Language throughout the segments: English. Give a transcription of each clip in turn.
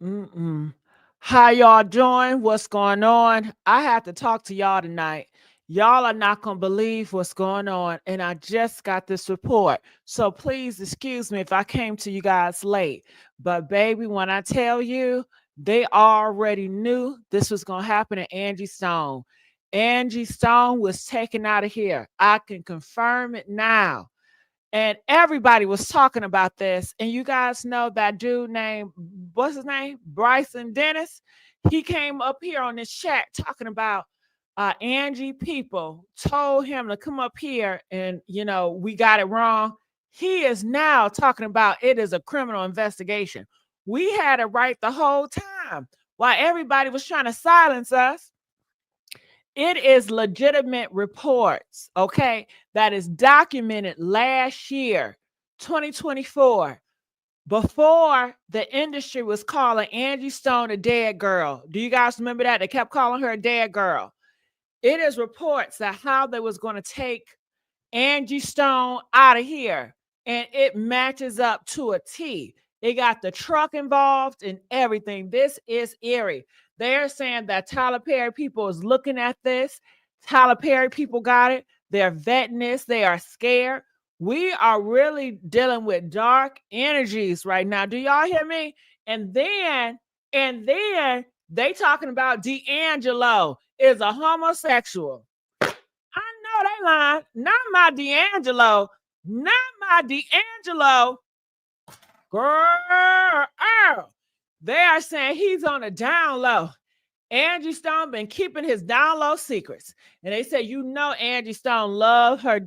Mm-mm. How y'all doing? What's going on? I have to talk to y'all tonight. Y'all are not going to believe what's going on. And I just got this report. So please excuse me if I came to you guys late. But baby, when I tell you, they already knew this was going to happen to Angie Stone. Angie Stone was taken out of here. I can confirm it now. And everybody was talking about this. And you guys know that dude named, what's his name? Bryson Dennis. He came up here on this chat talking about Angie people told him to come up here and, we got it wrong. He is now talking about it is a criminal investigation. We had it right the whole time while everybody was trying to silence us. It is legitimate reports, okay, that is documented last year, 2024, before the industry was calling Angie Stone a dead girl. Do you guys remember that? They kept calling her a dead girl. It is reports that how they was going to take Angie Stone out of here, and it matches up to a T. They got the truck involved and everything. This is eerie. They're saying that Tyler Perry people is looking at this. Tyler Perry people got it. They're vetting this. They are scared. We are really dealing with dark energies right now. Do y'all hear me? And then they talking about D'Angelo is a homosexual. I know they lying. Not my D'Angelo. Not my D'Angelo. Girl. They are saying he's on a down low. Angie Stone been keeping his down low secrets. And they say, Angie Stone love her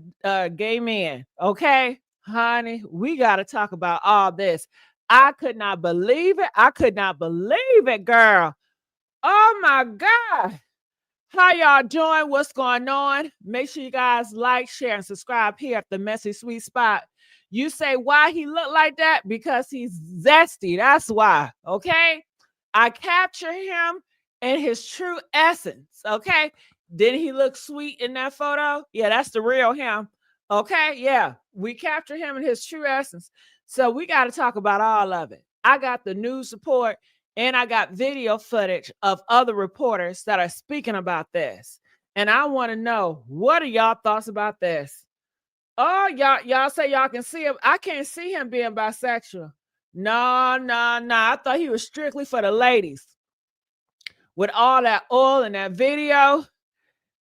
gay men. Okay, honey, we got to talk about all this. I could not believe it. I could not believe it, girl. Oh, my God. How y'all doing? What's going on? Make sure you guys like, share, and subscribe here at the Messy Sweet Spot. You say why he look like that? Because he's zesty. That's why. Okay. I capture him in his true essence. Okay. Did he look sweet in that photo? Yeah, that's the real him. Okay. Yeah. We capture him in his true essence. So we got to talk about all of it. I got the news report. And I got video footage of other reporters that are speaking about this. And I want to know, what are y'all thoughts about this? Oh, y'all say y'all can see him. I can't see him being bisexual. No, no, no. I thought he was strictly for the ladies. With all that oil in that video,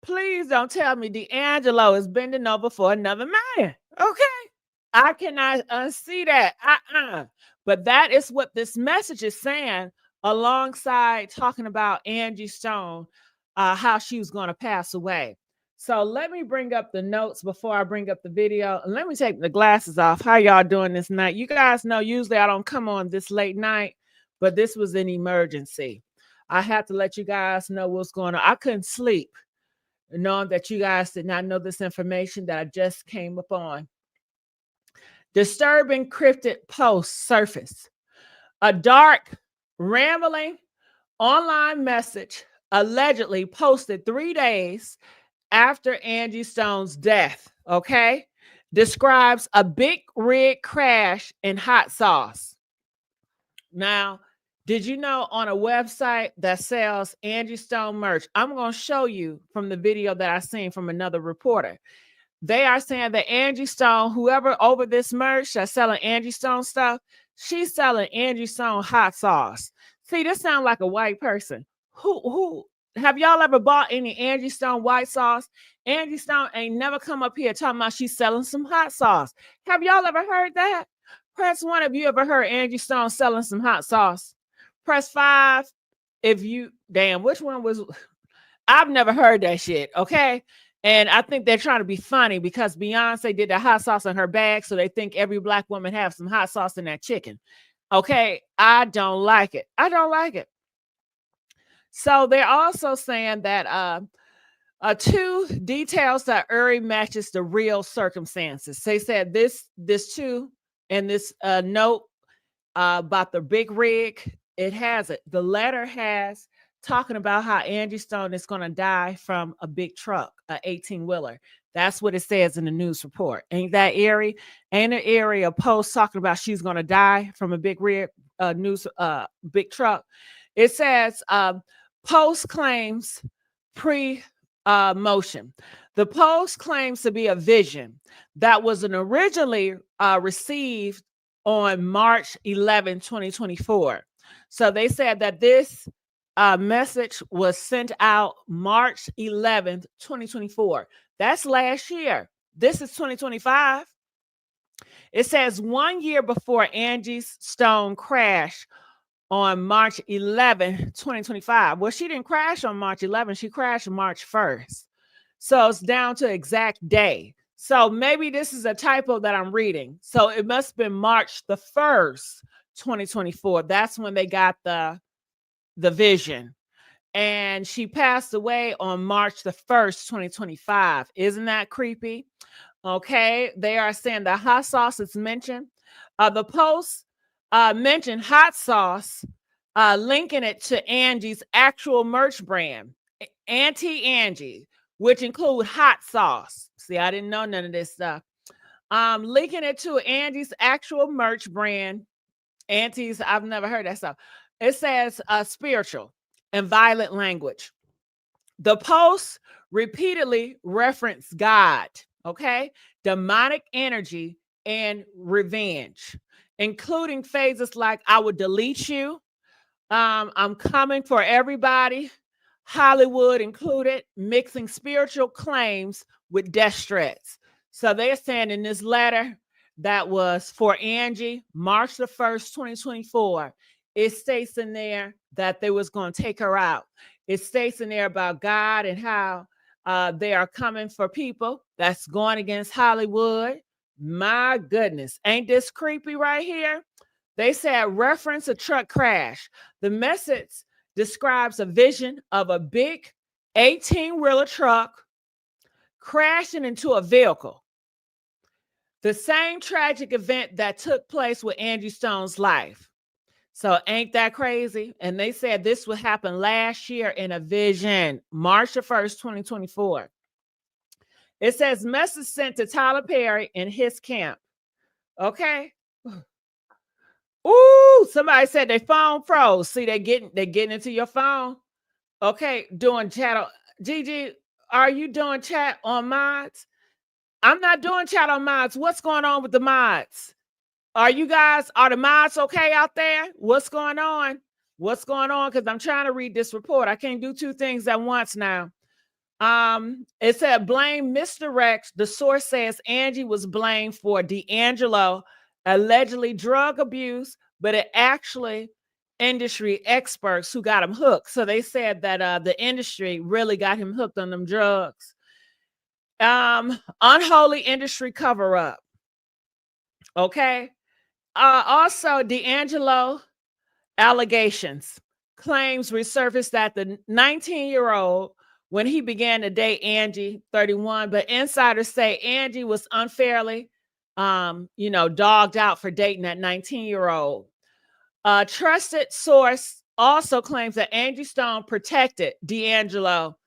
please don't tell me D'Angelo is bending over for another man. Okay. I cannot unsee that. But that is what this message is saying, alongside talking about Angie Stone, how she was going to pass away. So let me bring up the notes before I bring up the video. And let me take the glasses off. How y'all doing this night? You guys know usually I don't come on this late night, but this was an emergency. I have to let you guys know what's going on. I couldn't sleep knowing that you guys did not know this information that I just came upon. Disturbing cryptic post surface. A dark, rambling online message allegedly posted 3 days after Angie Stone's death, okay, describes a big rig crash in hot sauce. Now, did you know on a website that sells Angie Stone merch, I'm going to show you from the video that I seen from another reporter. They are saying that Angie Stone, whoever over this merch that's selling Angie Stone stuff, she's selling Angie Stone hot sauce. See, this sounds like a white person. Who have y'all ever bought any Angie Stone white sauce? Angie Stone ain't never come up here talking about she's selling some hot sauce. Have y'all ever heard that? Press 1 if you ever heard Angie Stone selling some hot sauce. Press 5 if you, damn, which one was, I've never heard that shit, okay? And I think they're trying to be funny because Beyonce did the hot sauce in her bag, so they think every black woman has some hot sauce in that chicken. Okay, I don't like it. I don't like it. So they're also saying that 2 details that Uri matches the real circumstances. They said this too, and this note about the big rig, it has it. The letter has talking about how Angie Stone is going to die from a big truck, a 18-wheeler. That's what it says in the news report. Ain't that eerie? Ain't it eerie? A post talking about she's going to die from a big rig news big truck. It says Post claims pre-motion. The Post claims to be a vision that was originally received on March 11, 2024. So they said that this message was sent out March 11th, 2024. That's last year. This is 2025. It says 1 year before Angie Stone crash on March 11, 2025. Well, she didn't crash on March 11. She crashed on March 1st. So it's down to exact day. So maybe this is a typo that I'm reading. So it must have been March the 1st, 2024. That's when they got the vision. And she passed away on March the 1st, 2025. Isn't that creepy? Okay, they are saying the hot sauce is mentioned. The Post mentioned hot sauce, linking it to Angie's actual merch brand, Auntie Angie, which include hot sauce. See, I didn't know none of this stuff. Linking it to Angie's actual merch brand, Auntie's. I've never heard that stuff. It says spiritual and violent language. The Post repeatedly referenced God, okay, demonic energy, and revenge, including phrases like "I would delete you," "I'm coming for everybody," Hollywood included, mixing spiritual claims with death threats. So they're saying in this letter that was for Angie, March the 1st, 2024, it states in there that they was going to take her out. It states in there about God and how they are coming for people that's going against Hollywood. My goodness, ain't this creepy right here? They said reference a truck crash. The message describes a vision of a big 18-wheeler truck crashing into a vehicle. The same tragic event that took place with Angie Stone's life. So ain't that crazy? And they said this would happen last year in a vision, March the 1st, 2024. It says message sent to Tyler Perry and his camp. Okay. Ooh, somebody said their phone froze. See, they're getting into your phone. Okay, doing chat. Gigi, are you doing chat on mods? I'm not doing chat on mods. What's going on with the mods? Are the mods okay out there? What's going on? What's going on? Because I'm trying to read this report. I can't do two things at once now. It said blame misdirect. The source says Angie was blamed for D'Angelo allegedly drug abuse, but it actually industry experts who got him hooked. So they said that the industry really got him hooked on them drugs. Unholy industry cover up. Okay. Also, D'Angelo allegations claims resurfaced that the 19-year-old when he began to date Angie, 31, but insiders say Angie was unfairly, dogged out for dating that 19-year-old. A trusted source also claims that Angie Stone protected D'Angelo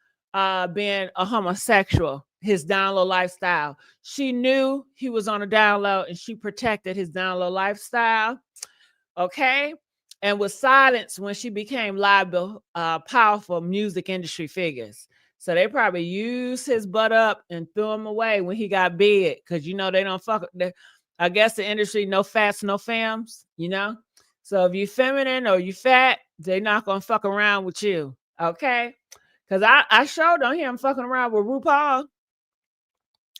being a homosexual, his down low lifestyle. She knew he was on a down low and she protected his down low lifestyle. Okay. And was silenced when she became liable, powerful music industry figures. So they probably used his butt up and threw him away when he got big. Cause they don't fuck. I guess the industry, no fats, no femmes, So if you feminine or you fat, they're not going to fuck around with you. Okay. Cause I sure don't hear him fucking around with RuPaul.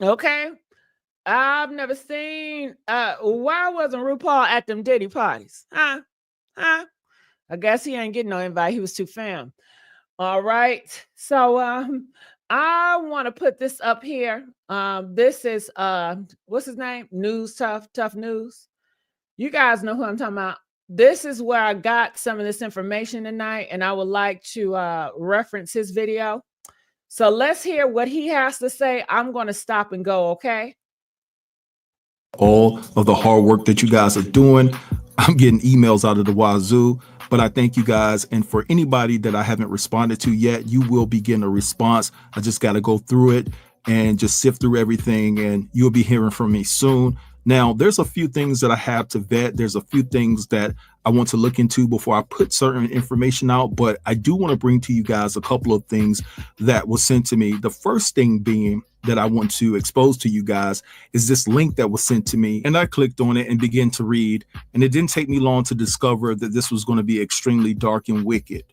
Okay. I've never seen, why wasn't RuPaul at them Diddy parties? Huh? I guess he ain't getting no invite. He was too fam. All right. So I want to put this up here. This is what's his name? News Tough News. You guys know who I'm talking about. This is where I got some of this information tonight, and I would like to reference his video. So let's hear what he has to say. I'm going to stop and go, okay? All of the hard work that you guys are doing. I'm getting emails out of the wazoo, but I thank you guys. And for anybody that I haven't responded to yet, you will be getting a response. I just got to go through it and just sift through everything, and you'll be hearing from me soon. Now, there's a few things that I have to vet. There's a few things that I want to look into before I put certain information out, but I do want to bring to you guys a couple of things that was sent to me. The first thing being that I want to expose to you guys is this link that was sent to me, and I clicked on it and began to read, and it didn't take me long to discover that this was going to be extremely dark and wicked.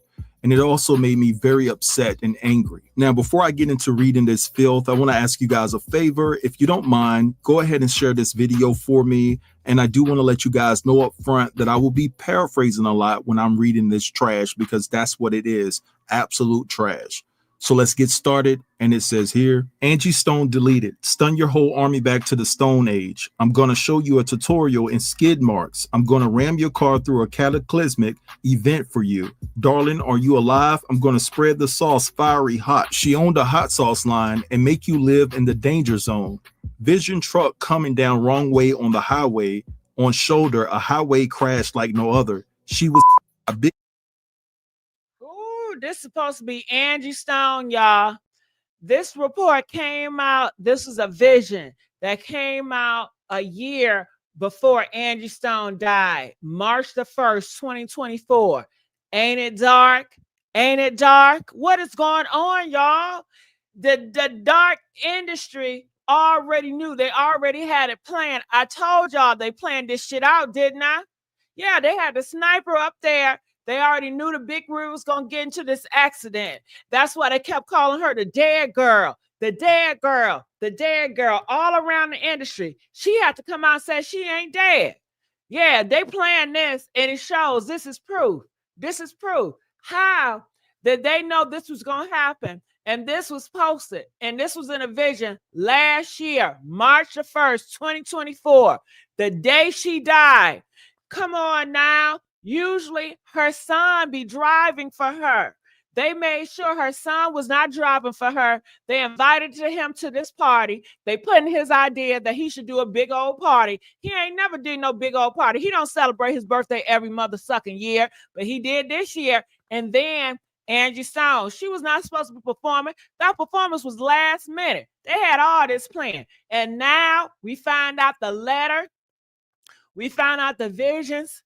And it also made me very upset and angry. Now, before I get into reading this filth, I want to ask you guys a favor. If you don't mind, go ahead and share this video for me. And I do want to let you guys know up front that I will be paraphrasing a lot when I'm reading this trash, because that's what it is, absolute trash. So let's get started. And it says here, Angie Stone deleted. Stun your whole army back to the Stone Age. I'm going to show you a tutorial in skid marks. I'm going to ram your car through a cataclysmic event for you. Darling, are you alive? I'm going to spread the sauce fiery hot. She owned a hot sauce line and make you live in the danger zone. Vision truck coming down wrong way on the highway. On shoulder, a highway crash like no other. She was a big. Ooh, this is supposed to be Angie Stone, y'all. This report came out. This was a vision that came out a year before Angie Stone died, March the 1st, 2024. Ain't it dark? Ain't it dark? What is going on, y'all? The dark industry already knew. They already had it planned. I told y'all they planned this shit out, didn't I? Yeah, they had the sniper up there. They already knew the big rig was going to get into this accident. That's why they kept calling her the dead girl, the dead girl, the dead girl, all around the industry. She had to come out and say she ain't dead. Yeah, they planned this, and it shows. This is proof. This is proof. How did they know this was going to happen? And this was posted, and this was in a vision last year, March the 1st, 2024, the day she died. Come on now. Usually her son be driving for her. They made sure her son was not driving for her. They invited him to this party. They put in his idea that he should do a big old party. He ain't never did no big old party. He don't celebrate his birthday every mother sucking year, but he did this year. And then Angie Stone, she was not supposed to be performing. That performance was last minute. They had all this planned. And now we find out the letter. We found out the visions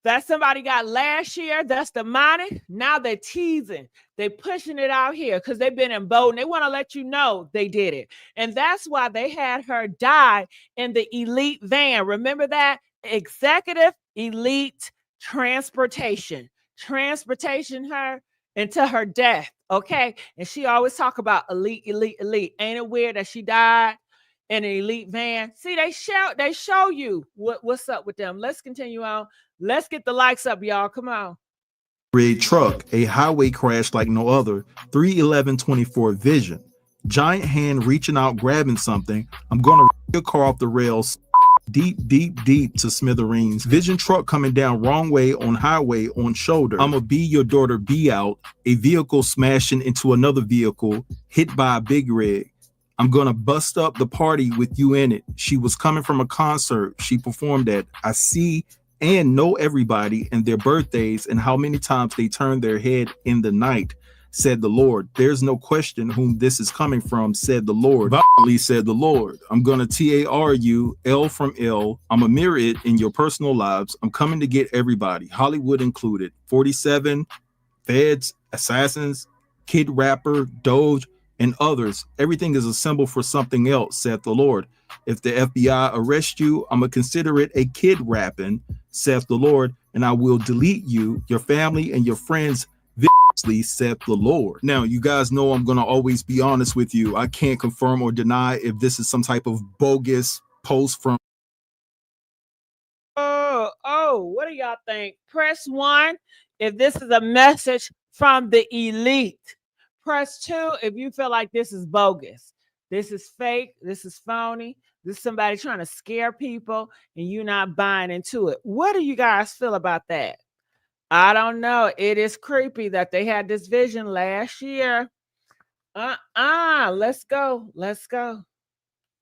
that somebody got last year. That's demonic. Now they're teasing. They're pushing it out here because they've been emboldened. They want to let you know they did it. And that's why they had her die in the elite van. Remember that? Executive elite transportation. Transportation her into her death. Okay. And she always talk about elite, elite, elite. Ain't it weird that she died in an elite van? See, they show you what's up with them. Let's continue on. Let's get the likes up, y'all. Come on. Red truck, a highway crash like no other. 3/11/24 vision. Giant hand reaching out, grabbing something. I'm gonna rip your car off the rails. Deep, deep, deep to smithereens. Vision truck coming down wrong way on highway on shoulder. I'ma be your daughter, be out. A vehicle smashing into another vehicle, hit by a big rig. I'm gonna bust up the party with you in it. She was coming from a concert she performed at. I see and know everybody and their birthdays and how many times they turn their head in the night, said the Lord. There's no question whom this is coming from, said the Lord. Violently, said the Lord. I'm gonna TAR you, L from L. I'm a mirror it in your personal lives. I'm coming to get everybody, Hollywood included. 47, feds, assassins, kid rapper, Doge, and others. Everything is a symbol for something else, saith the Lord. If the FBI arrest you, I'm going to consider it a kid rapping, saith the Lord, and I will delete you, your family, and your friends viciously, saith the Lord. Now, you guys know I'm going to always be honest with you. I can't confirm or deny if this is some type of bogus post from. What do y'all think? Press 1 if this is a message from the elite. Press 2 if you feel like this is bogus. This is fake. This is phony. This is somebody trying to scare people and you're not buying into it. What do you guys feel about that? I don't know. It is creepy that they had this vision last year. Let's go. Let's go.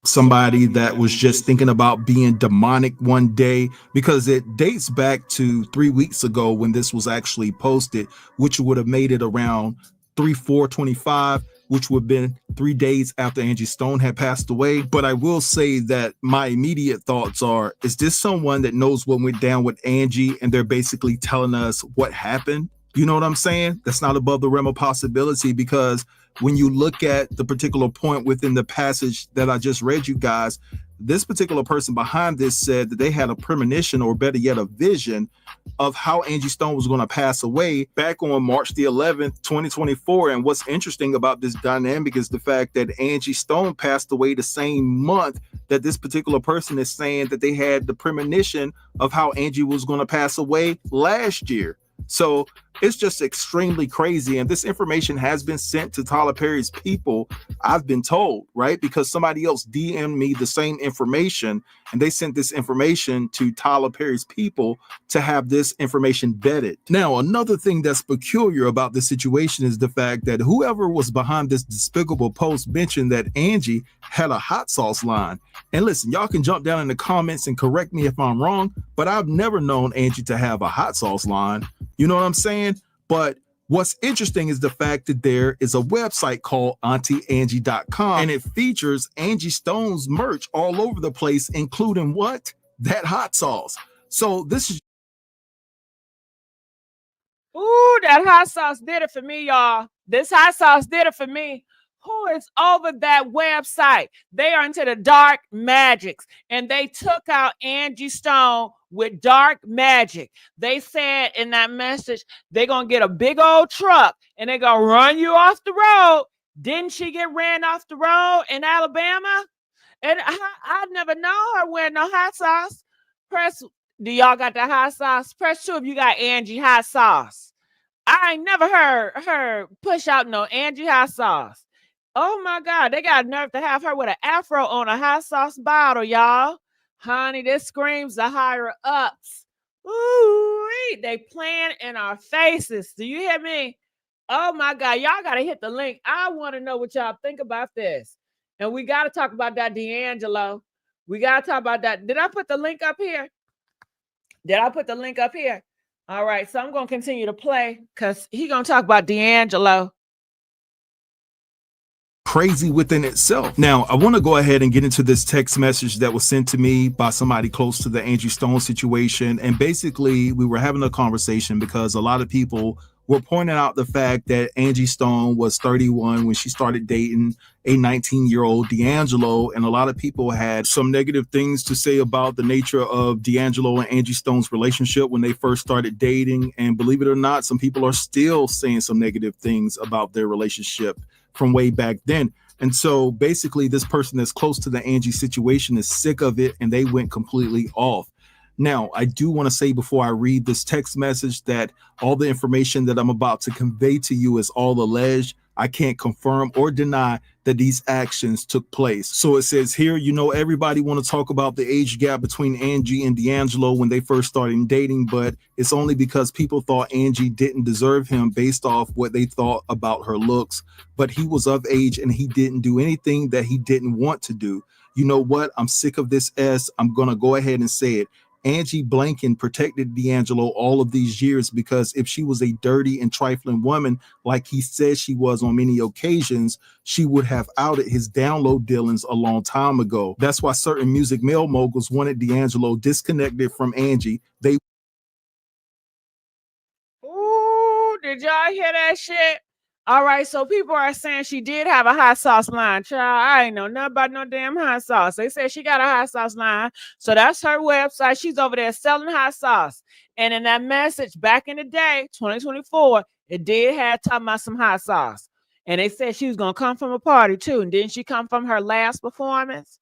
Somebody that was just thinking about being demonic one day, because it dates back to 3 weeks ago when this was actually posted, which would have made it around 3/4/25. which would have been 3 days after Angie Stone had passed away. But I will say that my immediate thoughts are, is this someone that knows what went down with Angie and they're basically telling us what happened? You know what I'm saying? That's not above the realm of possibility, because when you look at the particular point within the passage that I just read you guys, this particular person behind this said that they had a premonition, or better yet, a vision of how Angie Stone was going to pass away back on March the 11th, 2024. And what's interesting about this dynamic is the fact that Angie Stone passed away the same month that this particular person is saying that they had the premonition of how Angie was going to pass away last year. So it's just extremely crazy. And this information has been sent to Tyler Perry's people, I've been told, right? Because somebody else DM'd me the same information, and they sent this information to Tyler Perry's people to have this information vetted. Now, another thing that's peculiar about this situation is the fact that whoever was behind this despicable post mentioned that Angie had a hot sauce line. And listen, y'all can jump down in the comments and correct me if I'm wrong, but I've never known Angie to have a hot sauce line. You know what I'm saying? But what's interesting is the fact that there is a website called AuntieAngie.com, and it features Angie Stone's merch all over the place, including what? That hot sauce. So this is... Ooh, that hot sauce did it for me, y'all. This hot sauce did it for me. Who is over that website? They are into the dark magics, and they took out Angie Stone with dark magic. They said in that message, they're going to get a big old truck and they're going to run you off the road. Didn't she get ran off the road in Alabama? And I never know her wearing no hot sauce. Press, do y'all got the hot sauce? Press 2 if you got Angie hot sauce. I ain't never heard her push out no Angie hot sauce. Oh my God, they got nerve to have her with an afro on a hot sauce bottle, y'all. Honey, this screams the higher ups. Ooh, they playing in our faces. Do you hear me? Oh my God, y'all got to hit the link. I want to know what y'all think about this. And we got to talk about that D'Angelo. We got to talk about that. Did I put the link up here? Did I put the link up here? All right, so I'm going to continue to play because he's going to talk about D'Angelo. Crazy within itself. Now, I want to go ahead and get into this text message that was sent to me by somebody close to the Angie Stone situation. And basically, we were having a conversation because a lot of people were pointing out the fact that Angie Stone was 31 when she started dating a 19-year-old D'Angelo, and a lot of people had some negative things to say about the nature of D'Angelo and Angie Stone's relationship when they first started dating. And believe it or not, some people are still saying some negative things about their relationship from way back then. And so basically this person that's close to the Angie situation is sick of it, and they went completely off. Now, I do want to say before I read this text message that all the information that I'm about to convey to you is all alleged. I can't confirm or deny that these actions took place. So it says here, you know, everybody want to talk about the age gap between Angie and D'Angelo when they first started dating, but it's only because people thought Angie didn't deserve him based off what they thought about her looks. But he was of age and he didn't do anything that he didn't want to do. You know what? I'm sick of this S. I'm going to go ahead and say it. Angie Blanken protected D'Angelo all of these years, because if she was a dirty and trifling woman, like he said she was on many occasions, she would have outed his download dealings a long time ago. That's why certain music male moguls wanted D'Angelo disconnected from Angie. Ooh, did y'all hear that shit? All right, so people are saying she did have a hot sauce line. Child, I ain't know nothing about no damn hot sauce. They said she got a hot sauce line. So that's her website. She's over there selling hot sauce. And in that message back in the day, 2024, it did have talking about some hot sauce. And they said she was going to come from a party too. And didn't she come from her last performance?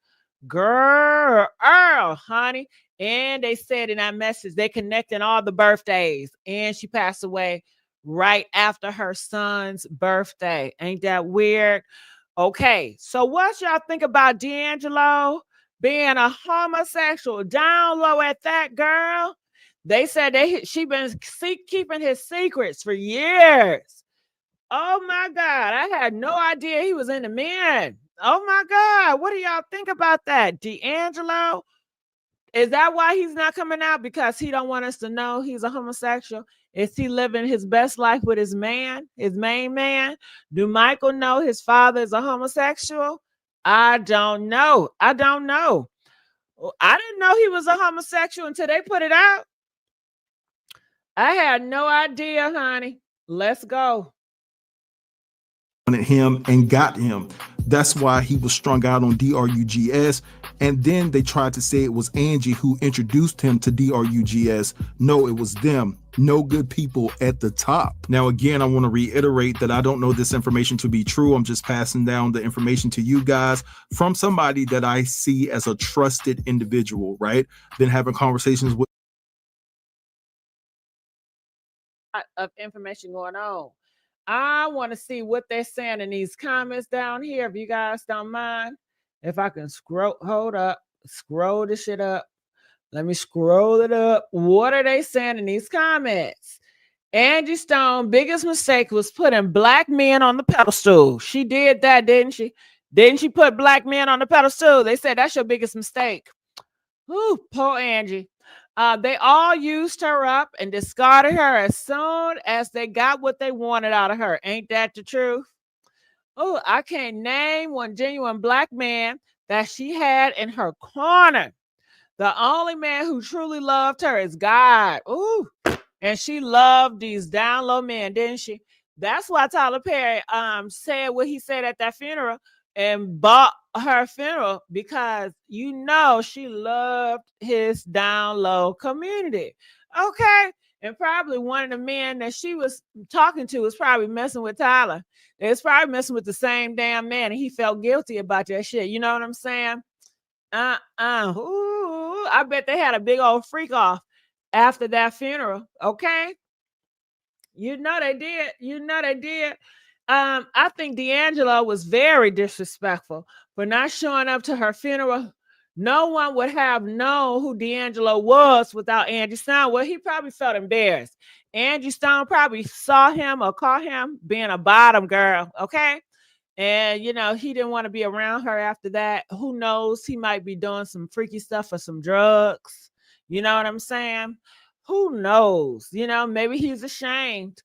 Girl, honey. And they said in that message, they connected all the birthdays. And she passed away right after her son's birthday. Ain't that weird? Okay, so what y'all think about D'Angelo being a homosexual? Down low at that, girl. They said she been keeping his secrets for years. Oh my God, I had no idea he was in the men. Oh my God, what do y'all think about that? D'Angelo, is that why he's not coming out? Because he don't want us to know he's a homosexual? Is he living his best life with his man, his main man? Do Michael know his father is a homosexual? I don't know. I don't know. I didn't know he was a homosexual until they put it out. I had no idea, honey. Let's go. Him and got him. That's why he was strung out on DRUGS. And then they tried to say it was Angie who introduced him to DRUGS. No, it was them. No good people at the top. Now, again, I want to reiterate that I don't know this information to be true. I'm just passing down the information to you guys from somebody that I see as a trusted individual, right? Been having conversations with Of information going on. I want to see what they're saying in these comments down here. If you guys don't mind, if I can scroll the shit up. Let me scroll it up. What are they saying in these comments? Angie Stone, biggest mistake was putting black men on the pedestal. She did that, didn't she? Didn't she put black men on the pedestal? They said that's your biggest mistake. Whew, poor Angie. They all used her up and discarded her as soon as they got what they wanted out of her. Ain't that the truth? Oh, I can't name one genuine black man that she had in her corner. The only man who truly loved her is God. Ooh, and she loved these down low men, didn't she? That's why Tyler Perry said what he said at that funeral and bought her funeral, because you know she loved his down low community. Okay. And probably one of the men that she was talking to was probably messing with Tyler. They was probably messing with the same damn man, and he felt guilty about that shit. You know what I'm saying? Ooh, I bet they had a big old freak off after that funeral. Okay. You know they did. You know they did. I think D'Angelo was very disrespectful for not showing up to her funeral. No one would have known who D'Angelo was without Angie Stone. Well, he probably felt embarrassed. Angie Stone probably saw him or caught him being a bottom girl. Okay. And, you know, he didn't want to be around her after that. Who knows? He might be doing some freaky stuff or some drugs. You know what I'm saying? Who knows? You know, maybe he's ashamed.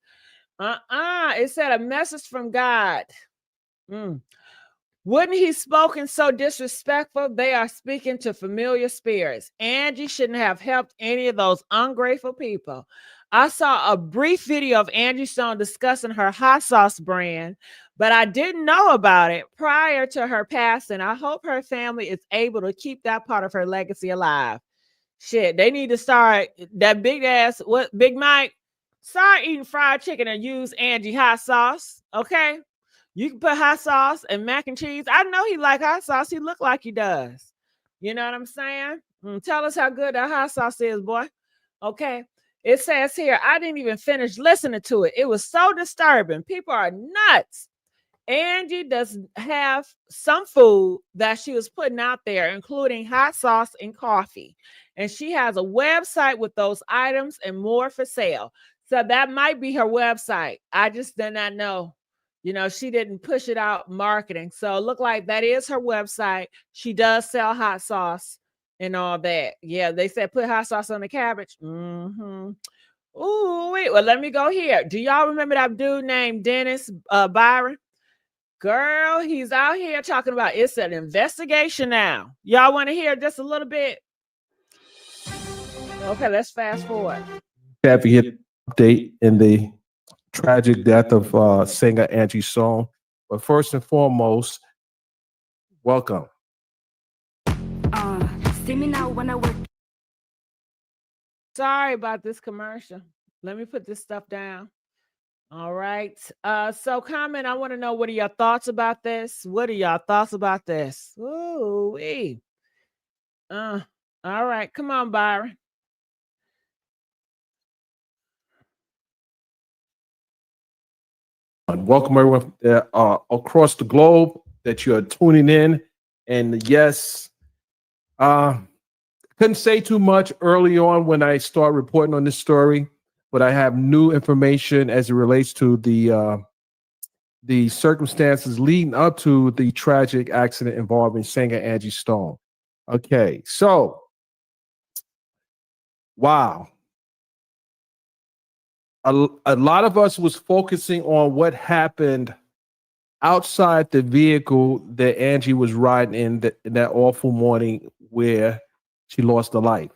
It said a message from God. Wouldn't he spoken so disrespectful? They are speaking to familiar spirits. Angie shouldn't have helped any of those ungrateful people. I saw a brief video of Angie Stone discussing her hot sauce brand, but I didn't know about it prior to her passing. I hope her family is able to keep that part of her legacy alive. Shit, they need to start that big ass, what, Big Mike? Start eating fried chicken and use Angie hot sauce, okay? You can put hot sauce and mac and cheese. I know he like hot sauce. He look like he does. You know what I'm saying? Tell us how good that hot sauce is, boy. Okay. It says here, I didn't even finish listening to it. It was so disturbing. People are nuts. Angie does have some food that she was putting out there, including hot sauce and coffee. And she has a website with those items and more for sale. So that might be her website. I just did not know. You know, she didn't push it out marketing. So it looked like that is her website. She does sell hot sauce and all that. Yeah, they said put hot sauce on the cabbage. Ooh, wait. Well, let me go here. Do y'all remember that dude named Dennis Byron? Girl, he's out here talking about it's an investigation now. Y'all want to hear just a little bit? Okay, let's fast forward. Happy hit update in the tragic death of singer Angie Stone. But first and foremost, welcome. See me now when I work. Sorry about this commercial. Let me put this stuff down. All right. So comment. I want to know, what are your thoughts about this? What are your thoughts about this? Ooh, wee. All right. Come on, Byron. Welcome everyone across the globe that you are tuning in. And yes, couldn't say too much early on when I start reporting on this story, but I have new information as it relates to the circumstances leading up to the tragic accident involving singer Angie Stone. Okay, so wow. a lot of us was focusing on what happened outside the vehicle that Angie was riding in that awful morning where she lost her life.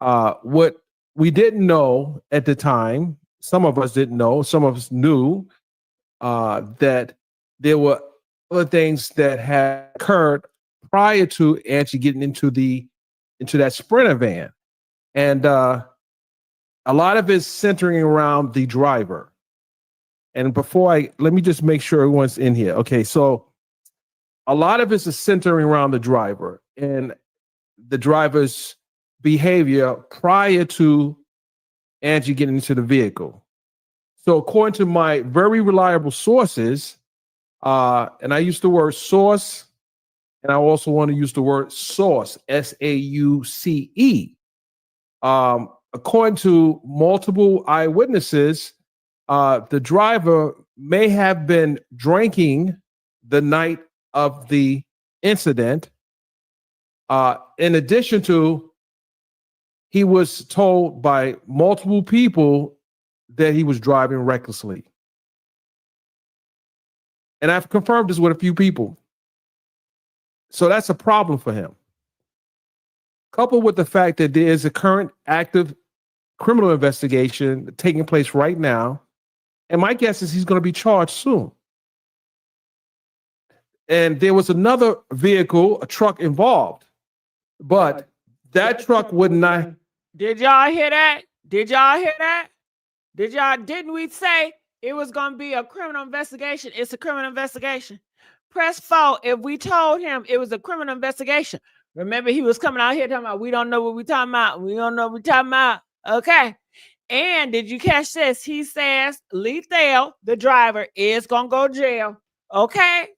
What we didn't know at the time, some of us didn't know, some of us knew that there were other things that had occurred prior to Angie getting into that Sprinter van. And a lot of it's centering around the driver. And let me just make sure everyone's in here. Okay, so a lot of it is centering around the driver and the driver's behavior prior to Angie getting into the vehicle. So according to my very reliable sources, and I use the word source, and I also want to use the word sauce, SAUCE. According to multiple eyewitnesses, the driver may have been drinking the night of the incident. In addition to, he was told by multiple people that he was driving recklessly. And I've confirmed this with a few people. So that's a problem for him. Coupled with the fact that there is a current active criminal investigation taking place right now. And my guess is he's going to be charged soon. And there was another vehicle, a truck involved, but that truck would not. Did y'all hear that? Did y'all hear that? Didn't we say it was going to be a criminal investigation? It's a criminal investigation. Press 4 if we told him it was a criminal investigation. Remember, he was coming out here talking about, we don't know what we're talking about. We don't know what we're talking about. Okay. And did you catch this? He says Lethal, the driver, is going to go to jail. Okay.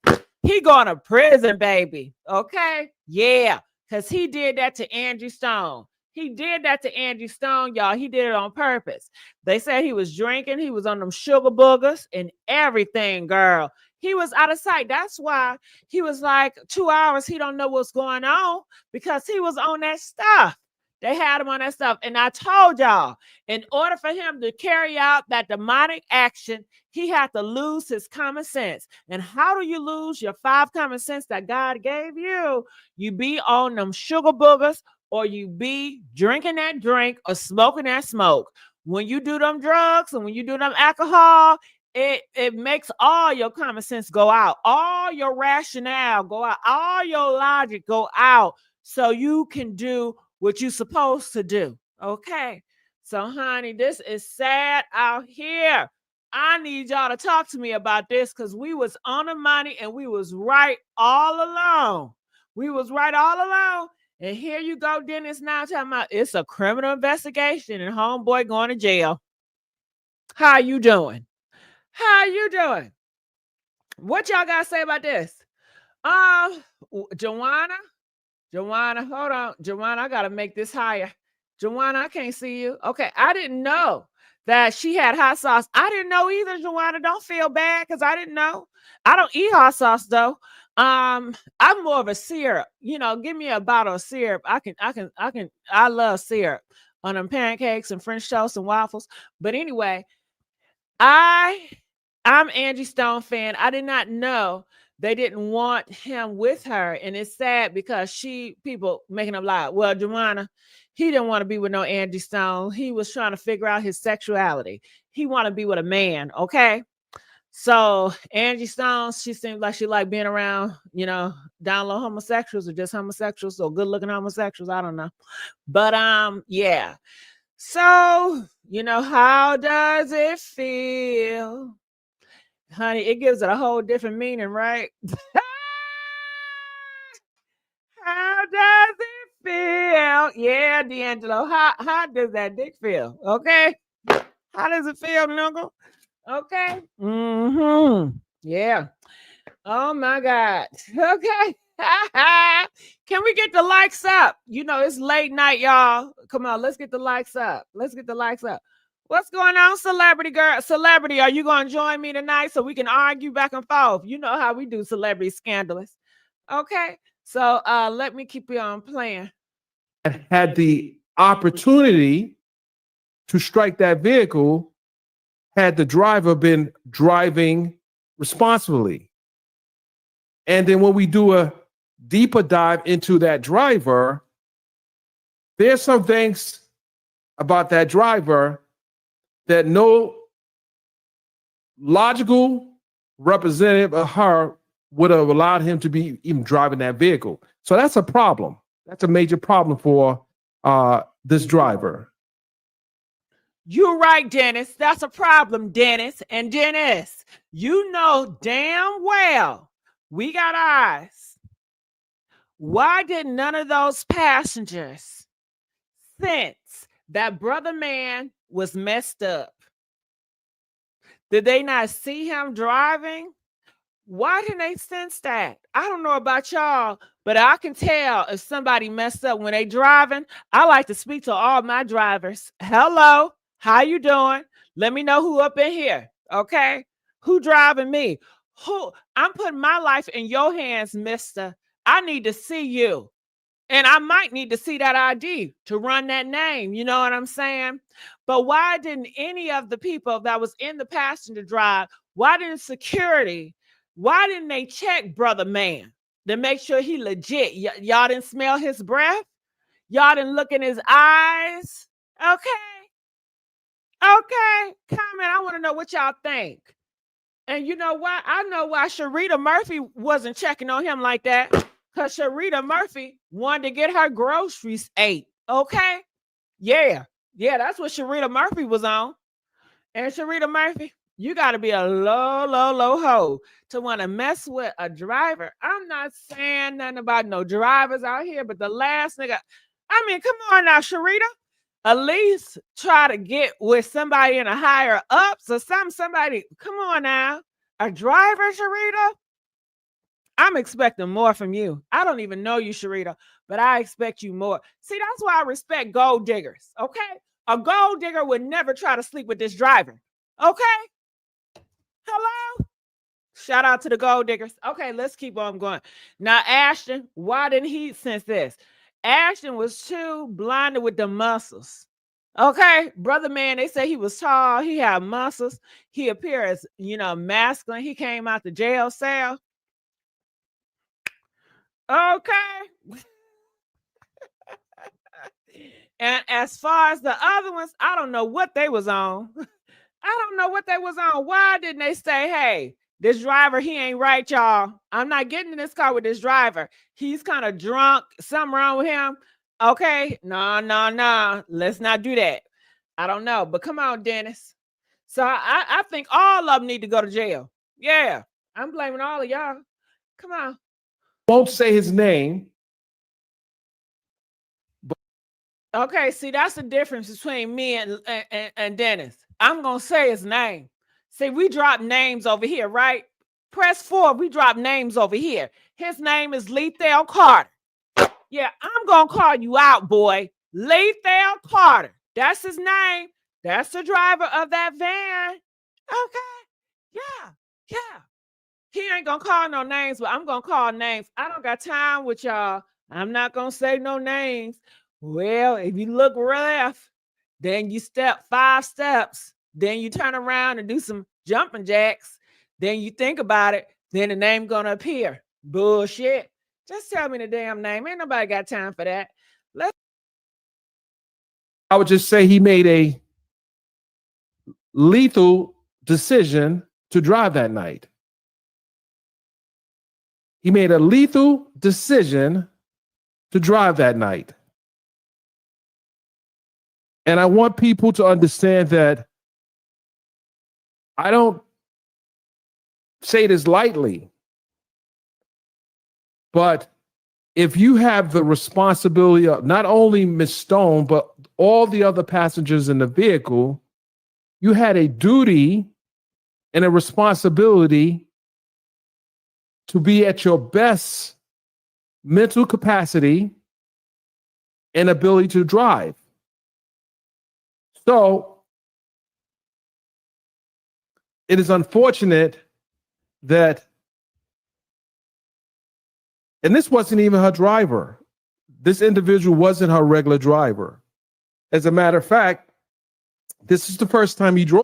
He going to prison, baby. Okay. Yeah. Because he did that to Angie Stone. He did that to Angie Stone, y'all. He did it on purpose. They said he was drinking. He was on them sugar boogers and everything, girl. He was out of sight. That's why he was like 2 hours. He don't know what's going on because he was on that stuff. They had him on that stuff. And I told y'all, in order for him to carry out that demonic action, he had to lose his common sense. And how do you lose your 5 common sense that God gave you? You be on them sugar boogers, or you be drinking that drink or smoking that smoke. When you do them drugs and when you do them alcohol, it makes all your common sense go out, all your rationale go out, all your logic go out, so you can do what you're supposed to do. Okay. So, honey, this is sad out here. I need y'all to talk to me about this because we was on the money and we was right all along. We was right all along. And here you go, Dennis, now talking about it's a criminal investigation and homeboy going to jail. How you doing? How you doing? What y'all got to say about this? Joanna, hold on. Joanna, I got to make this higher. Joanna, I can't see you. Okay, I didn't know that she had hot sauce. I didn't know either, Joanna. Don't feel bad because I didn't know. I don't eat hot sauce though. I'm more of a syrup. You know, give me a bottle of syrup. I love syrup on them pancakes and French toast and waffles. But anyway, I'm Angie Stone fan. I did not know they didn't want him with her. And it's sad because people making up lie. Well, Joanna, he didn't want to be with no Angie Stone. He was trying to figure out his sexuality. He wanted to be with a man. Okay. So Angie Stone, she seems like she like being around, down low homosexuals or just homosexuals or good looking homosexuals. I don't know. But yeah. So, how does it feel? Honey, it gives it a whole different meaning, right? How does it feel? Yeah, D'Angelo. How does that dick feel? Okay. How does it feel, Nuggle? Okay. Mm-hmm. Yeah. Oh my God. Okay. Can we get the likes up? It's late night, y'all. Come on, let's get the likes up. Let's get the likes up. What's going on, celebrity girl? Celebrity, are you going to join me tonight so we can argue back and forth? You know how we do celebrity scandalous. Okay. So let me keep you on playing. Had the opportunity to strike that vehicle had the driver been driving responsibly. And then when we do a deeper dive into that driver, there's some things about that driver that no logical representative of her would have allowed him to be even driving that vehicle. So that's a problem. That's a major problem for this driver. You're right, Dennis. That's a problem, Dennis. And Dennis, you know damn well we got eyes. Why did none of those passengers sense that brother man was messed up? Did they not see him driving? Why didn't they sense that? I don't know about y'all, but I can tell if somebody messed up when they driving. I like to speak to all my drivers. Hello, how you doing? Let me know who up in here, okay? Who driving me? Who? I'm putting my life in your hands, mister. I need to see you. And I might need to see that ID to run that name. You know what I'm saying? But why didn't any of the people that was in the passenger drive, why didn't security, why didn't they check brother man to make sure he legit? Y'all didn't smell his breath? Y'all didn't look in his eyes? Okay. Okay. Comment. I want to know what y'all think. And you know why? I know why Sharita Murphy wasn't checking on him like that. Because Sharita Murphy wanted to get her groceries ate. Okay? Yeah. Yeah, that's what Sharita Murphy was on. And Sharita Murphy, you got to be a low hoe to want to mess with a driver. I'm not saying nothing about no drivers out here, but the last nigga, I mean, come on now, Sharita. At least try to get with somebody in a higher ups or somebody. Come on now. A driver, Sharita? I'm expecting more from you. I don't even know you, Sharita, but I expect you more. See, that's why I respect gold diggers, okay? A gold digger would never try to sleep with this driver, okay? Hello? Shout out to the gold diggers. Okay, let's keep on going. Now, Ashton, why didn't he sense this? Ashton was too blinded with the muscles. Okay, brother man, they say he was tall. He had muscles. He appeared as, masculine. He came out the jail cell. Okay. And as far as the other ones, I don't know what they was on. I don't know what they was on. Why didn't they say, hey, this driver, he ain't right, y'all. I'm not getting in this car with this driver. He's kind of drunk. Something wrong with him. Okay. No. Let's not do that. I don't know. But come on, Dennis. So I think all of them need to go to jail. Yeah. I'm blaming all of y'all. Come on. Won't say his name. Okay, see, that's the difference between me and Dennis. I'm going to say his name. See, we drop names over here, right? Press 4, we drop names over here. His name is Lethal Carter. Yeah, I'm going to call you out, boy. Lethal Carter. That's his name. That's the driver of that van. Okay, yeah. He ain't going to call no names, but I'm going to call names. I don't got time with y'all. I'm not going to say no names. Well, if you look left, then you step 5 steps, then you turn around and do some jumping jacks, then you think about it, then the name gonna appear. Bullshit. Just tell me the damn name. Ain't nobody got time for that. I would just say he made a lethal decision to drive that night. He made a lethal decision to drive that night. And I want people to understand that I don't say this lightly, but if you have the responsibility of not only Miss Stone, but all the other passengers in the vehicle, you had a duty and a responsibility to be at your best mental capacity and ability to drive. So it is unfortunate that, and this wasn't even her driver. This individual wasn't her regular driver. As a matter of fact, this is the first time he drove.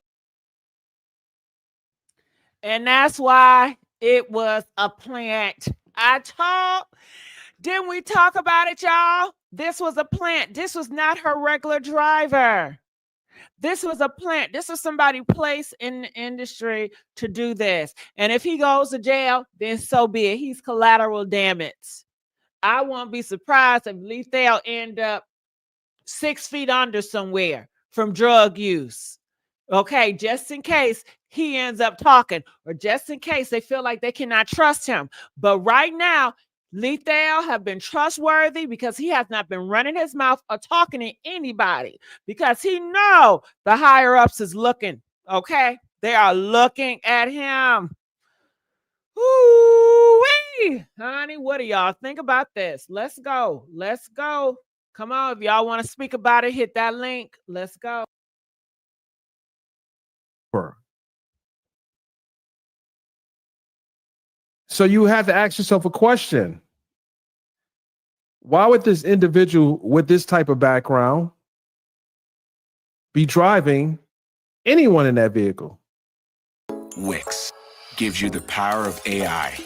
And that's why it was a plant. Didn't we talk about it, y'all? This was a plant. This was not her regular driver. This was a plant. This was somebody placed in the industry to do this. And if he goes to jail, then so be it. He's collateral damage. I won't be surprised if Lethal end up 6 feet under somewhere from drug use. Okay, just in case he ends up talking, or just in case they feel like they cannot trust him. But right now, Lethal have been trustworthy because he has not been running his mouth or talking to anybody, because he know the higher ups is looking. Okay, they are looking at him. Ooh-wee. Honey, what do y'all think about this? Let's go. Let's go. Come on, if y'all want to speak about it, hit that link. Let's go. So you have to ask yourself a question. Why would this individual with this type of background be driving anyone in that vehicle? Wix gives you the power of AI.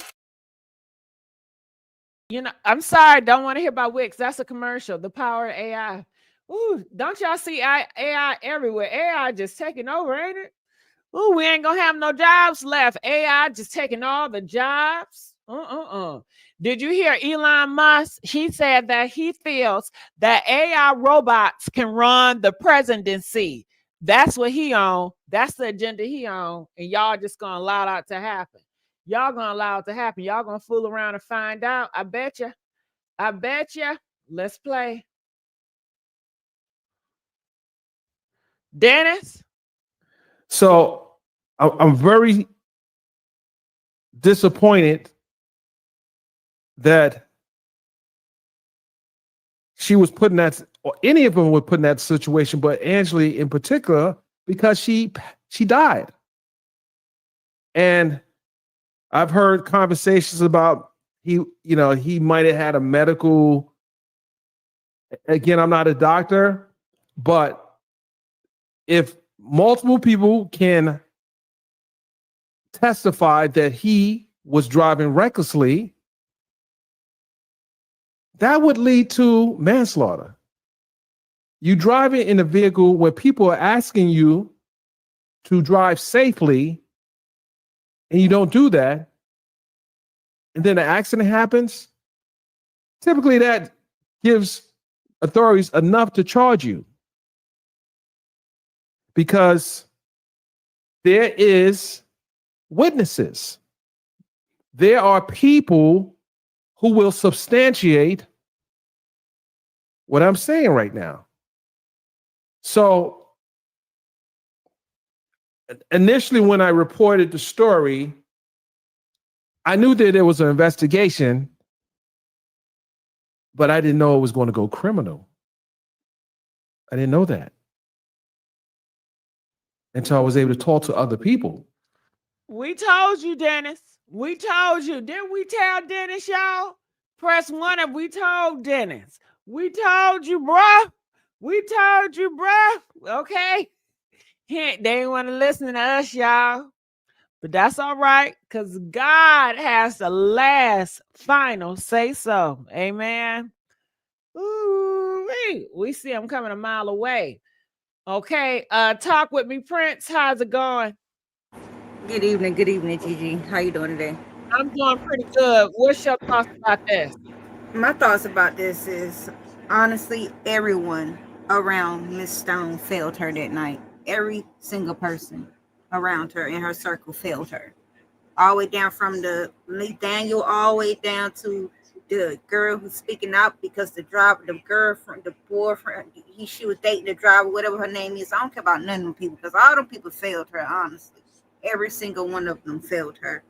You know, I'm sorry, don't want to hear about Wix. That's a commercial. The power of AI. Ooh, don't y'all see AI everywhere? AI just taking over, ain't it? Ooh, we ain't gonna have no jobs left. AI just taking all the jobs. Did you hear Elon Musk? He said that he feels that AI robots can run the presidency. That's what he on. That's the agenda he on. And y'all just gonna allow that to happen. Y'all gonna allow it to happen. Y'all gonna fool around and find out. I bet you. I bet you. Let's play. Dennis? So I'm very disappointed that she was put in that, or any of them were put in that situation, but Angie in particular, because she died. And I've heard conversations about he might have had a medical. Again, I'm not a doctor, but if multiple people can testify that he was driving recklessly, that would lead to manslaughter. You driving in a vehicle where people are asking you to drive safely, and you don't do that, and then an accident happens, typically that gives authorities enough to charge you, because there is witnesses. There are people who will substantiate what I'm saying right now. So initially, when I reported the story, I knew that there was an investigation, but I didn't know it was going to go criminal. I didn't know that until I was able to talk to other people. We told you, Dennis. We told you. Didn't we tell Dennis, y'all? Press 1 if we told Dennis. We told you, bruh. We told you, bruh. Okay? They ain't want to listen to us, y'all. But that's all right, because God has the last final say so. Amen. Ooh, we see him coming a mile away. Okay, talk with me, Prince. How's it going? Good evening, Gigi. How you doing today? I'm doing pretty good. What's your thoughts about this? My thoughts about this is, honestly, everyone around Miss Stone failed her that night. Every single person around her in her circle failed her. All the way down from the Daniel, all the way down to the girl who's speaking out because the driver, the girlfriend, the boyfriend, she was dating the driver, whatever her name is. I don't care about none of them people, because all them people failed her, honestly. Every single one of them failed her.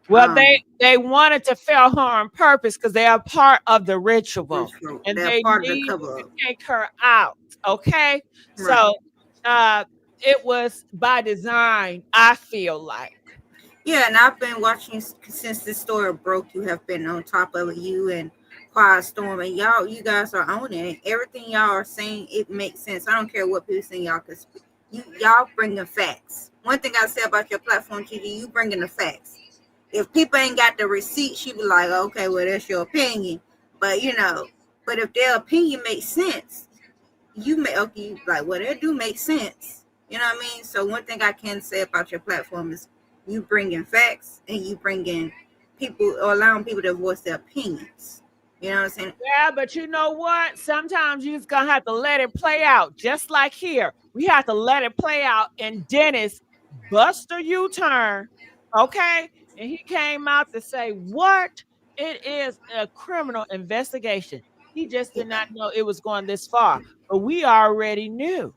Well, they wanted to fail her on purpose because they are part of the ritual, and they're they part of the needed cover to up. take her out. Okay, Right. so it was by design. I feel like. Yeah, and I've been watching since this story broke. You have been on top of it, you and Quiet Storm, and you guys are on it. Everything y'all are saying, it makes sense. I don't care what people say, y'all can Y'all bringing facts. One thing I say about your platform, GD, you bringing the facts. If people ain't got the receipt, she be like, okay, well, that's your opinion. But but if their opinion makes sense, you may okay, like, well, that do make sense. You know what I mean? So one thing I can say about your platform is you bringing facts and you bringing people or allowing people to voice their opinions. You know what I'm saying? Yeah, but you know what? Sometimes you just gonna have to let it play out. Just like here, we have to let it play out. And Dennis bust a U-turn, okay? And he came out to say, "What? It is a criminal investigation." He just did not know it was going this far, but we already knew.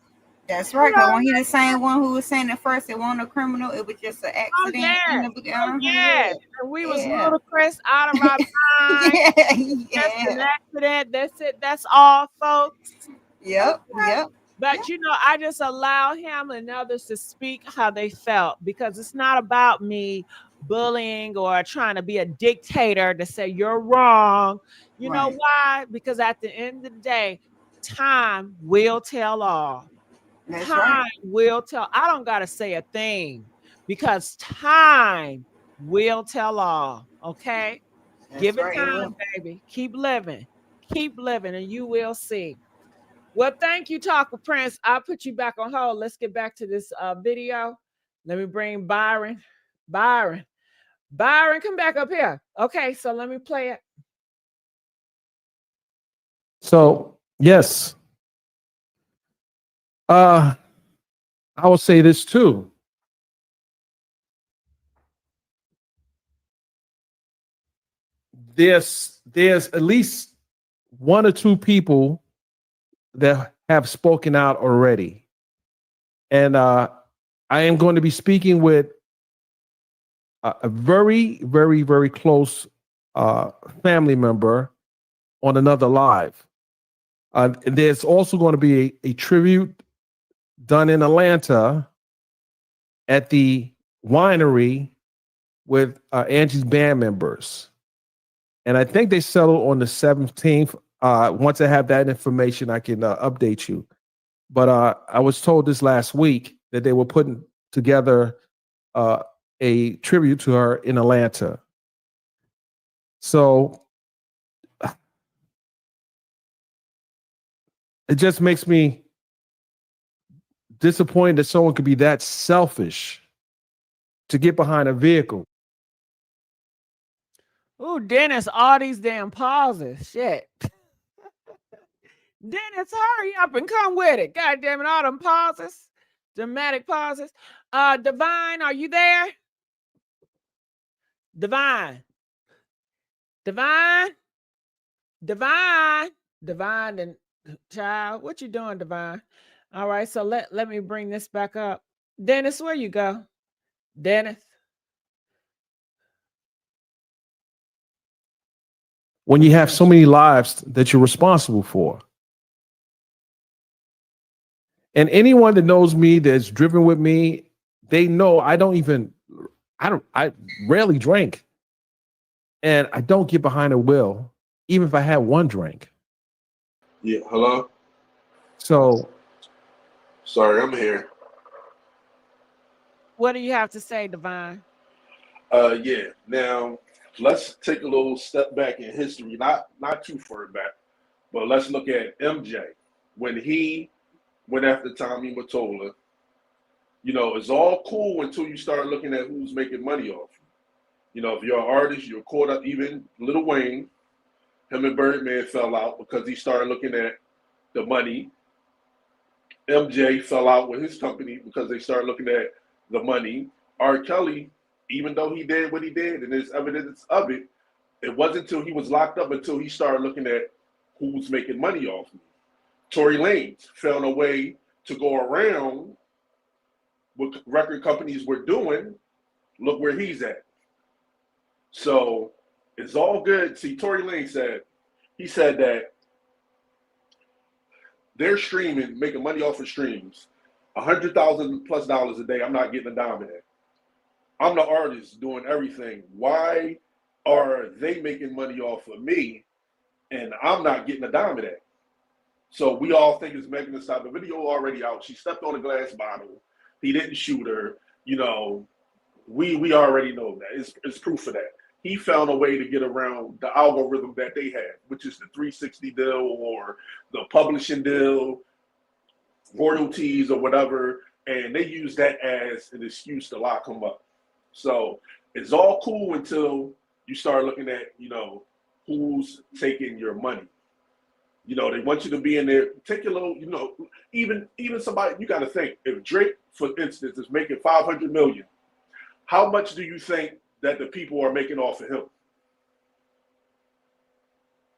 That's We right. Cause when he the same one who was saying at first it wasn't a criminal, it was just an Oh accident in yes, the beginning. oh yes, and we was Yeah, ludicrous out of our mind. yeah, Just an yeah. accident. That's it. That's all, folks. Yep, Okay. yep. But I just allow him and others to speak how they felt because it's not about me bullying or trying to be a dictator to say you're wrong. You know Right. why? Because at the end of the day, time will tell all. That's right. Time will tell. I don't got to say a thing because time will tell all. Okay? That's Give it right. It time, will. baby. Keep living, and you will see. Well, thank you, Talker Prince. I'll put you back on hold. Let's get back to this video. Let me bring Byron. Byron. Byron, come back up here. Okay, so let me play it. So yes, I will say this too. There's at least one or two people that have spoken out already, and I am going to be speaking with a very, very, very close family member on another live. There's also going to be a tribute done in Atlanta at the winery with Angie's band members. And I think they settle on the 17th. Once I have that information, I can update you. But I was told this last week that they were putting together a tribute to her in Atlanta. So it just makes me disappointed that someone could be that selfish to get behind a vehicle. Ooh, Dennis, all these damn pauses. Shit. Dennis, hurry up and come with it. God damn it, all them pauses. Dramatic pauses. Divine, are you there? Divine. Divine. Divine. Divine and child. What you doing, Divine? All right, so let me bring this back up. Dennis, where you go? Dennis. When you have so many lives that you're responsible for. And anyone that knows me, that's driven with me, they know I rarely drink. And I don't get behind a wheel, even if I had one drink. Yeah, hello? So Sorry, I'm here. What do you have to say, Divine? Yeah. Now let's take a little step back in history, not too far back, but let's look at MJ. When he went after Tommy Mottola, it's all cool until you start looking at who's making money off you. If you're an artist, you're caught up. Even Lil Wayne, him and Birdman fell out because he started looking at the money. MJ fell out with his company because they started looking at the money. R. Kelly, even though he did what he did and there's evidence of it, it wasn't until he was locked up until he started looking at who's making money off me. Tory Lanez found a way to go around what record companies were doing. Look where he's at. So it's all good. See, Tory Lanez said that they're streaming, making money off of streams, $100,000+ a day. I'm not getting a dime of that. I'm the artist doing everything. Why are they making money off of me and I'm not getting a dime of that? So we all think it's Megan Thee Stallion. The video already out. She stepped on a glass bottle. He didn't shoot her. You know, we already know that. It's proof of that. He found a way to get around the algorithm that they have, which is the 360 deal or the publishing deal, royalties or whatever, and they use that as an excuse to lock him up. So it's all cool until you start looking at, you know, who's taking your money. You know, they want you to be in there, take your little, you know, even somebody, you got to think, if Drake, for instance, is making 500 million, how much do you think that the people are making off of him?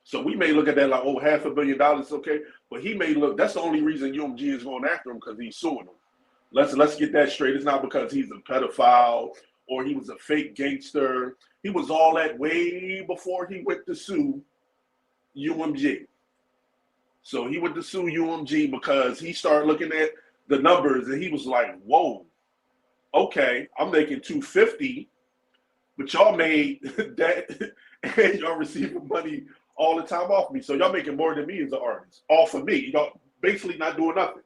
So we may look at that like, oh, $500 million, okay. But he may look, that's the only reason UMG is going after him, because he's suing him. Let's get that straight. It's not because he's a pedophile or he was a fake gangster. He was all that way before he went to sue UMG. So he went to sue UMG because he started looking at the numbers and he was like, whoa, okay, I'm making 250, but y'all made that and y'all receiving money all the time off me. So y'all making more than me as an artist, off of me. Y'all basically not doing nothing.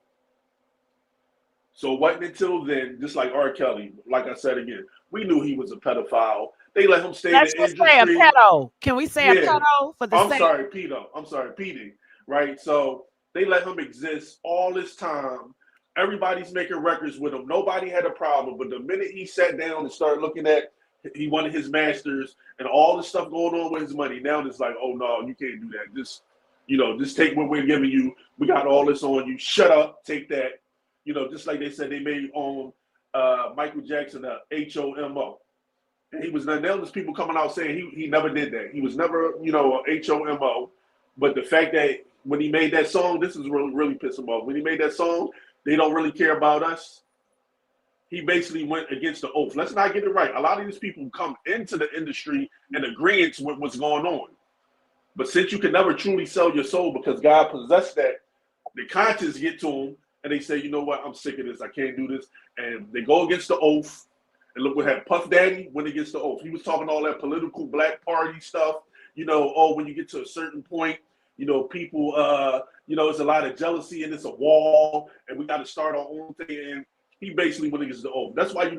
So it wasn't until then, just like R. Kelly, like I said again, we knew he was a pedophile. They let him stay Let's in the just say a industry. pedo. Can we say a pedo for the I'm sake? sorry, pedo. I'm sorry, PD. Right? So they let him exist all this time. Everybody's making records with him. Nobody had a problem. But the minute he sat down and started looking at, he wanted his masters and all this stuff going on with his money. Now it's like, oh no, you can't do that. Just, you know, just take what we're giving you. We got all this on you. Shut up. Take that. You know, just like they said they made on Michael Jackson a HOMO. And he was now there's people coming out saying he never did that. He was never, you know, a HOMO. But the fact that when he made that song, this is really pissed him off. When he made that song, they don't really care about us. He basically went against the oath. Let's not get it right. A lot of these people come into the industry in agreement with what's going on. But since you can never truly sell your soul because God possessed that, the conscience get to them and they say, you know what, I'm sick of this. I can't do this. And they go against the oath. And look what happened. Puff Daddy went against the oath. He was talking all that political black party stuff. You know, oh, when you get to a certain point, you know, people, you know, it's a lot of jealousy and it's a wall and we got to start our own thing. And he basically went against the oath. That's why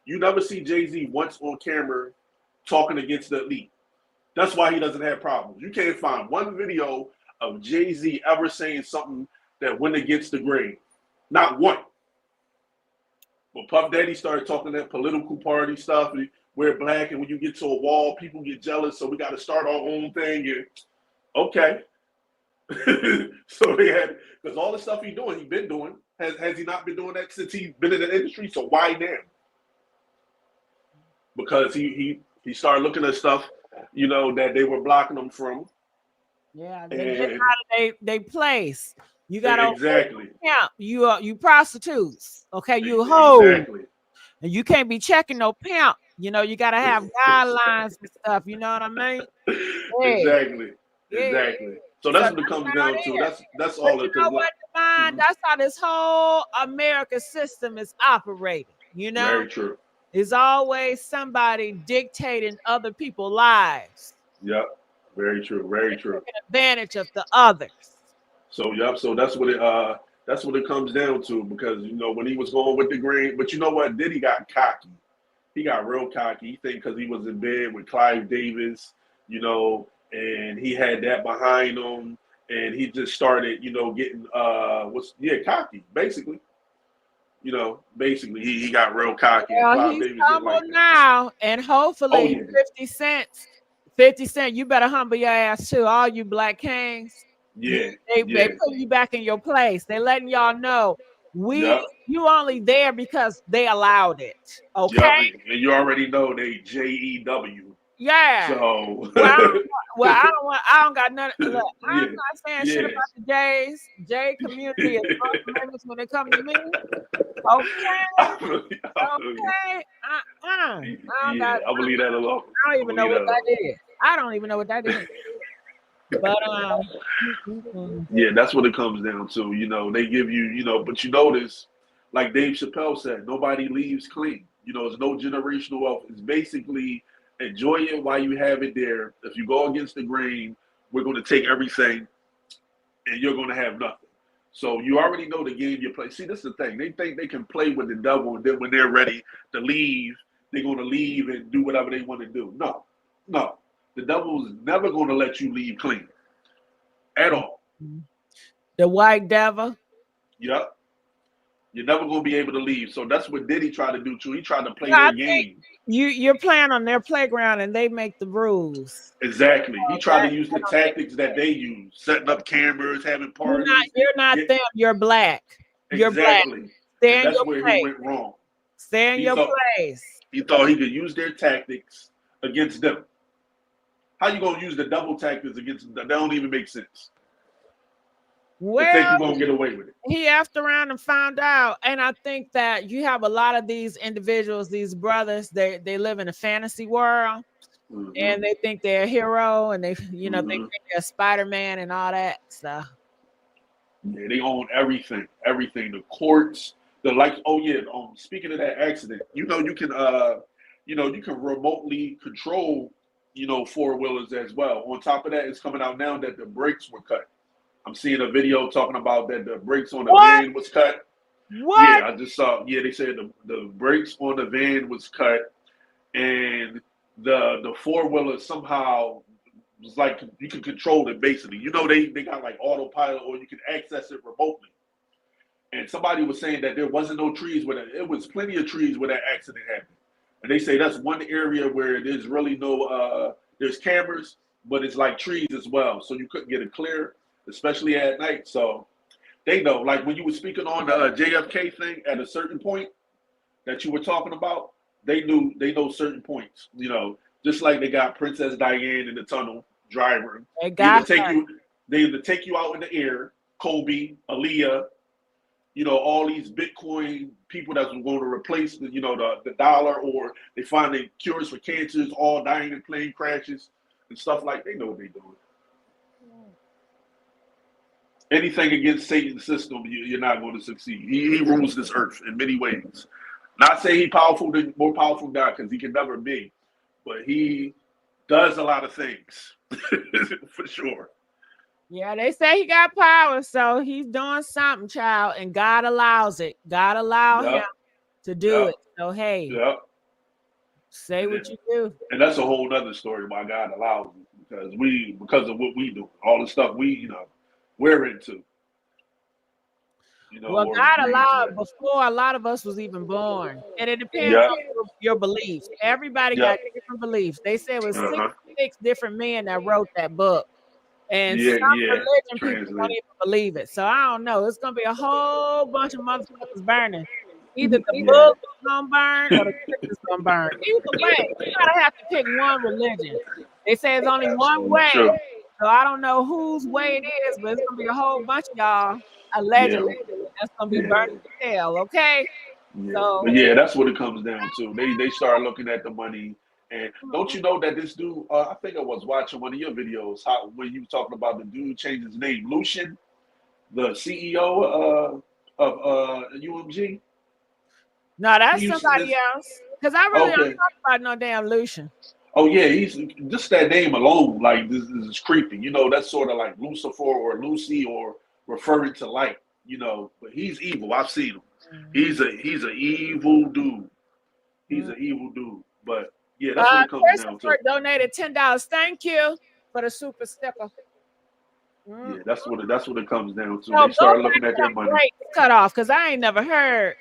you never see Jay-Z once on camera talking against the elite. That's why he doesn't have problems. You can't find one video of Jay-Z ever saying something that went against the grain. Not one. But Puff Daddy started talking that political party stuff. We're black, and when you get to a wall, people get jealous, so we got to start our own thing. And okay. So they had, because all the stuff he's doing, he's been doing. Has he not been doing that since he's been in the industry? So why now? Because he started looking at stuff, you know, that they were blocking him from. Yeah, they get out of they place. You gotta exactly. Yeah, you prostitutes. Okay, you hoes. Exactly. And you can't be checking no pimp. You know, you gotta have guidelines and stuff. You know what I mean? Hey. Exactly. Yeah. Exactly. So that's what it comes down to. That's all it is. You know what, Divine? That's how this whole American system is operating. You know, very true. It's always somebody dictating other people's lives. Yep. Very true. Very true. Taking advantage of the others. So yep. So that's what it comes down to, because you know when he was going with the grain, but you know what? Then he got cocky. He got real cocky. He think because he was in bed with Clive Davis, you know, and he had that behind him, and he just started, you know, getting cocky, basically. You know, basically he got real cocky. Well, and Clive he's Davis humble like now, and hopefully 50 Cent, you better humble your ass too, all you black kings. Yeah, they put you back in your place. They letting y'all know you only there because they allowed it. Okay. Yep. And you already know they JEW. Yeah. So I don't got nothing. Look, I'm not saying shit about the Jays. J community is famous when it comes to me. Okay. I believe that alone. I don't even know what that is. I don't even know what that is. But yeah, that's what it comes down to. You know, they give you, you know, but you notice, like Dave Chappelle said, nobody leaves clean. You know, it's no generational wealth. It's basically enjoy it while you have it there. If you go against the grain, we're going to take everything and you're going to have nothing. So you already know the game you play. See, this is the thing. They think they can play with the devil, and then when they're ready to leave, they're going to leave and do whatever they want to do. No. The devil is never going to let you leave clean at all. The white devil. Yep. You're never going to be able to leave. So that's what Diddy tried to do, too. He tried to play their game. You're playing on their playground, and they make the rules. Exactly. He tried to use the tactics that they use, setting up cameras, having parties. You're not them. You're black. You're exactly. black. Stay in that's your where place. he went wrong. Stay in your place. He thought he could use their tactics against them. How you gonna use the double tactics against them? That don't even make sense. Well, I think you're gonna get away with it. He effed around and found out. And I think that you have a lot of these individuals, these brothers, they live in a fantasy world, and they think they're a hero, and they they think they're Spider-Man and all that stuff. Yeah, they own everything. The courts, speaking of that accident, you can remotely control, four-wheelers as well. On top of that, it's coming out now that the brakes were cut. I'm seeing a video talking about that the brakes on the van was cut. What? Yeah, I just saw. Yeah, they said the brakes on the van was cut, and the four-wheeler somehow was like you can control it basically. They got like autopilot, or you can access it remotely. And somebody was saying that there wasn't no trees where it was plenty of trees where that accident happened. And they say that's one area where there's really no there's cameras, but it's like trees as well. So you couldn't get it clear, especially at night. So they know, like when you were speaking on the JFK thing at a certain point that you were talking about, they know certain points, just like they got Princess Diane in the tunnel driving. They either take you out in the air, Kobe, Aaliyah, all these Bitcoin people that's going to replace the dollar, or they find the cures for cancers, all dying in plane crashes and stuff like. They know what they're doing. Anything against Satan's system, you're not going to succeed. He rules this earth in many ways. Not saying he's more powerful than God, because he can never be, but he does a lot of things for sure. Yeah, they say he got power, so he's doing something, child, and God allows it. God allowed him to do it. So hey, say what you do. And that's a whole other story why God allows it, because of what we do, all the stuff we're into. Well, God allowed before a lot of us was even born, and it depends on your beliefs. Everybody got different beliefs. They say it was 66 different men that wrote that book. And some religion people don't even believe it. So I don't know. It's gonna be a whole bunch of motherfuckers burning. Either the book is gonna burn or the church is gonna burn. Either way, you gotta have to pick one religion. They say it's only one way. So I don't know whose way it is, but it's gonna be a whole bunch of y'all allegedly that's gonna be burning to hell. Okay. So that's what it comes down to. They start looking at the money. And don't you know that this dude, I think I was watching one of your videos, when you were talking about the dude changed his name, Lucian, the CEO of UMG? No, that's somebody else. Because I really don't talk about no damn Lucian. Oh, yeah, he's just that name alone, like, this is creepy. That's sort of like Lucifer or Lucy, or referring to light, but he's evil. I've seen him. He's an evil dude. He's an evil dude, but yeah, that's what it comes down to. Donated $10. Thank you for the super sticker. Yeah, that's what it comes down to. They start looking at their money. Cut off, because I ain't never heard.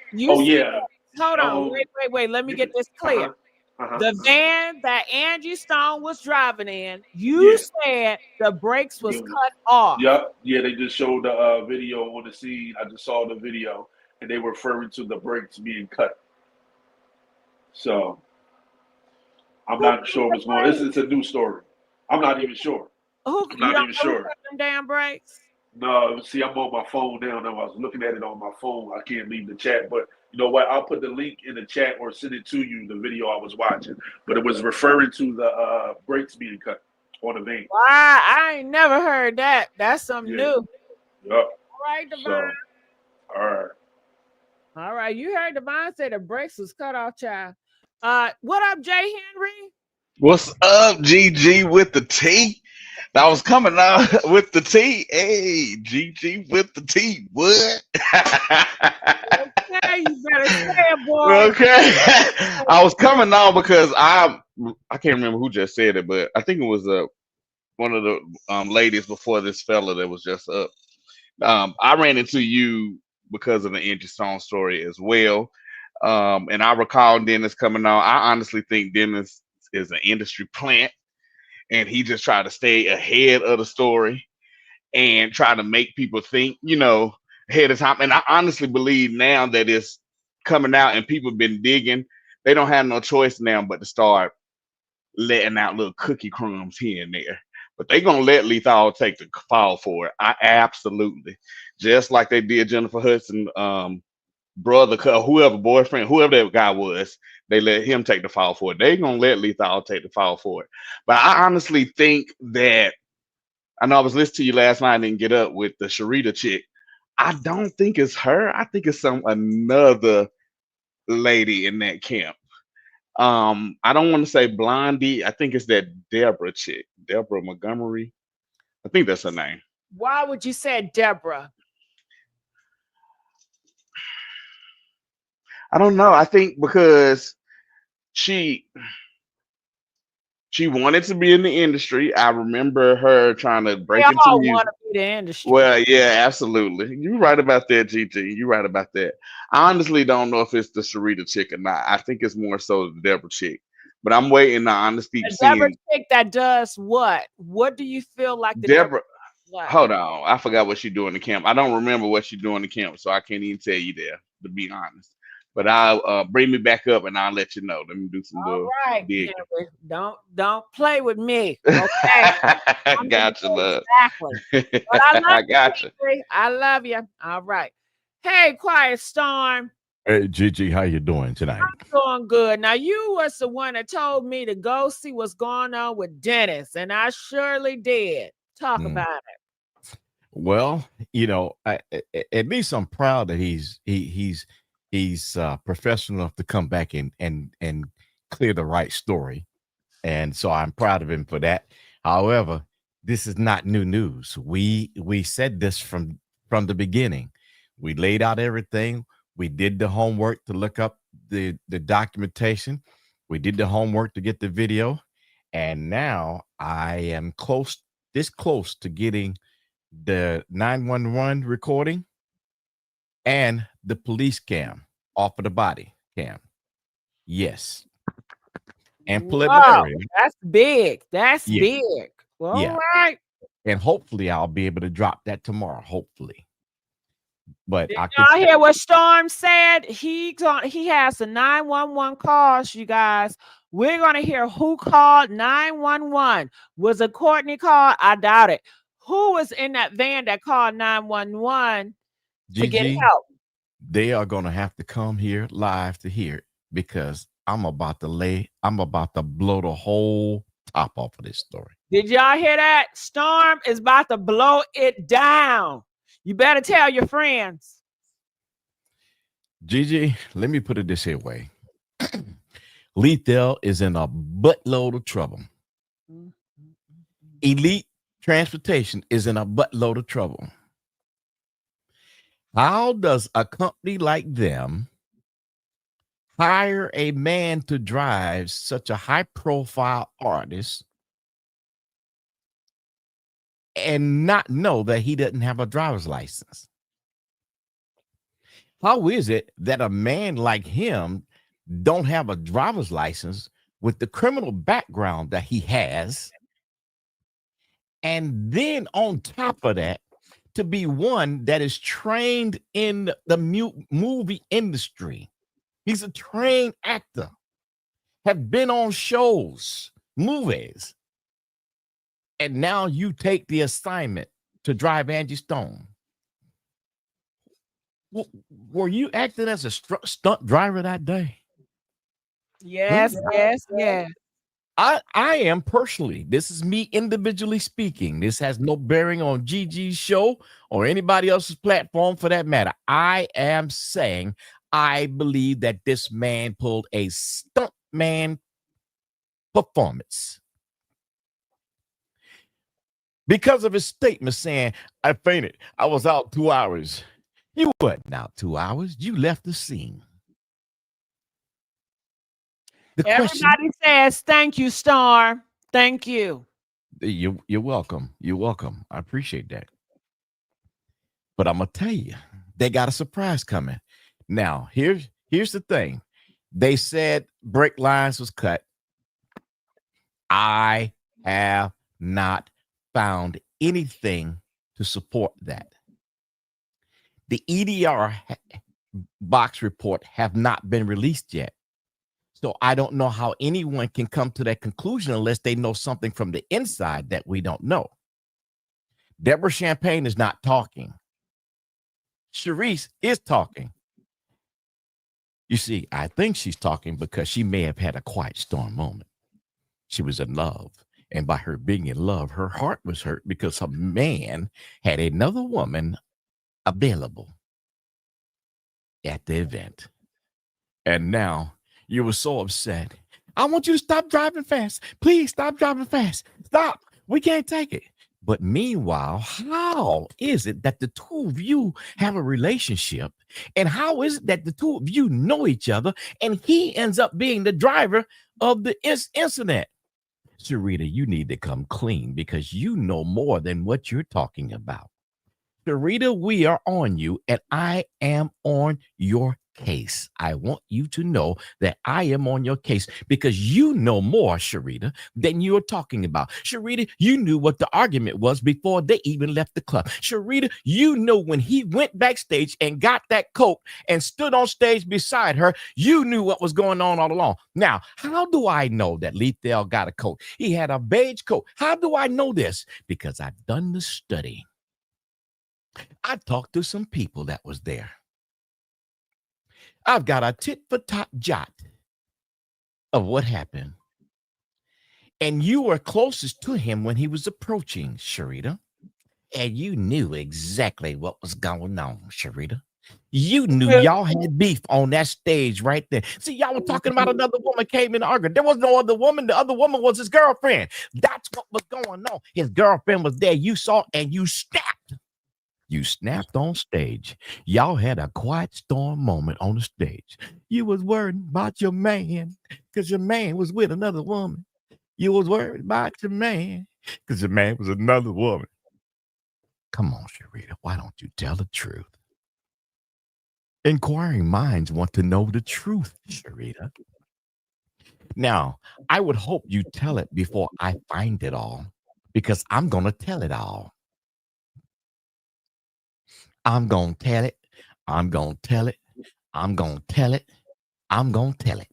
Hold on, wait. Let me get this clear. The van that Angie Stone was driving in, you said the brakes was cut off. Yep. Yeah, they just showed the video on the scene. I just saw the video, and they were referring to the brakes being cut. So I'm not sure what's going on. It's a new story. I'm not even sure. I'm not even sure. Them damn brakes? No, see, I'm on my phone now. I was looking at it on my phone. I can't leave the chat, but you know what? I'll put the link in the chat or send it to you, the video I was watching. But it was referring to the brakes being cut on the van. Wow, I ain't never heard that. That's something new. Yep. All right, Devon. All right, you heard Devon say the brakes was cut off, child. What up, Jay Henry? What's up, GG with the T? I was coming out with the T. Hey, GG with the T. What? Okay, you better say it, boy. Okay. I was coming on because I can't remember who just said it, but I think it was one of the ladies before this fella that was just up. I ran into you because of the Angie Stone story as well. And I recall Dennis coming on. I honestly think Dennis is an industry plant and he just tried to stay ahead of the story and try to make people think, ahead of time. And I honestly believe now that it's coming out and people have been digging, they don't have no choice now but to start letting out little cookie crumbs here and there. But they gonna let Lethal take the fall for it. I absolutely, just like they did Jennifer Hudson, brother, whoever, boyfriend, whoever that guy was, they let him take the fall for it. They gonna let Lethal take the fall for it. But I honestly think that I know I was listening to you last night and didn't get up with the Sharita chick. I don't think it's her. I think it's another lady in that camp. I don't want to say Blondie. I think it's that Deborah chick, Deborah Montgomery. I think that's her name. Why would you say Deborah? I don't know. I think because she wanted to be in the industry. I remember her trying to They break into all music. want to be the industry. Well, yeah, absolutely. You're right about that, GT. You're right about that. I honestly don't know if it's the Sharita chick or not. I think it's more so the Deborah chick. But I'm waiting to honestly The Deborah seeing chick that does what? What do you feel like the Deborah. what? Hold on, I forgot what she do in the camp. I don't remember what she do in the camp, so I can't even tell you there, to be honest. But I'll bring me back up and I'll let you know. Let me do some All little right, digging. Henry. Don't play with me. Okay. I'm gonna Gotcha, know love. exactly. But I love I you, gotcha. Henry. I love you. All right. Hey, Quiet Storm. Hey, Gigi, how you doing tonight? Doing good. Now you was the one that told me to go see what's going on with Dennis, and I surely did. Talk Mm. about it. Well, at least I'm proud that he's professional enough to come back and clear the right story, and so I'm proud of him for that. However, this is not new news. We said this from the beginning. We laid out everything. We did the homework to look up the documentation. We did the homework to get the video, and now I am this close to getting the 911 recording and the police cam off of the body cam. Yes. And Wow, preliminary. that's big. That's Yeah. big. All Yeah. right. And hopefully I'll be able to drop that tomorrow. Hopefully. But Did I could y'all hear what Storm said? He has the 911 calls, you guys. We're gonna hear who called 911. Was it Courtney called? I doubt it. Who was in that van that called 911 to get Gigi, help? they are gonna have to come here live to hear it because I'm about to blow the whole top off of this story. Did y'all hear that? Storm is about to blow it down. You better tell your friends. Gigi, let me put it this here way. Lethal is in a buttload of trouble. Elite Transportation is in a buttload of trouble. How does a company like them hire a man to drive such a high-profile artist and not know that he doesn't have a driver's license? How is it that a man like him don't have a driver's license with the criminal background that he has? And then on top of that, to be one that is trained in the movie industry. He's a trained actor, have been on shows, movies. And now you take the assignment to drive Angie Stone. Were you acting as a stunt driver that day? Yes, yes, yes. I am personally, this is me individually speaking. This has no bearing on Gigi's show or anybody else's platform for that matter. I am saying I believe that this man pulled a stuntman performance. because of his statement saying, I fainted. I was out 2 hours. You wasn't out 2 hours. You left the scene. The question, Everybody says thank you, Storm. Thank you. you're welcome. You're welcome. I appreciate that. But I'm gonna tell you, they got a surprise coming. Now, here's the thing. They said brake lines was cut. I have not found anything to support that. The EDR box report have not been released yet. So I don't know how anyone can come to that conclusion unless they know something from the inside that we don't know. Deborah Champagne is not talking. Sharice is talking. You see, I think she's talking because she may have had a quiet storm moment. She was in love. And by her being in love, her heart was hurt because her man had another woman available at the event. And now you were so upset. I want you to stop driving fast. Please stop driving fast. Stop. We can't take it. But meanwhile, how is it that the two of you have a relationship? And how is it that the two of you know each other and he ends up being the driver of the incident? Sharita, you need to come clean because you know more than what you're talking about. Sharita, we are on you and I am on your case. I want you to know that I am on your case because you know more, Sharita, than you're talking about. Sharita, you knew what the argument was before they even left the club. Sharita, you know when he went backstage and got that coat and stood on stage beside her, you knew what was going on all along. Now, how do I know that Lethal got a coat? He had a beige coat. How do I know this? Because I've done the study. I talked to some people that was there. I've got a tit-for-tat jot of what happened. And you were closest to him when he was approaching, Sharita. And you knew exactly what was going on, Sharita. You knew y'all had beef on that stage right there. See, y'all were talking about another woman came in arguing. There was no other woman. The other woman was his girlfriend. That's what was going on. His girlfriend was there. You saw and you snapped. You snapped on stage. Y'all had a quiet storm moment on the stage. You was worried about your man because your man was with another woman. You was worried about your man because your man was another woman. Come on, Sharita, why don't you tell the truth? Inquiring minds want to know the truth, Sharita. Now, I would hope you tell it before I find it all because I'm going to tell it all. I'm going to tell it. I'm going to tell it. I'm going to tell it. I'm going to tell it.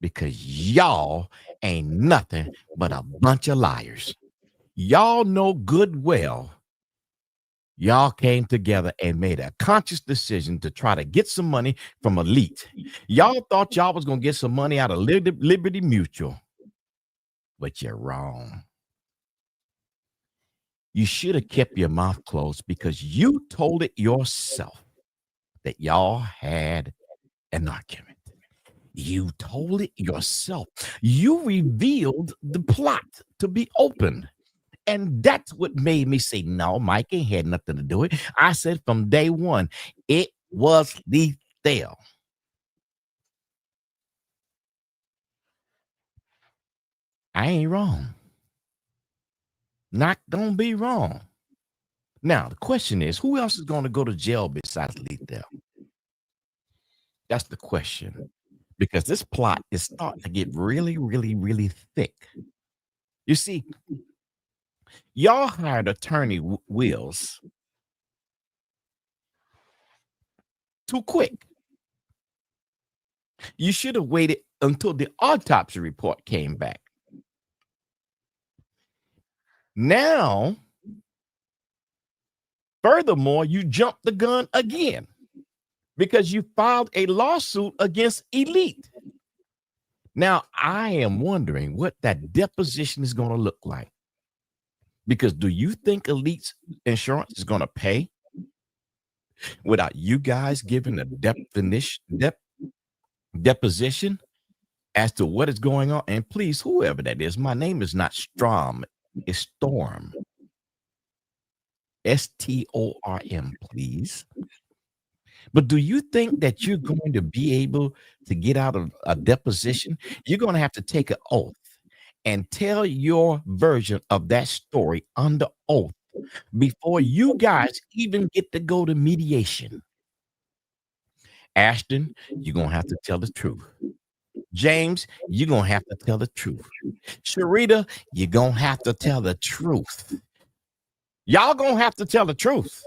Because y'all ain't nothing but a bunch of liars. Y'all know good well. Y'all came together and made a conscious decision to try to get some money from Elite. Y'all thought y'all was going to get some money out of Liberty Mutual. But you're wrong. You should have kept your mouth closed because you told it yourself that y'all had an argument. You told it yourself. You revealed the plot to be opened. And that's what made me say, no, Mike ain't had nothing to do with it. I said from day one, it was Lethal. I ain't wrong. Not gonna be wrong. Now, the question is, who else is going to go to jail besides Lethal? That's the question. Because this plot is starting to get really, really, really thick. You see, y'all hired attorney Wills too quick. You should have waited until the autopsy report came back. Now, furthermore, you jumped the gun again because you filed a lawsuit against Elite. Now, I am wondering what that deposition is going to look like. Because do you think Elite's insurance is going to pay without you guys giving a deposition as to what is going on? And please, whoever that is, my name is not Strom. is storm. STORM, please. But do you think that you're going to be able to get out of a deposition? You're going to have to take an oath and tell your version of that story under oath before you guys even get to go to mediation. Ashton, you're going to have to tell the truth. James, you're going to have to tell the truth. Sharita, you're going to have to tell the truth. Y'all going to have to tell the truth.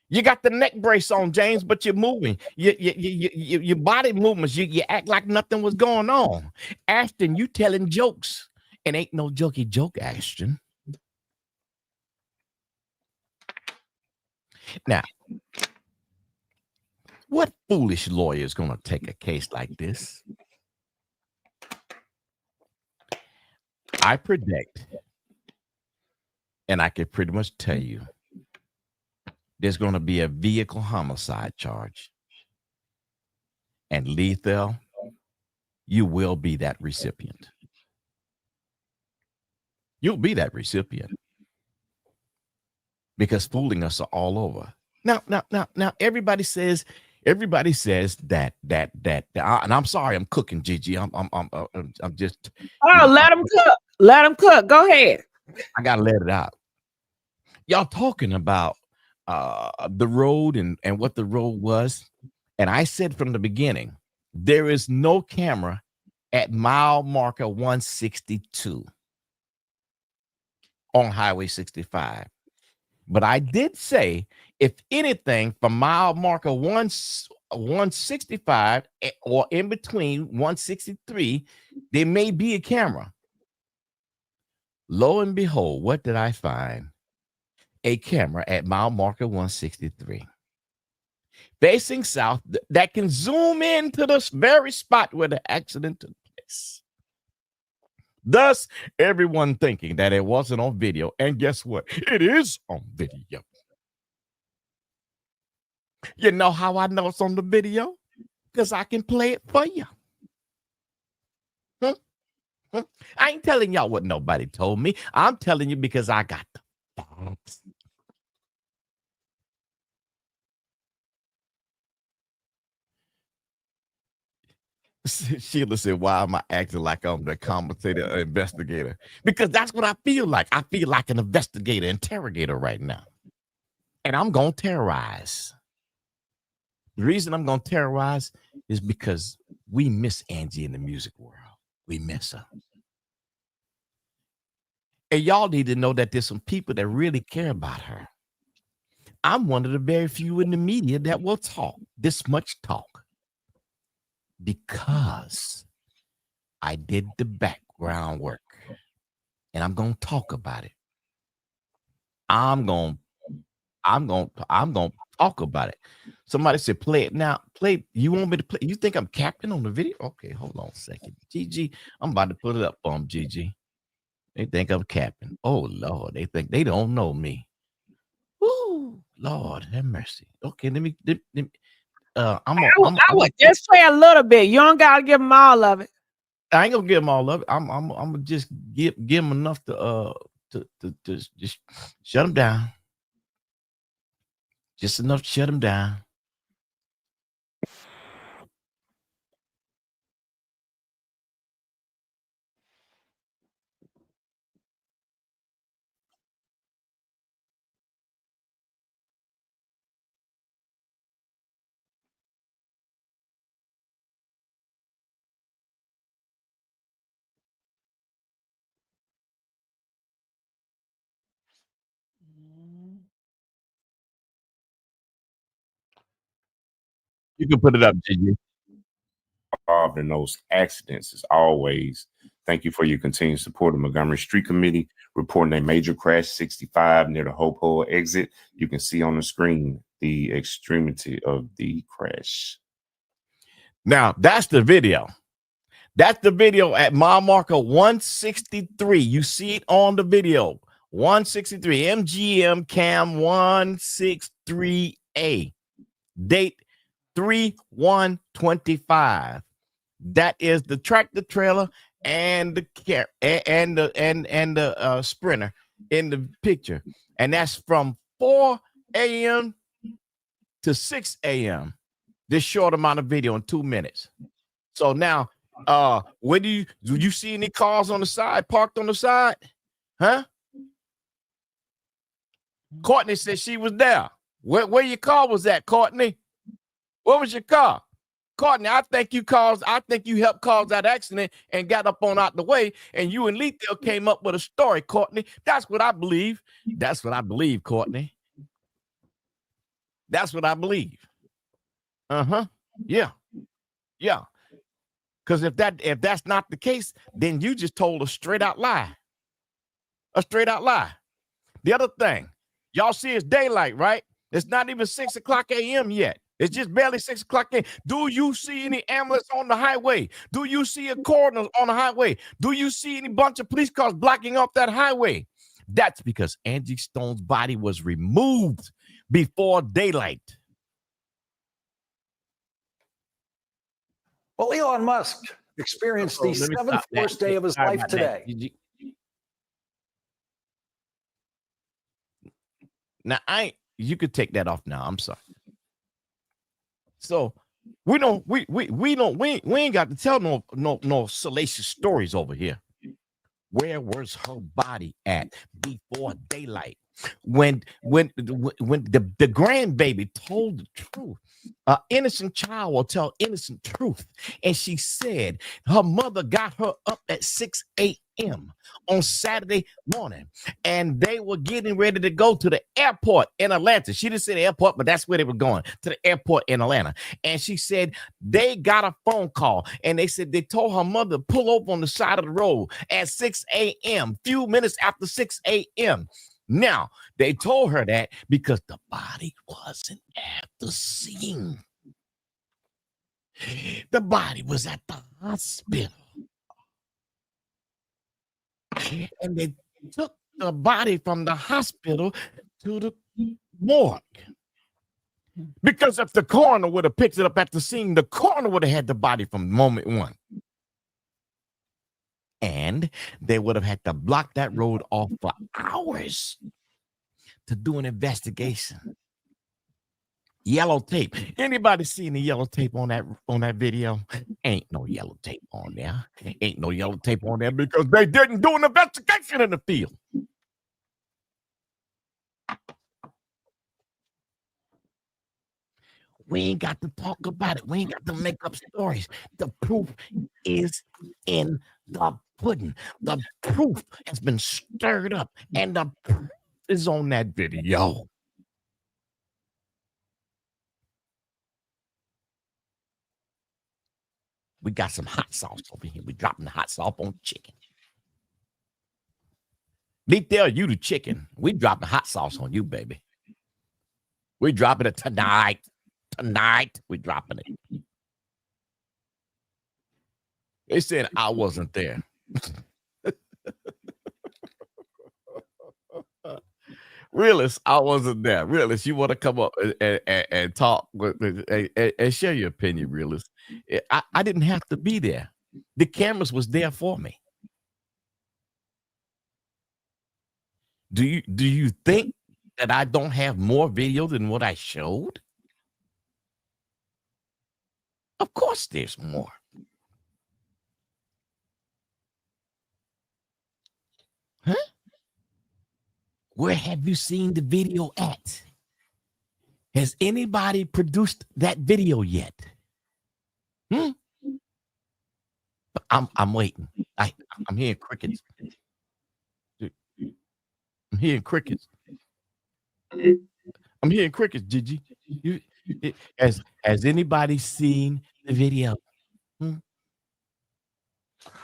You got the neck brace on, James, but you're moving. Your body movements, you act like nothing was going on. Ashton, you telling jokes. And ain't no jokey joke, Ashton. Now, what foolish lawyer is going to take a case like this? I predict, and I can pretty much tell you, there's going to be a vehicle homicide charge. And Lethal, you will be that recipient. You'll be that recipient. Because fooling us are all over. Now, everybody says that, and I'm sorry, I'm cooking, Gigi. I'm just. Let him cook. Let him cook. Go ahead. I gotta let it out. Y'all talking about the road and what the road was, and I said from the beginning, there is no camera at mile marker 162 on Highway 65. But I did say, if anything, from mile marker 165 or in between 163, there may be a camera. Lo and behold, what did I find? A camera at mile marker 163. Facing south that can zoom into this very spot where the accident took place. Thus, everyone thinking that it wasn't on video. And guess what? It is on video. You know how I know it's on the video? Because I can play it for you. I ain't telling y'all what nobody told me. I'm telling you because I got the facts. Sheila said, why am I acting like I'm the commentator or investigator? Because that's what I feel like. I feel like an investigator, interrogator right now. And I'm going to terrorize. The reason I'm going to terrorize is because we miss Angie in the music world. We miss her. And y'all need to know that there's some people that really care about her. I'm one of the very few in the media that will talk this much talk. Because I did the background work and I'm going to talk about it. I'm going to talk about it. Somebody said, play it now. Play. You want me to play? You think I'm capping on the video? Okay, hold on a second. Gigi, I'm about to put it up for them, Gigi. They think I'm capping. Oh, Lord. They think they don't know me. Woo, Lord, have mercy. Okay, let me I would just play a little bit. You don't gotta give them all of it. I ain't gonna give them all of it. I'm gonna just give them enough to just shut them down. Just enough to shut them down. You can put it up, Gigi. Involved in those accidents as always. Thank you for your continued support of Montgomery Street Committee reporting a major crash 65 near the Hope Hole exit. You can see on the screen the extremity of the crash. Now, that's the video. That's the video at mile marker 163. You see it on the video. 163 MGM Cam 163A. Date 3/1/25. That is the tractor trailer and the sprinter in the picture, and that's from 4 a.m. to 6 a.m. This short amount of video in 2 minutes. So now, where do you see any cars on the side, parked on the side? Huh? Courtney said she was there. Where your car was at, Courtney? Where was your car? Courtney, I think you helped cause that accident and got up on out the way, and you and Lethal came up with a story, Courtney. That's what I believe. That's what I believe, Courtney. That's what I believe. Uh-huh. Yeah. Yeah. Because if that's not the case, then you just told a straight out lie. A straight out lie. The other thing, y'all see it's daylight, right? It's not even 6 o'clock a.m. yet. It's just barely 6 o'clock a.m. Do you see any ambulance on the highway? Do you see a coroner on the highway? Do you see any bunch of police cars blocking off that highway? That's because Angie Stone's body was removed before daylight. Well, Elon Musk experienced the seventh worst day of his life today. Now, you could take that off now. I'm sorry. So we ain't got to tell no salacious stories over here. Where was her body at before daylight? When the grandbaby told the truth, an innocent child will tell innocent truth. And she said her mother got her up at 6 a.m. on Saturday morning, and they were getting ready to go to the airport in Atlanta. She didn't say the airport, but that's where they were going, to the airport in Atlanta. And she said they got a phone call, and they said they told her mother to pull over on the side of the road at 6 a.m., few minutes after 6 a.m. Now, they told her that because the body wasn't at the scene. The body was at the hospital. And they took the body from the hospital to the morgue. Because if the coroner would have picked it up at the scene, the coroner would have had the body from moment one. And they would have had to block that road off for hours to do an investigation. Yellow tape. Anybody seen the yellow tape on that video? Ain't no yellow tape on there. Ain't no yellow tape on there because they didn't do an investigation in the field. We ain't got to talk about it. We ain't got to make up stories. The proof is in the pudding. The proof has been stirred up, and the proof is on that video. We got some hot sauce over here. We dropping the hot sauce on chicken. Me tell you the chicken. We dropping hot sauce on you, baby. We dropping it tonight. Tonight, we dropping it. They said I wasn't there. Realist, I wasn't there. Realist, you want to come up and talk and share your opinion, Realist. I didn't have to be there. The cameras was there for me. Do you think that I don't have more video than what I showed? Of course there's more. Huh? Where have you seen the video at? Has anybody produced that video yet? I'm waiting. I'm hearing crickets. I'm hearing crickets. I'm hearing crickets, Gigi. Has anybody seen the video?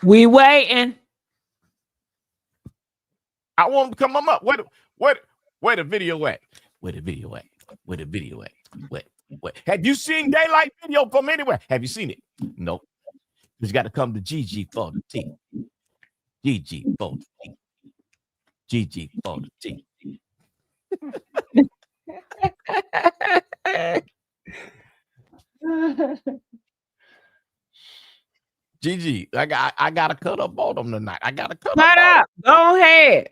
We waiting. I want them to come up. Where the video at? Where the video at? Where the video at? Where? Have you seen daylight video from anywhere? Have you seen it? Nope. You got to come to GG for the T. GG for the T. GG for the T. Gigi, I got to cut up on them tonight. I got to cut Cut up. up. Go ahead.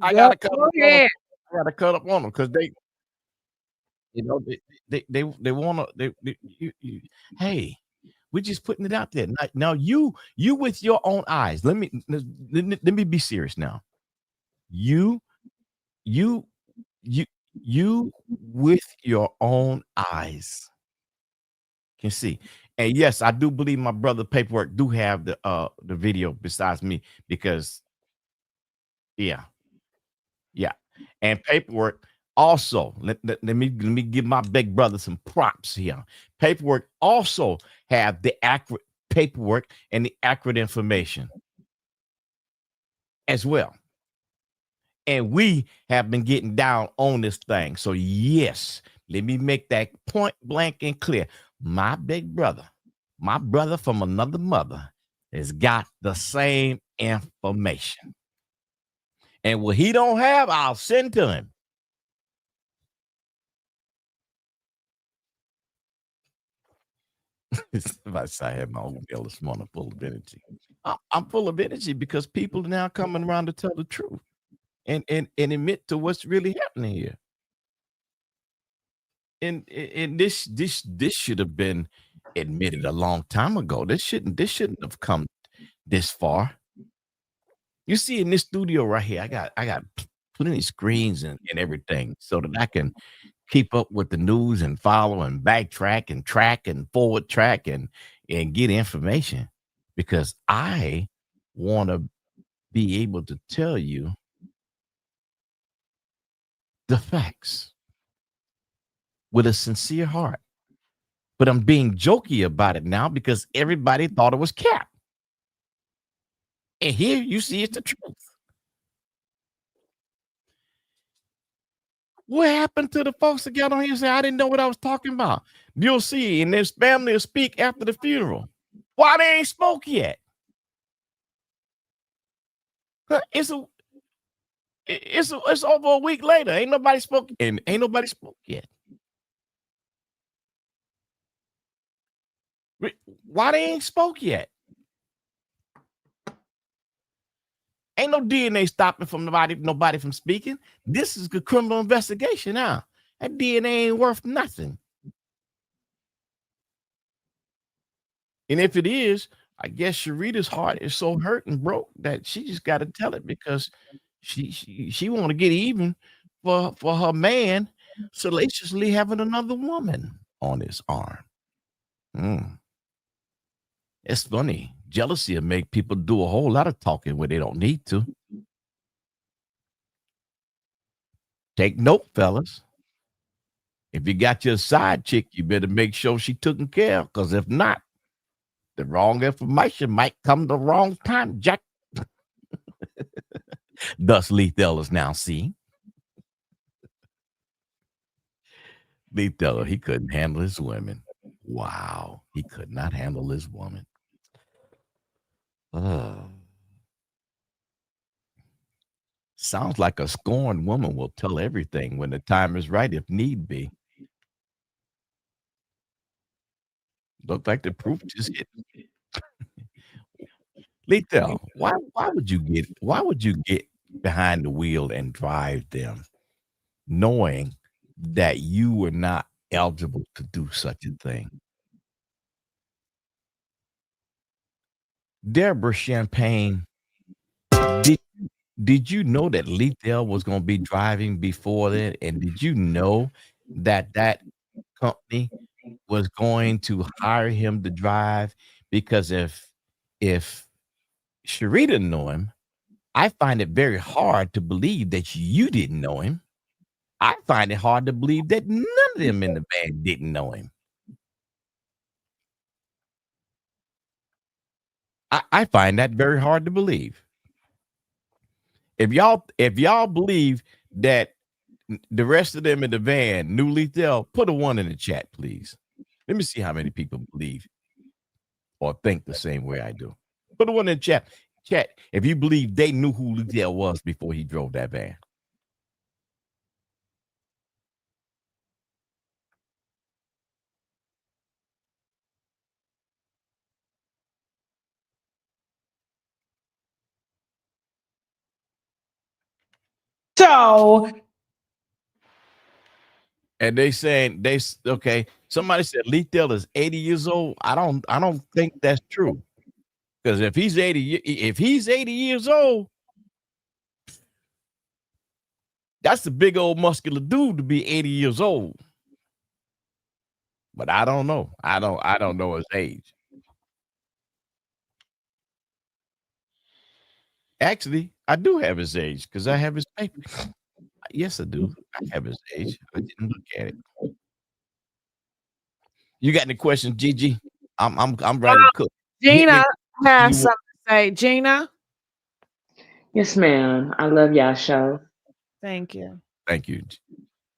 I got to cut Go up on them. ahead. I got to cut up on them because they, you know, they want to. Hey, we're just putting it out there. Now you with your own eyes. Let me be serious now. You you you you with your own eyes can see. And yes, I do believe my brother Paperwork do have the video besides me because yeah, yeah. And Paperwork also let me give my big brother some props here. Paperwork also have the accurate paperwork and the accurate information as well. And we have been getting down on this thing. So yes, let me make that point blank and clear. My big brother, my brother from another mother, has got the same information. And what he don't have, I'll send to him. If I had my own deal this morning, full of energy. I'm full of energy because people are now coming around to tell the truth and admit to what's really happening here. And this should have been admitted a long time ago. This shouldn't have come this far. You see, in this studio right here, I got plenty of screens and everything so that I can keep up with the news and follow and backtrack and track and forward track and get information because I want to be able to tell you the facts with a sincere heart. But I'm being jokey about it now because everybody thought it was cap. And here you see it's the truth. What happened to the folks that got on here and say, I didn't know what I was talking about? You'll see, and his family will speak after the funeral. Why they ain't spoke yet? It's over a week later. Ain't nobody spoke, and ain't nobody spoke yet. Why they ain't spoke yet? Ain't no DNA stopping from nobody from speaking. This is a criminal investigation now. That DNA ain't worth nothing. And if it is, I guess Sharita's heart is so hurt and broke that she just got to tell it because she want to get even for her man salaciously having another woman on his arm. It's funny. Jealousy will make people do a whole lot of talking when they don't need to. Take note, fellas. If you got your side chick, you better make sure she taken care of, because if not, the wrong information might come the wrong time, Jack. Thus, Lethal is now seen. Lethal, he couldn't handle his women. Wow, he could not handle his woman. Sounds like a scorned woman will tell everything when the time is right, if need be. Look like the proof just hit. Lethal, why would you get behind the wheel and drive them, knowing that you were not eligible to do such a thing? Deborah Champagne, did you know that Lethal was going to be driving before that? And did you know that company was going to hire him to drive? Because if Sharita knew him, I find it very hard to believe that you didn't know him. I find it hard to believe that none of them in the band didn't know him. I find that very hard to believe. If y'all believe that the rest of them in the van knew Lethal, put a 1 in the chat, please. Let me see how many people believe or think the same way I do. Put a 1 in the chat. Chat if you believe they knew who Lethal was before he drove that van. So And they saying okay. Somebody said Lethal is 80 years old. I don't think that's true. Because if he's 80 years old, that's a big old muscular dude to be 80 years old. But I don't know. I don't know his age. Actually, I do have his age because I have his paper. Yes, I do. I have his age. I didn't look at it. You got any questions, Gigi? I'm ready to cook. Hit me. Gina has You- something to say. Gina, Yes, ma'am. I love y'all show. thank you. Thank you.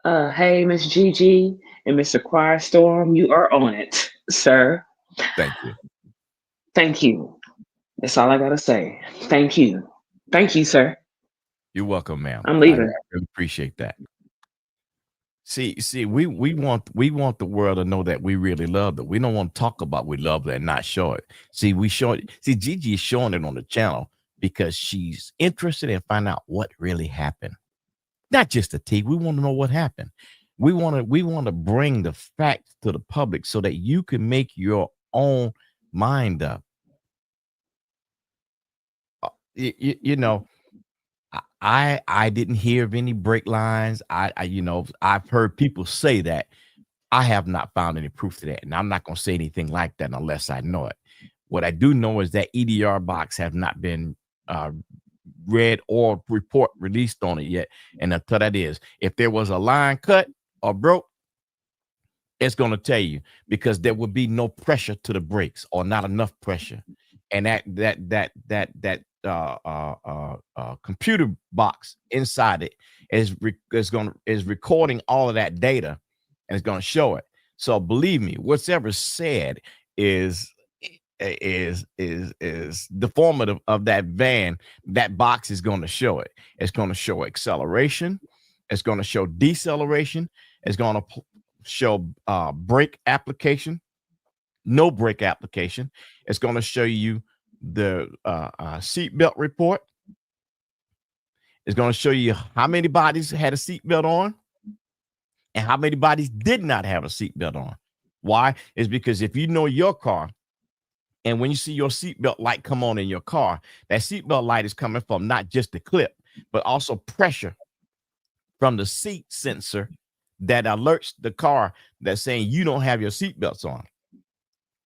Hey, Miss Gigi and Mr. Quiet Storm, you are on it, sir. Thank you. Thank you. That's all I gotta say. Thank you. Thank you, sir. You're welcome, ma'am. I'm I leaving. really appreciate that. See, we want the world to know that we really love it. We don't want to talk about we love it and not show it. See, we show it. See, Gigi is showing it on the channel because she's interested in finding out what really happened. Not just the tea. We want to know what happened. We want to bring the facts to the public so that you can make your own mind up. You know, I didn't hear of any break lines. I've heard people say that. I have not found any proof to that, and I'm not going to say anything like that unless I know it. What I do know is that EDR box have not been read or report released on it yet, and until that is, if there was a line cut or broke, it's going to tell you because there would be no pressure to the brakes or not enough pressure, and that computer box inside it is recording all of that data and it's going to show it. So believe me, what's ever said is the formative of that van. That box is going to show it. It's going to show acceleration. It's going to show deceleration. It's going to show brake application, no brake application. It's going to show you the seatbelt report. It's going to show you how many bodies had a seatbelt on and how many bodies did not have a seatbelt on. Why? It's because if you know your car, and when you see your seatbelt light come on in your car, that seatbelt light is coming from not just the clip, but also pressure from the seat sensor that alerts the car that's saying you don't have your seatbelts on.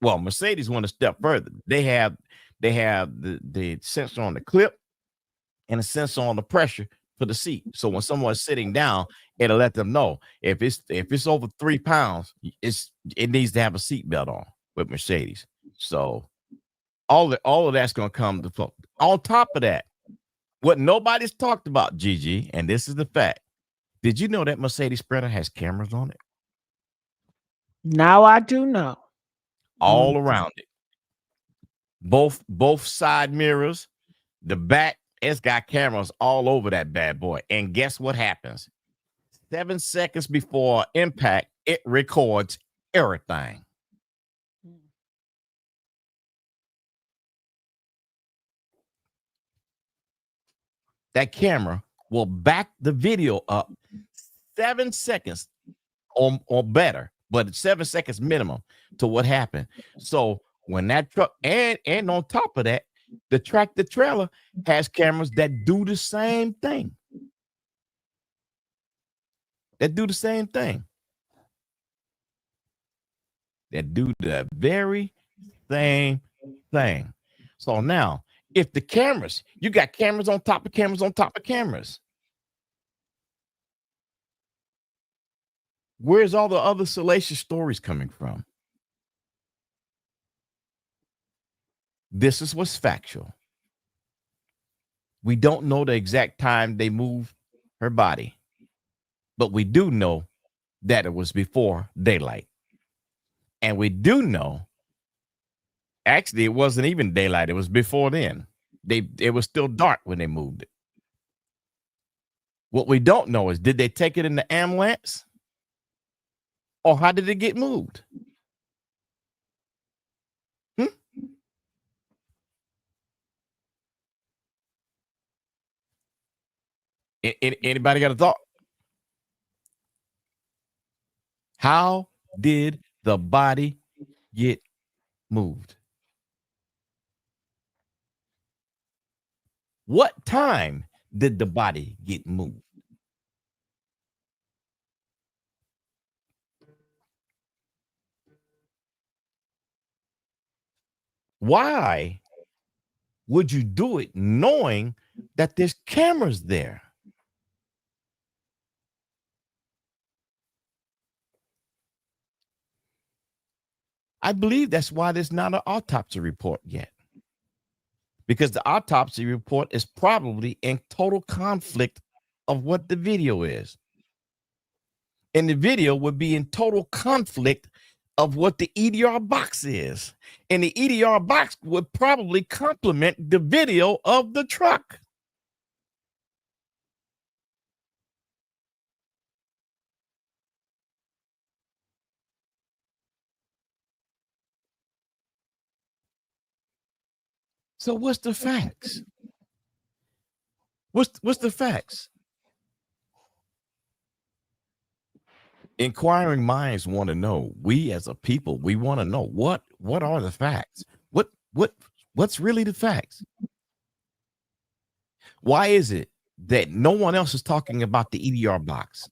Well, Mercedes went a step further. They have the sensor on the clip and a sensor on the pressure for the seat. So when someone's sitting down, it'll let them know if it's over 3 pounds, it needs to have a seatbelt on with Mercedes. So all of that's going to come to flow. On top of that, what nobody's talked about, Gigi, and this is the fact. Did you know that Mercedes spreader has cameras on it? Now I do know. All around it. Both side mirrors, the back, it's got cameras all over that bad boy. And guess what happens? 7 seconds before impact, it records everything. That camera will back the video up 7 seconds or better, but 7 seconds minimum to what happened. So when that truck and on top of that, the tractor trailer has cameras that do the same thing. That do the same thing. That do the very same thing. So now, if the cameras, you got cameras on top of cameras on top of cameras. Where's all the other salacious stories coming from? This is what's factual. We don't know the exact time they moved her body, but we do know that it was before daylight. And we do know, actually, it wasn't even daylight. It was before then. It was still dark when they moved it. What we don't know is, did they take it in the ambulance? Or how did it get moved? Anybody got a thought? How did the body get moved? What time did the body get moved? Why would you do it knowing that there's cameras there? I believe that's why there's not an autopsy report yet. Because the autopsy report is probably in total conflict of what the video is. And the video would be in total conflict of what the EDR box is. And the EDR box would probably complement the video of the truck. So what's the facts? What's the facts? Inquiring minds want to know. We as a people, we want to know what are the facts? What's really the facts? Why is it that no one else is talking about the EDR box?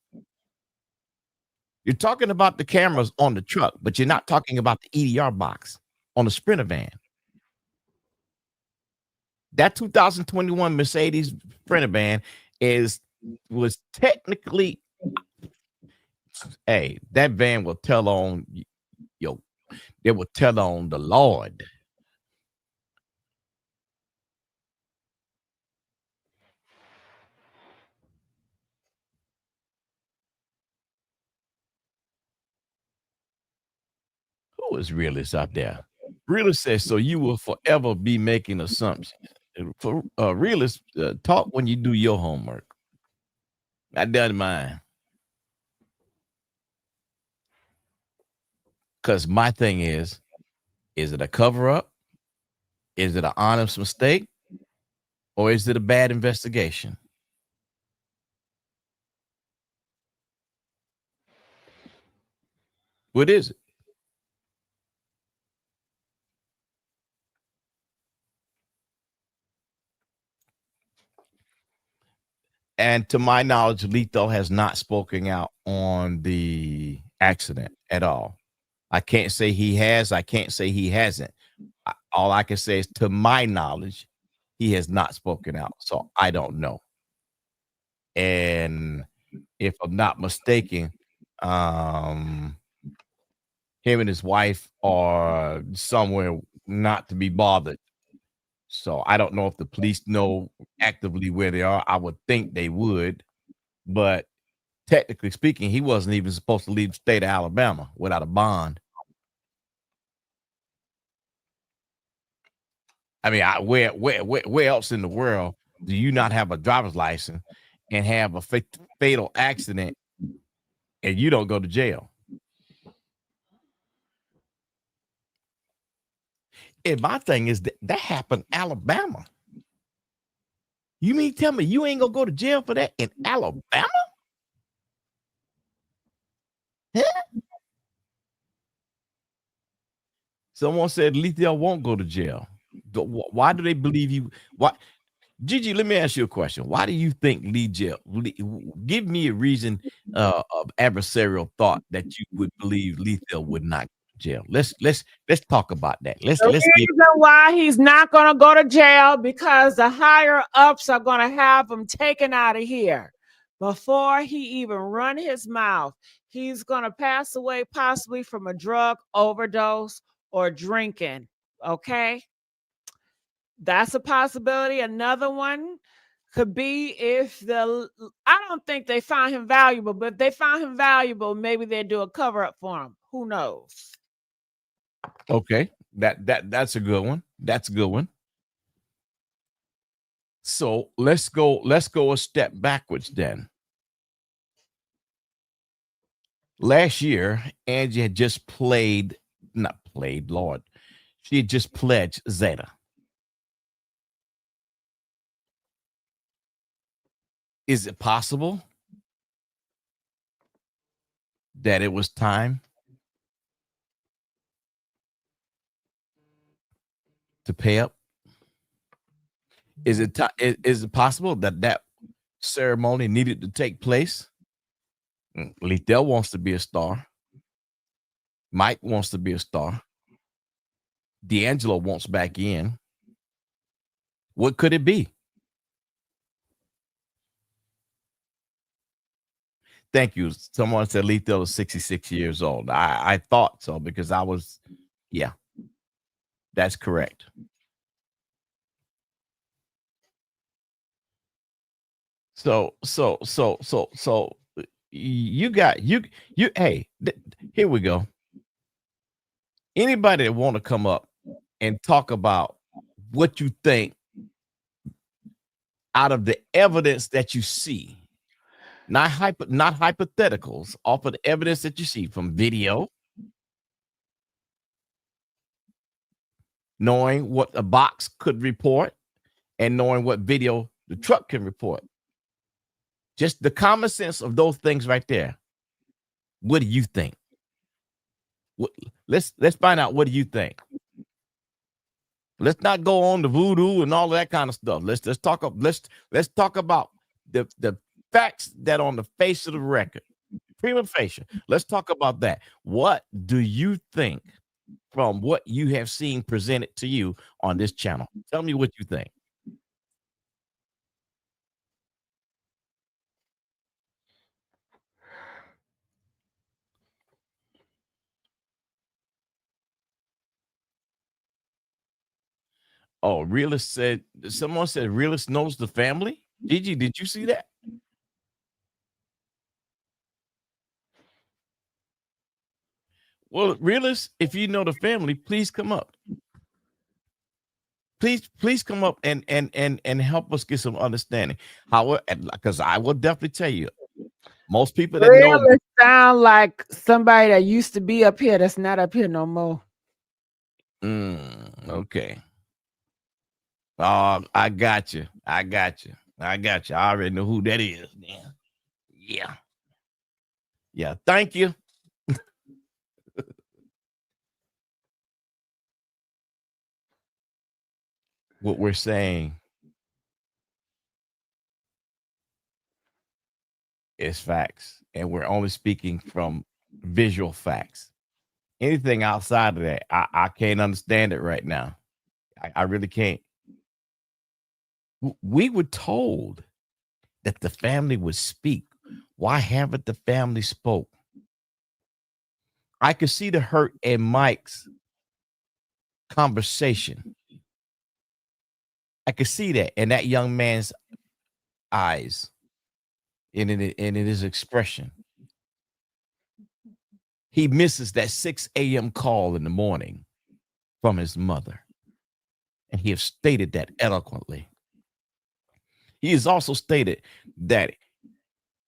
You're talking about the cameras on the truck, but you're not talking about the EDR box on the Sprinter van. That 2021 Mercedes Sprinter van was technically, hey, that van will tell on it will tell on the Lord. Who is realist out there? Realist says, so you will forever be making assumptions. For realist, talk when you do your homework. I done mine. Because my thing is it a cover-up? Is it an honest mistake? Or is it a bad investigation? What is it? And to my knowledge, Lito has not spoken out on the accident at all. I can't say he has. I can't say he hasn't. All I can say is, to my knowledge, he has not spoken out. So I don't know. And if I'm not mistaken, him and his wife are somewhere not to be bothered. So I don't know if the police know actively where they are. I would think they would, but technically speaking, he wasn't even supposed to leave the state of Alabama without a bond. I mean, where else in the world do you not have a driver's license and have a fatal accident and you don't go to jail? And my thing is that happened in Alabama. You mean tell me you ain't gonna go to jail for that in Alabama? Huh? Someone said Lethal won't go to jail. Why do they believe you? Why, Gigi? Let me ask you a question. Why do you think give me a reason of adversarial thought that you would believe Lethal would not go to jail. Let's talk about that. Let's reason why he's not going to go to jail, because the higher ups are going to have him taken out of here before he even run his mouth. He's going to pass away possibly from a drug overdose or drinking. Okay, that's a possibility. Another one could be if I don't think they found him valuable, but if they found him valuable, maybe they'd do a cover up for him. Who knows? Okay, that's a good one. That's a good one. So let's go a step backwards then. Last year, Angie had just she had just pledged Zeta. Is it possible that it was time to pay up? Is it possible that that ceremony needed to take place? Liddell wants to be a star. Mike wants to be a star. D'Angelo wants back in. What could it be? Thank you. Someone said Liddell is 66 years old. I thought so because I was, yeah, that's correct. So you got you hey, here we go. Anybody that want to come up and talk about what you think out of the evidence that you see, not hypotheticals, off of the evidence that you see from video, knowing what a box could report and knowing what video the truck can report. Just the common sense of those things right there. What do you think? Let's find out. What do you think? Let's not go on the voodoo and all that kind of stuff. Let's talk about the facts that on the face of the record, prima facie. Let's talk about that. What do you think from what you have seen presented to you on this channel? Tell me what you think. Oh, realist said, someone said realist knows the family. Gigi, did you see that? Well, realist, if you know the family, please come up. Please come up and help us get some understanding. However, because I will definitely tell you, most people that know Realist sound like somebody that used to be up here that's not up here no more. Okay. I got you. I already know who that is, man. Yeah. Thank you. What we're saying is facts, and we're only speaking from visual facts. Anything outside of that, I can't understand it right now. I really can't. We were told that the family would speak. Why haven't the family spoke? I could see the hurt in Mike's conversation. I could see that in that young man's eyes and in his expression. He misses that 6 a.m. call in the morning from his mother. And he has stated that eloquently. He has also stated that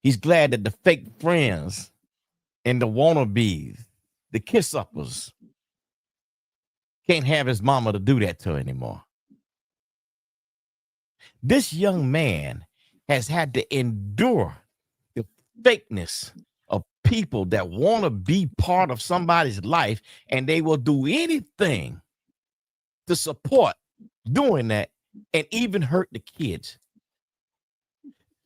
he's glad that the fake friends and the wannabes, the kiss-uppers, can't have his mama to do that to anymore. This young man has had to endure the fakeness of people that want to be part of somebody's life, and they will do anything to support doing that and even hurt the kids.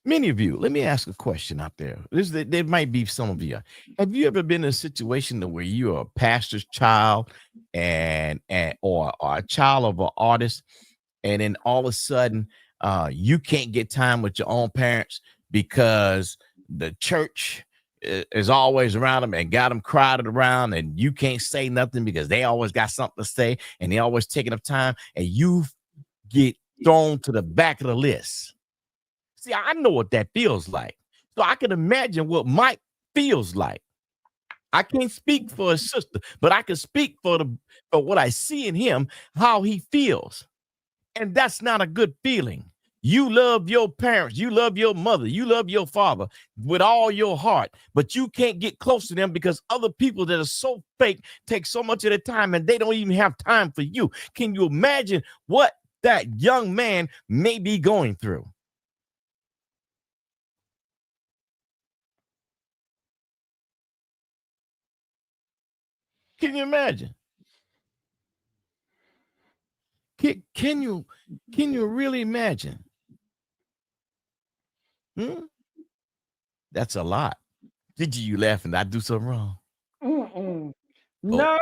Many of you, let me ask a question out there. There might be some of you. Have you ever been in a situation where you're a pastor's child or a child of an artist, and then all of a sudden you can't get time with your own parents because the church is always around them and got them crowded around, and you can't say nothing because they always got something to say and they always taking up time, and you get thrown to the back of the list? See, I know what that feels like. So I can imagine what Mike feels like. I can't speak for his sister, but I can speak for what I see in him, how he feels. And that's not a good feeling. You love your parents, you love your mother, you love your father with all your heart, but you can't get close to them because other people that are so fake take so much of their time and they don't even have time for you. Can you imagine what that young man may be going through? Can you imagine? Can you really imagine? That's a lot. Did you laughing? Did I do something wrong? Mm-mm. Oh, No.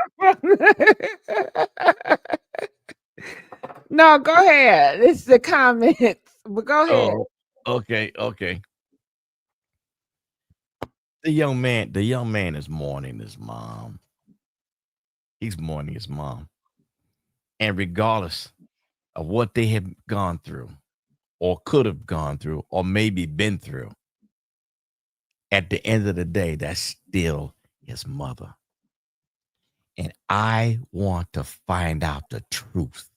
No, go ahead. It's the comments, but go ahead. oh, okay. The young man is mourning his mom. He's mourning his mom. And regardless of what they have gone through, or could have gone through, or maybe been through, at the end of the day, that's still his mother. And I want to find out the truth,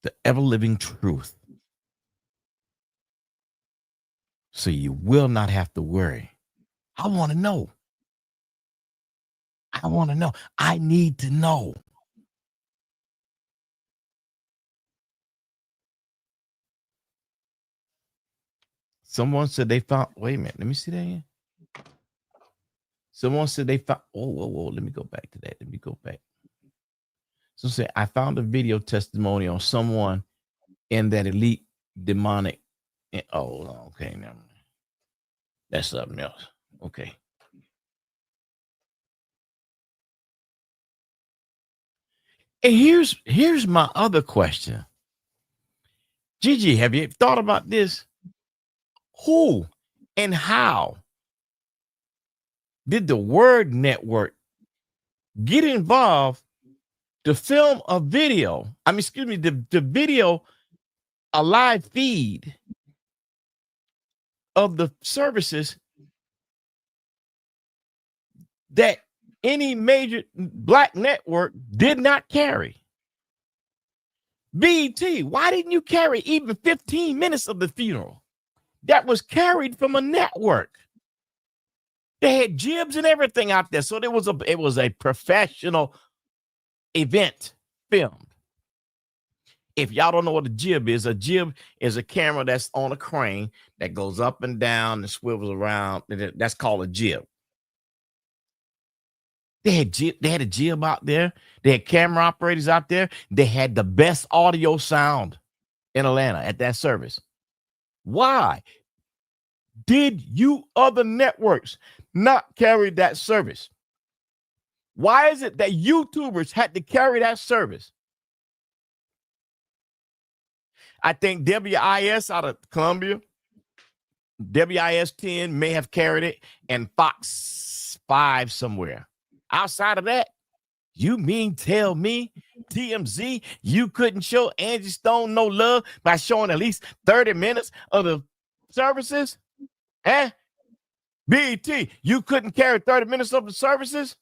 the ever living truth. So you will not have to worry. I want to know. I want to know. I need to know. Someone said they found, wait a minute, let me see that again. Someone said they found, whoa, let me go back to that. Let me go back. So say, I found a video testimony on someone in that elite demonic. Oh, okay, never mind. That's something else. Okay. And here's my other question. Gigi, have you thought about this? Who and how did the Word Network get involved to film a video? I mean, excuse me, the video, a live feed of the services that any major black network did not carry. BT, why didn't you carry even 15 minutes of the funeral that was carried from a network? They had jibs and everything out there. So it was a professional event filmed. If y'all don't know what a jib is a camera that's on a crane that goes up and down and swivels around. That's called a jib. They had a jib out there. They had camera operators out there. They had the best audio sound in Atlanta at that service. Why did you other networks not carry that service? Why is it that YouTubers had to carry that service? I think WIS out of Columbia, WIS 10 may have carried it, and Fox 5 somewhere. Outside of that, you mean tell me, TMZ, you couldn't show Angie Stone no love by showing at least 30 minutes of the services? Eh? BET, you couldn't carry 30 minutes of the services?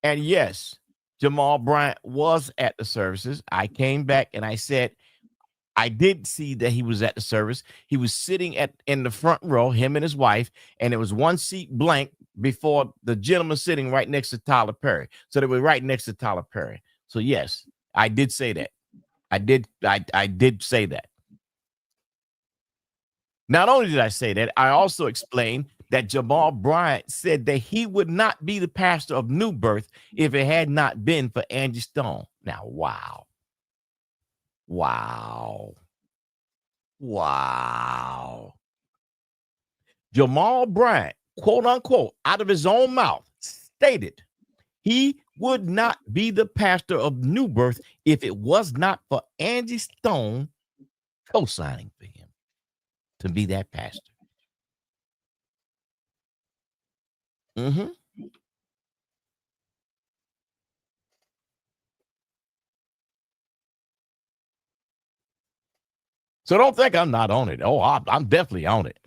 And yes, Jamal Bryant was at the services. I came back and I said, I did see that he was at the service. He was sitting in the front row, him and his wife, and there was one seat blank before the gentleman sitting right next to Tyler Perry. So they were right next to Tyler Perry. So yes, I did say that. I did say that. Not only did I say that, I also explained that Jamal Bryant said that he would not be the pastor of New Birth if it had not been for Angie Stone. Now, wow. Jamal Bryant, quote unquote, out of his own mouth, stated he would not be the pastor of New Birth if it was not for Angie Stone co-signing for him to be that pastor. So don't think I'm not on it. Oh, I'm definitely on it.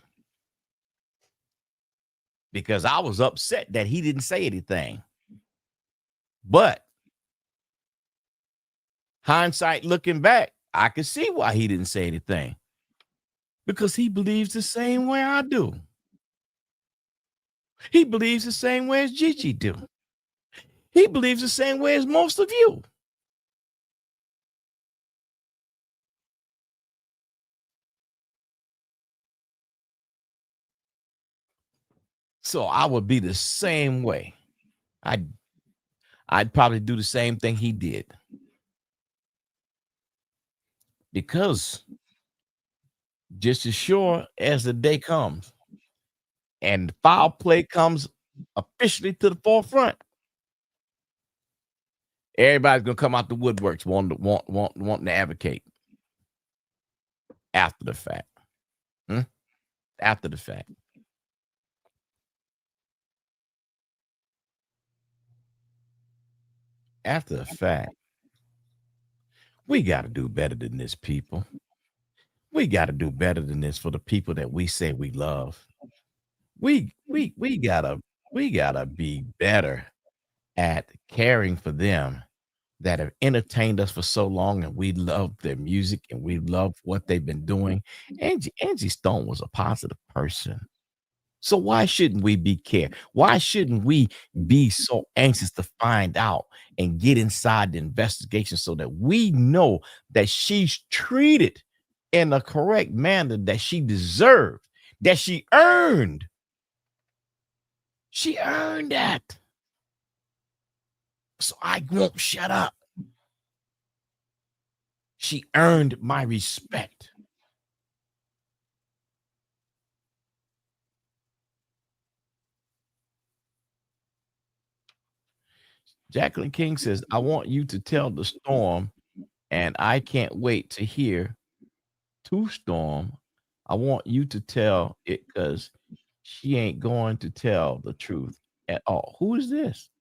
Because I was upset that he didn't say anything. But hindsight looking back, I can see why he didn't say anything. Because he believes the same way I do. He believes the same way as Gigi do. He believes the same way as most of you. So I would be the same way. I'd I'd probably do the same thing he did because just as sure as the day comes and foul play comes officially to the forefront, everybody's gonna come out the woodworks wanting to advocate after the fact. Hmm? After the fact. After the fact. We got to do better than this, people. We got to do better than this for the people that we say we love. We gotta be better at caring for them that have entertained us for so long, and we love their music and we love what they've been doing. Angie Stone was a positive person. So why shouldn't we be care? Why shouldn't we be so anxious to find out and get inside the investigation so that we know that she's treated in the correct manner that she deserved, that she earned? She earned that. So I won't shut up. She earned my respect. Jacqueline King says, I want you to tell the storm, and I can't wait to hear to storm. I want you to tell it because she ain't going to tell the truth at all. Who is this?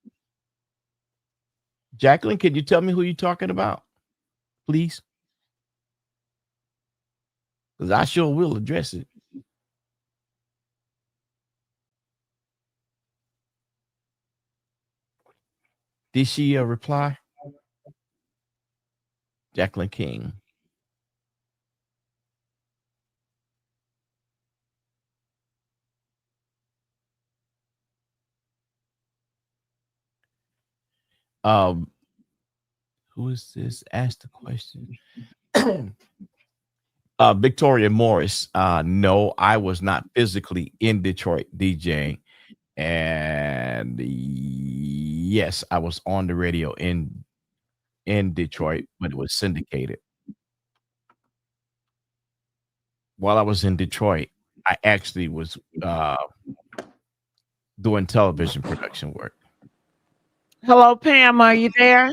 Jacqueline, can you tell me who you're talking about, please? Because I sure will address it. Did she reply? Jacqueline King. Who is this? Ask the question. Victoria Morris. No, I was not physically in Detroit DJing. And yes, I was on the radio in Detroit, but it was syndicated. While I was in Detroit, I actually was doing television production work. Hello, Pam. Are you there?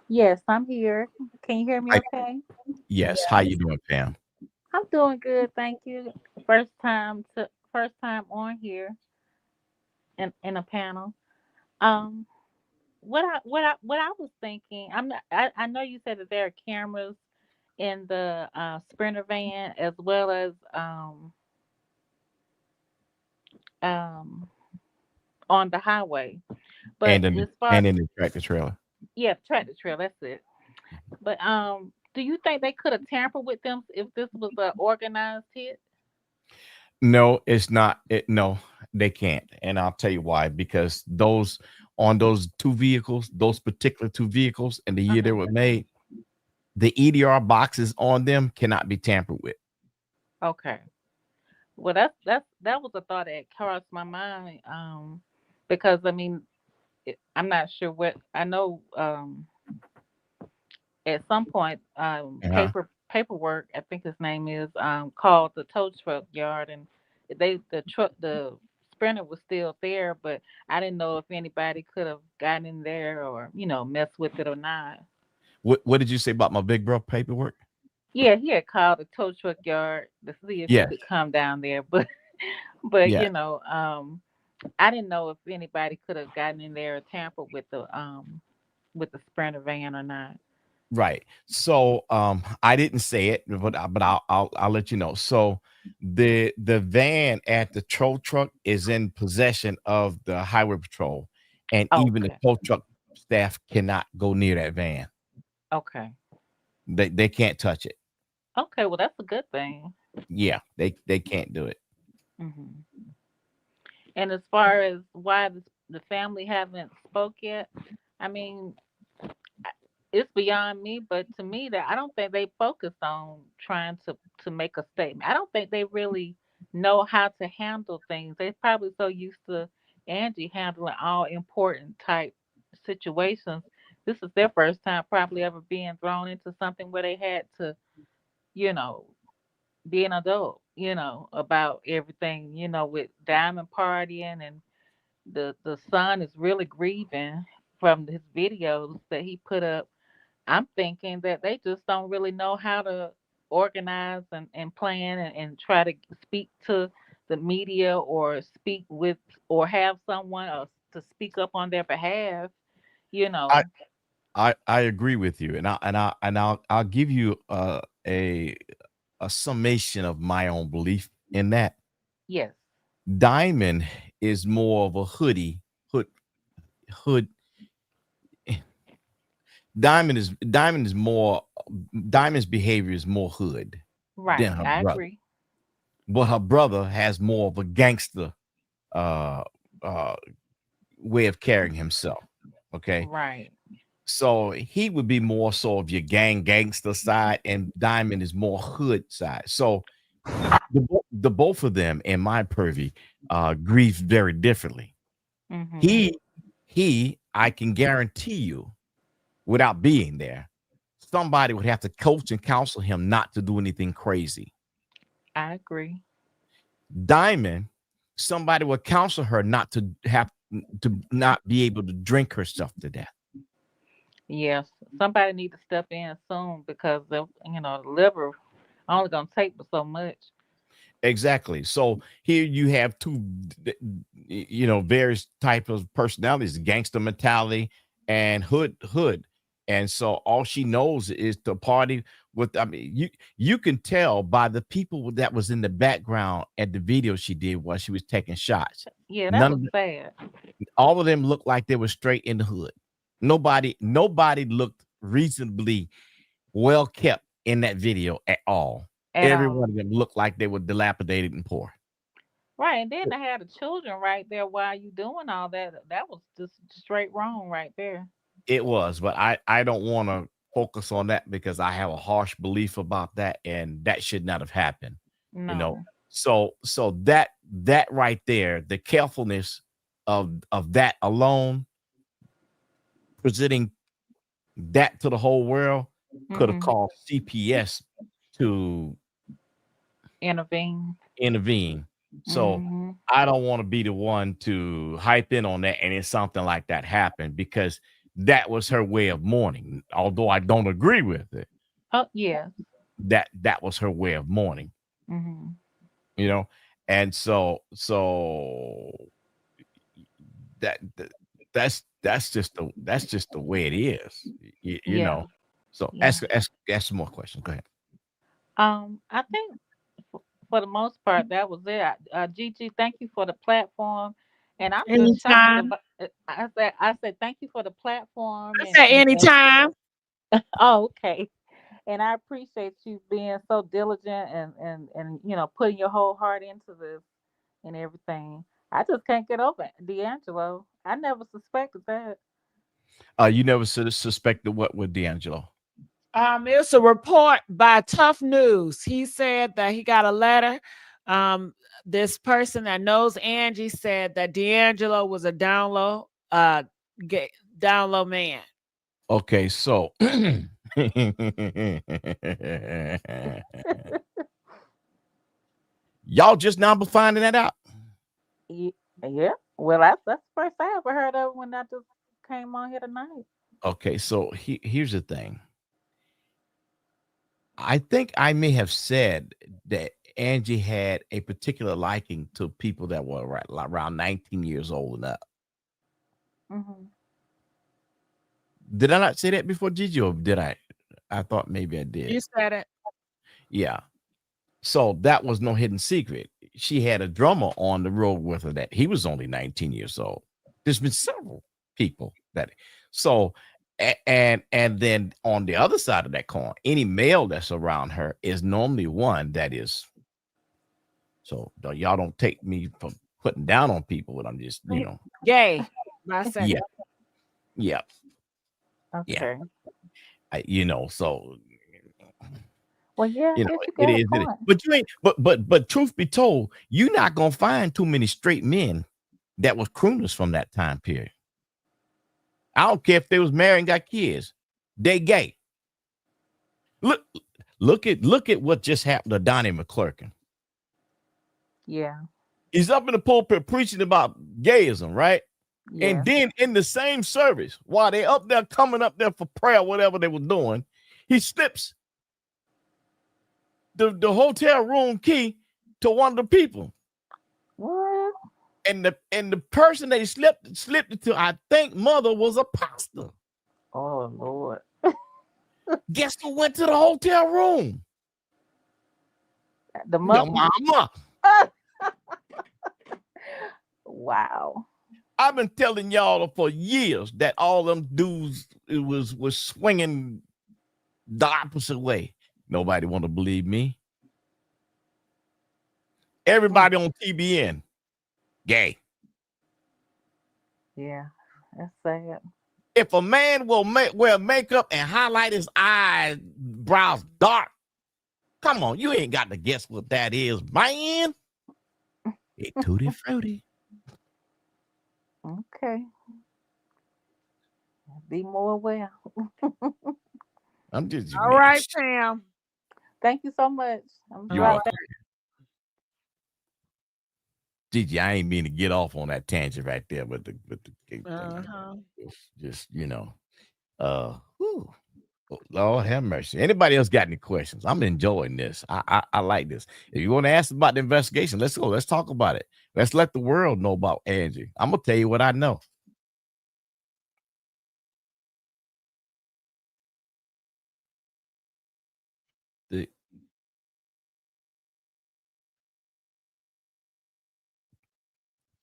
Yes, I'm here. Can you hear me I, okay? yes, how you doing, Pam? I'm doing good, thank you. First time on here in a panel. Um what I was thinking, I know you said that there are cameras in the Sprinter van as well as um on the highway. But as far And in the tractor trailer. yeah, tractor trail, that's it. But do you think they could have tampered with them if this was an organized hit? No, it's not. No, they can't. And I'll tell you why. Because those on those two vehicles, those particular two vehicles, and the year they were made, the EDR boxes on them cannot be tampered with. Okay. Well, that was a thought that crossed my mind. Because I mean, I'm not sure what I know. At some point, Uh-huh. paperwork. I think his name is called the tow truck yard, and the Sprinter was still there, but I didn't know if anybody could have gotten in there or messed with it or not. What did you say about my big bro paperwork? Yeah, he had called the tow truck yard to see if he Yes. could come down there, but but Yeah. I didn't know if anybody could have gotten in there or tampered with the Sprinter van or not. Right. So I didn't say it, but I'll let you know. So the van at the tow truck is in possession of the highway patrol, and even the Okay. tow truck staff cannot go near that van. Okay. They can't touch it. Okay. Well, that's a good thing. Yeah, they can't do it. Hmm. And as far as why the family haven't spoke yet, I mean, it's beyond me. But to me, that I don't think they focused on trying to make a statement. I don't think they really know how to handle things. They're probably so used to Angie handling all important type situations. This is their first time probably ever being thrown into something where they had to, you know, be an adult, about everything, with Diamond partying, and the son is really grieving from his videos that he put up. I'm thinking that they just don't really know how to organize and plan and try to speak to the media, or speak with, or have someone else to speak up on their behalf, you I know. I agree with you, and I'll give you a a summation of my own belief in that. Yes. Diamond is more of a hood hood. Diamond is more Diamond's behavior is more hood than Right. her I brother, agree. but her brother has more of a gangster uh uh way of carrying himself. Okay, Right. so he would be more so of your gangster side, and Diamond is more hood side. So the both of them, in my purview, grieve very differently. Mhm. He I can guarantee you, without being there, somebody would have to coach and counsel him not to do anything crazy. I agree. Diamond, somebody would counsel her not to have to not be able to drink herself to death. Yes. Somebody need to step in soon, because the liver only gonna take but so much. Exactly. So here you have two, various types of personalities: gangster mentality and hood. And so all she knows is to party with. I mean, you can tell by the people that was in the background at the video she did while she was taking shots. Yeah, that None was of sad. all of them looked like they were straight in the hood. Nobody looked reasonably well kept in that video at all. At Every all. one of them looked like they were dilapidated and poor. Right, and then they had the children right there while you doing all that. That was just straight wrong right there. It was, but I don't want to focus on that because I have a harsh belief about that, and that should not have happened. You know, No. so that right there, the carefulness of that alone, presenting that to the whole world, could have Mhm. caused CPS to Intervene. intervene. So Mhm. I don't want to be the one to hype in on that, and it's something like that happened, because that was her way of mourning. Although I don't agree with it, Oh yes. that was her way of mourning, Mhm. you know. And so that that's just the way it is, you Yeah. know. So Yeah. ask some more questions. Go ahead. I think for the most part that was it. Gigi, thank you for the platform, and I'm just shocked Anytime. about. I said thank you for the platform, I and say anytime. oh, okay. And I appreciate you being so diligent, and putting your whole heart into this and everything. I just can't get over D'Angelo. I never suspected that. You never suspected what with D'Angelo? It's a report by Tough News. He said that he got a letter. Um, this person that knows Angie said that D'Angelo was a down low man. Okay, so y'all just now be finding that out. Yeah. Well, that's the first I ever heard of when I just came on here tonight. Okay, so here's the thing. I think I may have said that Angie had a particular liking to people that were around 19 years old and up. Hmm. Did I not say that before, Gigi, or did I? I thought maybe I did. You said it. Yeah. So that was no hidden secret. She had a drummer on the road with her that he was only 19 years old. There's been several people that so and then on the other side of that coin, any male that's around her is normally one that is so y'all don't take me from putting down on people, but I'm just, Gay. yeah, Bisexual. yeah, yeah. Okay. So Well, yeah, You know, I guess you it got a is. point. But you ain't. But truth be told, you're not gonna find too many straight men that was crooners from that time period. I don't care if they was married and got kids. They gay. Look at what just happened to Donnie McClurkin. Yeah. He's up in the pulpit preaching about gayism, right? Yeah. And then in the same service, while they up there coming up there for prayer, whatever they were doing, he slips the hotel room key to one of the people. What? And the person they slipped it to, I think mother was a pastor. Oh Lord. Guess who went to the hotel room? The Your mother. mama. Wow. I've been telling y'all for years that all them dudes was swinging the opposite way. Nobody want to believe me. Everybody on TBN, gay. Yeah, that's sad. If a man will wear makeup and highlight his eyebrows dark, come on, you ain't got to guess what that is, man. It tutti frutti. Okay. Be more aware. I'm just All right, Pam. Thank you so much. I'm You're right welcome. back. Gigi, I ain't mean to get off on that tangent right there, but just whew. Lord have mercy. Anybody else got any questions? I'm enjoying this. I like this. If you want to ask about the investigation, let's go. Let's talk about it. Let's let the world know about Angie. I'm gonna tell you what I know.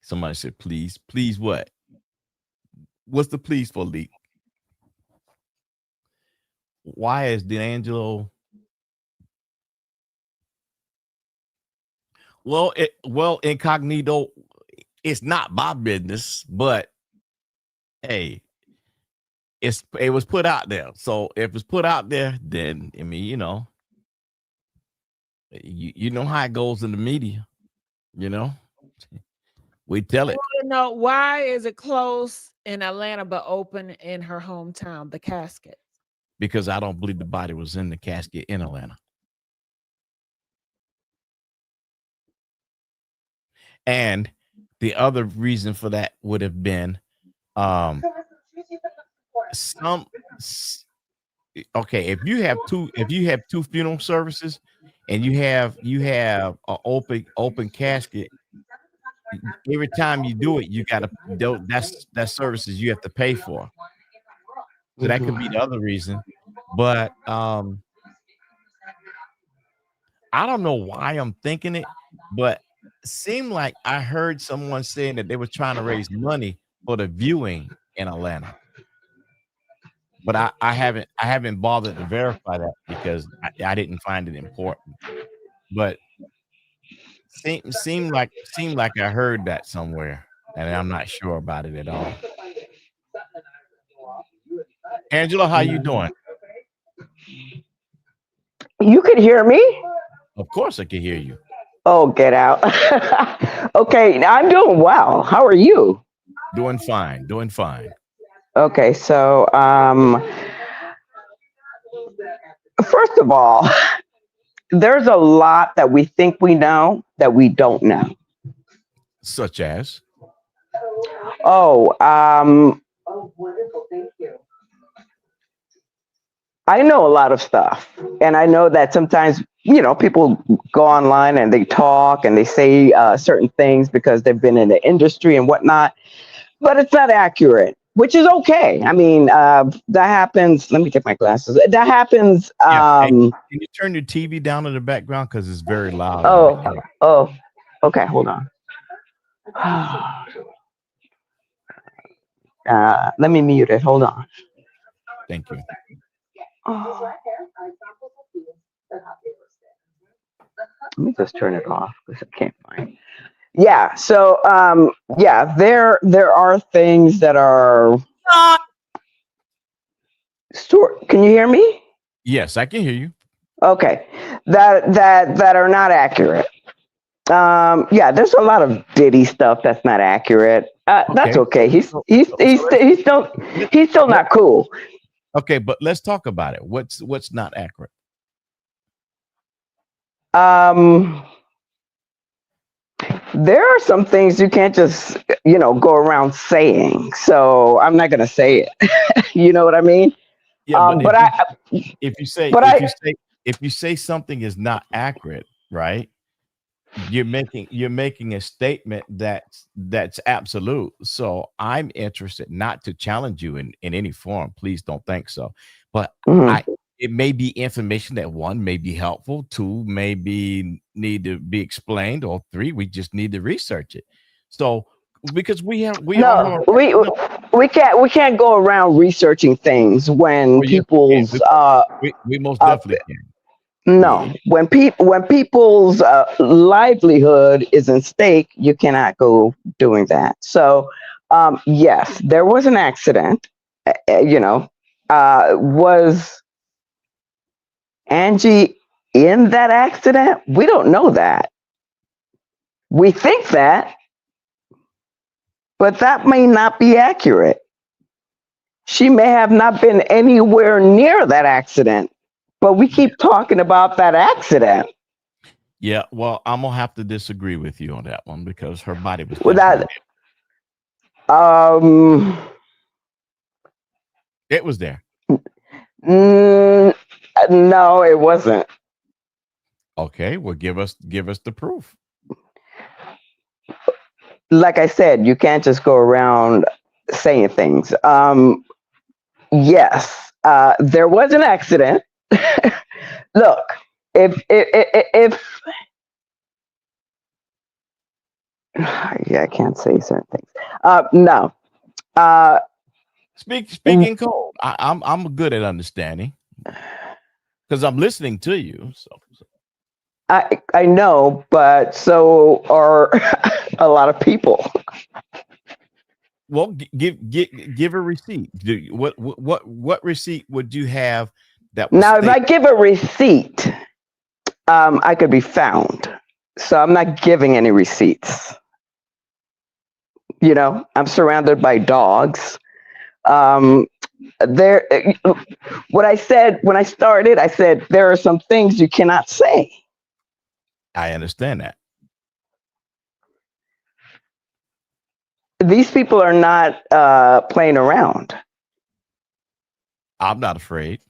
Somebody said, please, what? What's the please for, Leak? Why is D'Angelo? Well, incognito, it's not my business, but hey, it was put out there. So if it's put out there, then I mean, you know how it goes in the media, we tell it. You know, why is it closed in Atlanta but open in her hometown, the casket? Because I don't believe the body was in the casket in Atlanta. And the other reason for that would have been okay, if you have two funeral services and you have an open casket, every time you do it, you gotta that's services you have to pay for. So that could be the other reason. But I don't know why I'm thinking it, but it seemed like I heard someone saying that they were trying to raise money for the viewing in Atlanta. But I haven't bothered to verify that because I didn't find it important. But seemed like I heard that somewhere, and I'm not sure about it at all. Angela, how you doing? You could hear me? Of course I can hear you. Oh, get out. Okay, I'm doing well. How are you? Doing fine. Okay, so first of all, there's a lot that we think we know that we don't know. Such as? Oh, wonderful, thank you. I know a lot of stuff, and I know that sometimes, people go online and they talk and they say certain things because they've been in the industry and whatnot, but it's not accurate, which is okay. I mean, that happens. Let me get my glasses. That happens. Can you turn your TV down in the background because it's very loud? Oh, okay. Hold on. Let me mute it. Hold on. Thank you. Let me just turn it off because I can't find. Yeah. So, there are things that are. Can you hear me? Yes, I can hear you. Okay. that are not accurate. Yeah, there's a lot of Diddy stuff that's not accurate. That's okay. He's still not cool. Okay, but let's talk about it. What's not accurate? There are some things you can't just go around saying. So I'm not gonna say it. You know what I mean? Yeah, but if you say something is not accurate, right? You're making a statement that's absolute. So I'm interested not to challenge you in any form. Please don't think so. But it may be information that one may be helpful, two maybe need to be explained, or three we just need to research it. So because we can't go around researching things when people's we most definitely can. No, when people's livelihood is in stake, you cannot go doing that. So, yes, there was an accident. Was Angie in that accident? We don't know that. We think that, but that may not be accurate. She may have not been anywhere near that accident, but we keep talking about that accident. Yeah, well, I'm gonna have to disagree with you on that one because her body was it was there. No, it wasn't. Okay, well, give us the proof. Like I said, you can't just go around saying things. Yes, there was an accident. Look, if yeah, I can't say certain things. No. Speaking cold. I'm good at understanding because I'm listening to you. So. I know, but so are a lot of people. Well, give a receipt. What receipt would you have that now? If I give a receipt, I could be found. So I'm not giving any receipts. I'm surrounded by dogs. There, what I said when I started, I said there are some things you cannot say. I understand that. These people are not playing around. I'm not afraid.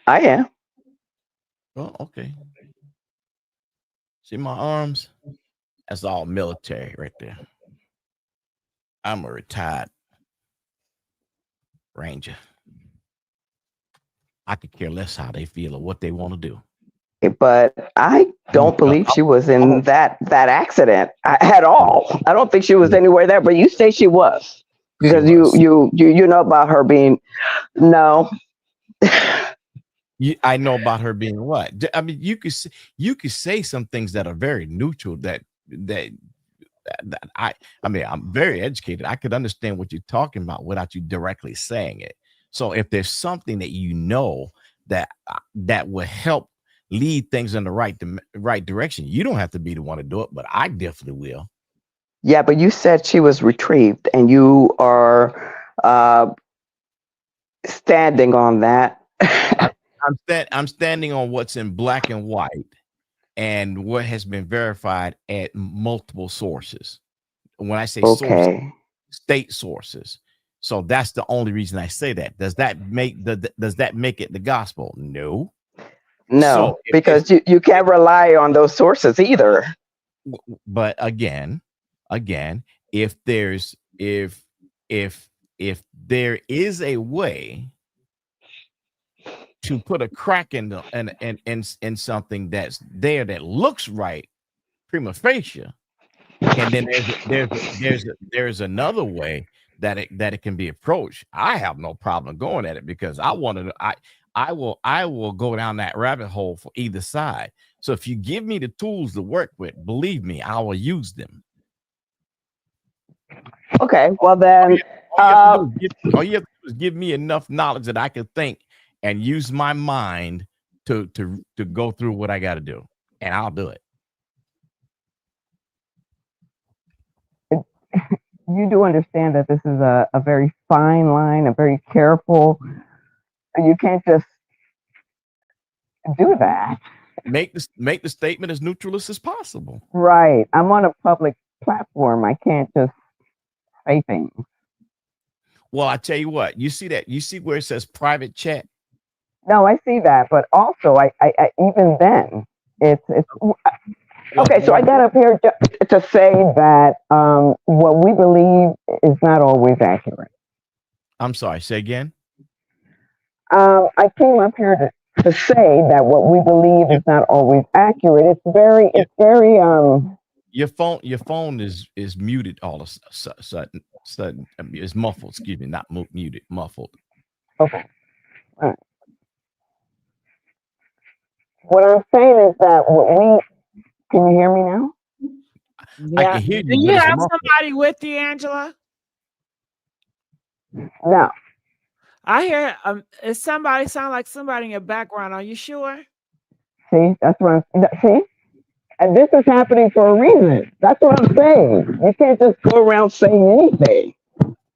I am. Well, okay. See my arms? That's all military right there. I'm a retired Ranger. I could care less how they feel or what they want to do. But I don't believe she was in that accident at all. I don't think she was anywhere there. But you say she was because you know about her being I know about her being what? I mean, you could say some things that are very neutral. That I mean, I'm very educated. I could understand what you're talking about without you directly saying it. So if there's something that that will help lead things in the right direction, you don't have to be the one to do it, but I definitely will. Yeah, but you said she was retrieved, and you are standing on that. I'm standing on what's in black and white, and what has been verified at multiple sources. When I say sources, state sources. So that's the only reason I say that. Does that make it the gospel? No. No, so because you can't rely on those sources either. But again, if there is a way to put a crack in something that's there that looks right prima facie, and then there's another way that it can be approached, I have no problem going at it because I want to. I will go down that rabbit hole for either side. So if you give me the tools to work with, believe me, I will use them. Okay, well then, all you have to do is give me enough knowledge that I can think and use my mind to go through what I got to do, and I'll do it. You do understand that this is a very fine line, a very careful. You can't just do that. Make the statement as neutralist as possible. Right. I'm on a public platform. I can't just say things. Well, I tell you what, you see where it says private chat? No, I see that, but also I even then it's okay. So I got up here to say that what we believe is not always accurate. I'm sorry, say again. I came up here to say that what we believe is not always accurate. It's very Your phone is muted all of a sudden. It's muffled. Excuse me, not muted, muffled. Okay. All right. What I'm saying is that can you hear me now? I can hear you. Do you have somebody with you, Angela? No. I hear is somebody sound like somebody in your background. Are you sure? See, that's what see? And this is happening for a reason. That's what I'm saying. You can't just go around saying anything.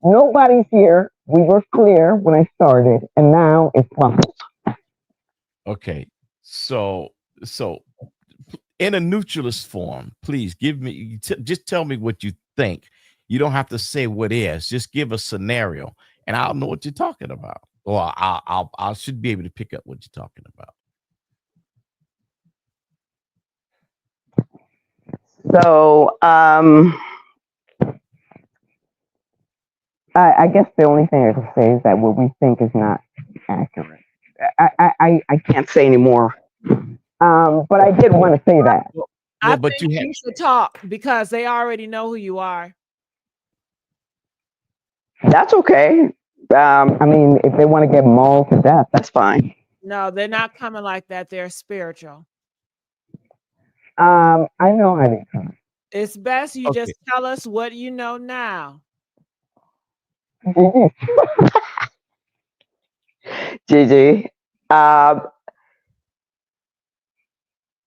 Nobody's here. We were clear when I started, and now it's muffled. Okay. So in a neutralist form, please give me just tell me what you think. You don't have to say what is. Just give a scenario, and I'll know what you're talking about. Or I should be able to pick up what you're talking about. So I guess the only thing I can say is that what we think is not accurate. I can't say anymore. But I did want to say that. I think you should talk because they already know who you are. That's okay. I mean, if they want to get mauled to death, that's fine. No, they're not coming like that. They're spiritual. I know how they come. It's best you just tell us what you know now. Gigi,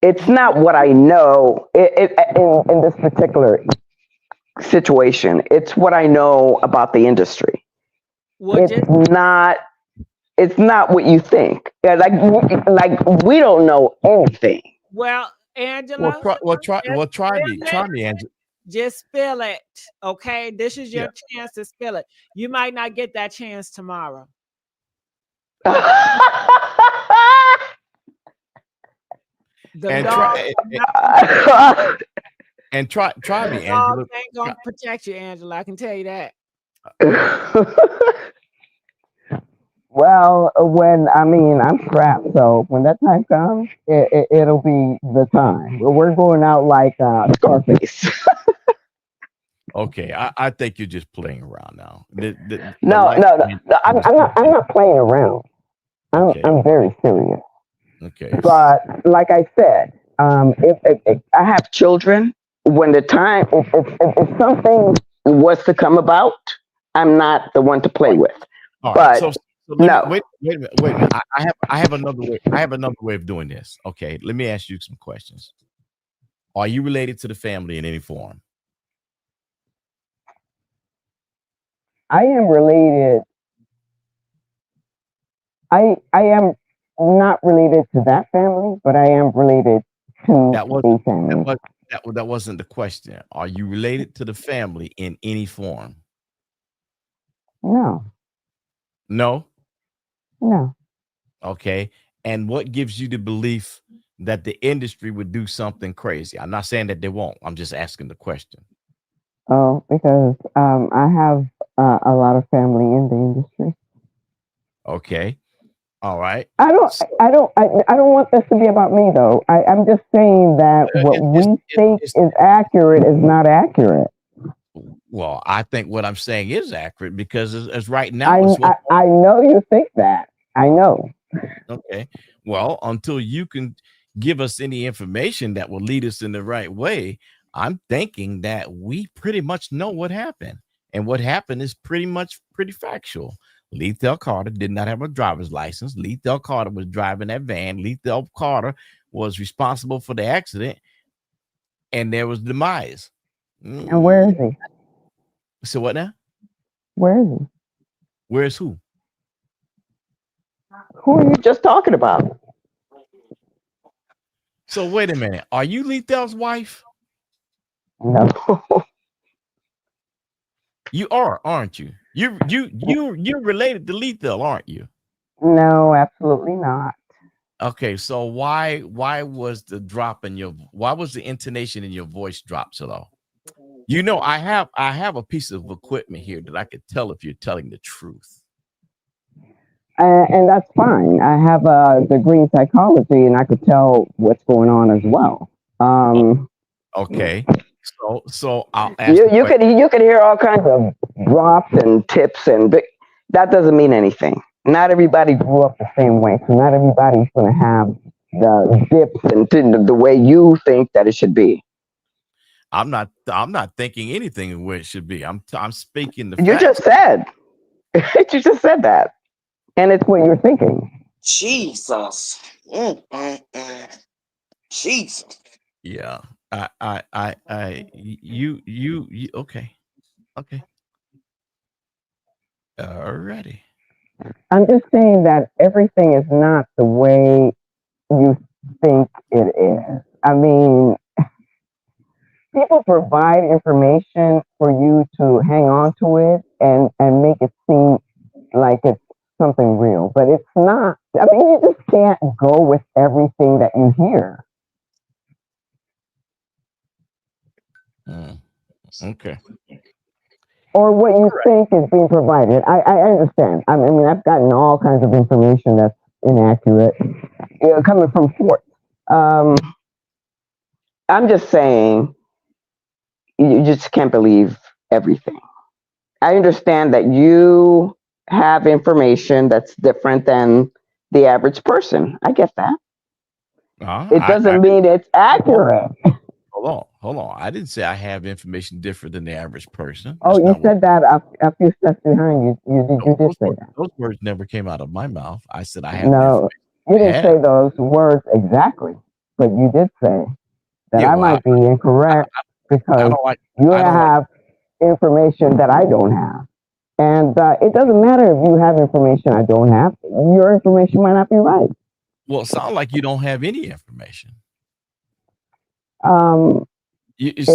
it's not what I know in this particular situation. It's what I know about the industry. Well, It's not what you think. Yeah, like we don't know anything. Well, Angela. Try me, Angela. Just spill it, okay? This is your chance to spill it. You might not get that chance tomorrow. Try me, Angela. Ain't gonna protect you, Angela. I can tell you that. Well, I'm strapped, so when that time comes, it'll be the time. We're going out like Scarface. Okay, I think you're just playing around now. No, I'm not playing around. I'm very serious. Okay. But like I said, if I have children, when the time, if something was to come about, I'm not the one to play with. All but right, no. Wait a minute. I have another way. I have another way of doing this. Okay, let me ask you some questions. Are you related to the family in any form? I am related. I am not related to that family, but I am related to a family. That wasn't the question. Are you related to the family in any form? No. No? No. Okay. And what gives you the belief that the industry would do something crazy? I'm not saying that they won't. I'm just asking the question. Oh, because I have a lot of family in the industry. Okay. All right. I don't want this to be about me though. I'm just saying that what we think is accurate is not accurate. Well, I think what I'm saying is accurate because as right now, I know you think that. I know. Okay. Well, until you can give us any information that will lead us in the right way, I'm thinking that we pretty much know what happened. And what happened is pretty factual. Lethal Carter did not have a driver's license. Lethal Carter was driving that van. Lethal Carter was responsible for the accident, and there was demise. And where is he? So what now? Where is he? Where's who? Who are you just talking about? So wait a minute. Are you Lethal's wife? No. You are, aren't you? You're related to Lethal, aren't you? No, absolutely not. Okay, so why was the drop in your why was the intonation in your voice drop so low? You know, I have a piece of equipment here that I could tell if you're telling the truth. And that's fine. I have a degree in psychology, and I could tell what's going on as well. Okay, so I'll ask You could hear all kinds of drops and tips, that doesn't mean anything. Not everybody grew up the same way, so not everybody's going to have the dips and the way you think that it should be. I'm not thinking anything of where it should be. I'm speaking the You facts. just said you just said that, and it's what you're thinking. Jesus. Jesus. Yeah. You okay. Okay. Alrighty. I'm just saying that everything is not the way you think it is. I mean, people provide information for you to hang on to it and make it seem like it's something real, but it's not. I mean, you just can't go with everything that you hear. Okay. Or what you think is being provided. I understand. I mean, I've gotten all kinds of information that's inaccurate, coming from Fort. I'm just saying, you just can't believe everything. I understand that you have information that's different than the average person. I get that. It doesn't mean it's accurate. Hold on. I didn't say I have information different than the average person. Oh, you said that a few steps behind you. You did say that. Those words never came out of my mouth. I said I have. No, you didn't say those words exactly, but you did say that I might be incorrect because you have information that I don't have. And it doesn't matter if you have information I don't have. Your information might not be right. Well, it sounds like you don't have any information. It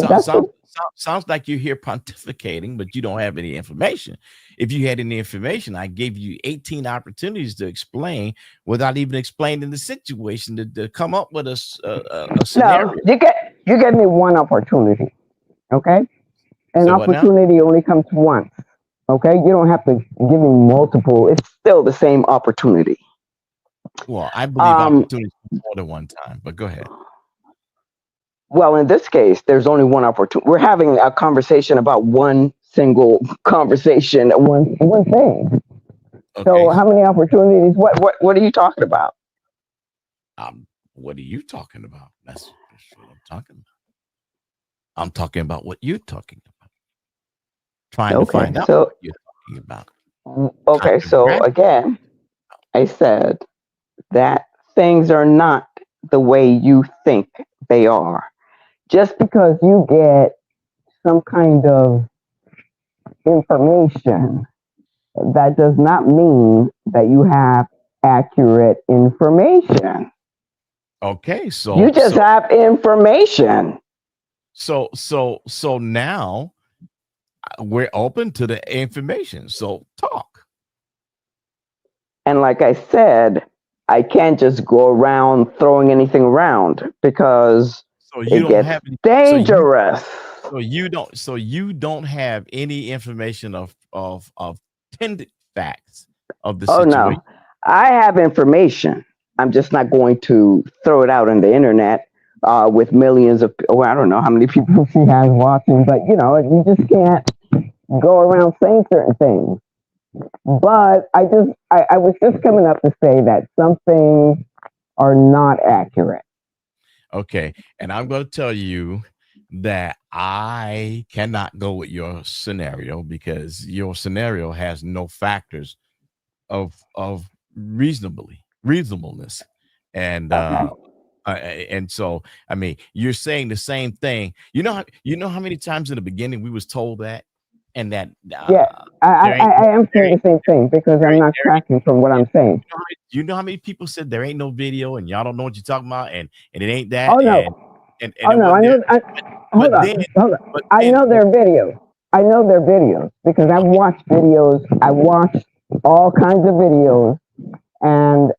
sounds like you're here pontificating, but you don't have any information. If you had any information, I gave you 18 opportunities to explain without even explaining the situation to come up with a scenario. No, you gave me one opportunity, okay? An opportunity only comes once, okay? You don't have to give me multiple. It's still the same opportunity. Well, I believe opportunity more than one time, but go ahead. Well, in this case, there's only one opportunity. We're having a conversation about one single conversation, one thing. Okay. So how many opportunities? What are you talking about? What are you talking about? That's what I'm talking about. I'm talking about what you're talking about. Trying to find out what you're talking about. Okay, so again, I said that things are not the way you think they are. Just because you get some kind of information, that does not mean that you have accurate information. Okay, so you just have information. So now we're open to the information. So talk. And like I said, I can't just go around throwing anything around because it gets dangerous. So you don't have any information of tended facts of the situation. No, I have information. I'm just not going to throw it out on the internet with millions of. I don't know how many people she has watching, but you just can't go around saying certain things. But I was just coming up to say that some things are not accurate. Okay, and I'm going to tell you that I cannot go with your scenario because your scenario has no factors of reasonableness, and and so I mean, you're saying the same thing. You know how many times in the beginning we was told that, and that Yeah, there ain't I am there saying the same thing because there I'm ain't, not there ain't tracking from what I'm saying. you know how many people said there ain't no video and y'all don't know what you're talking about, and it ain't Oh that, no, and oh it no, I wasn't there. know. But Hold on, then, hold on. but I then, know their videos. I know their videos because I've okay, watched videos. I watched all kinds of videos, and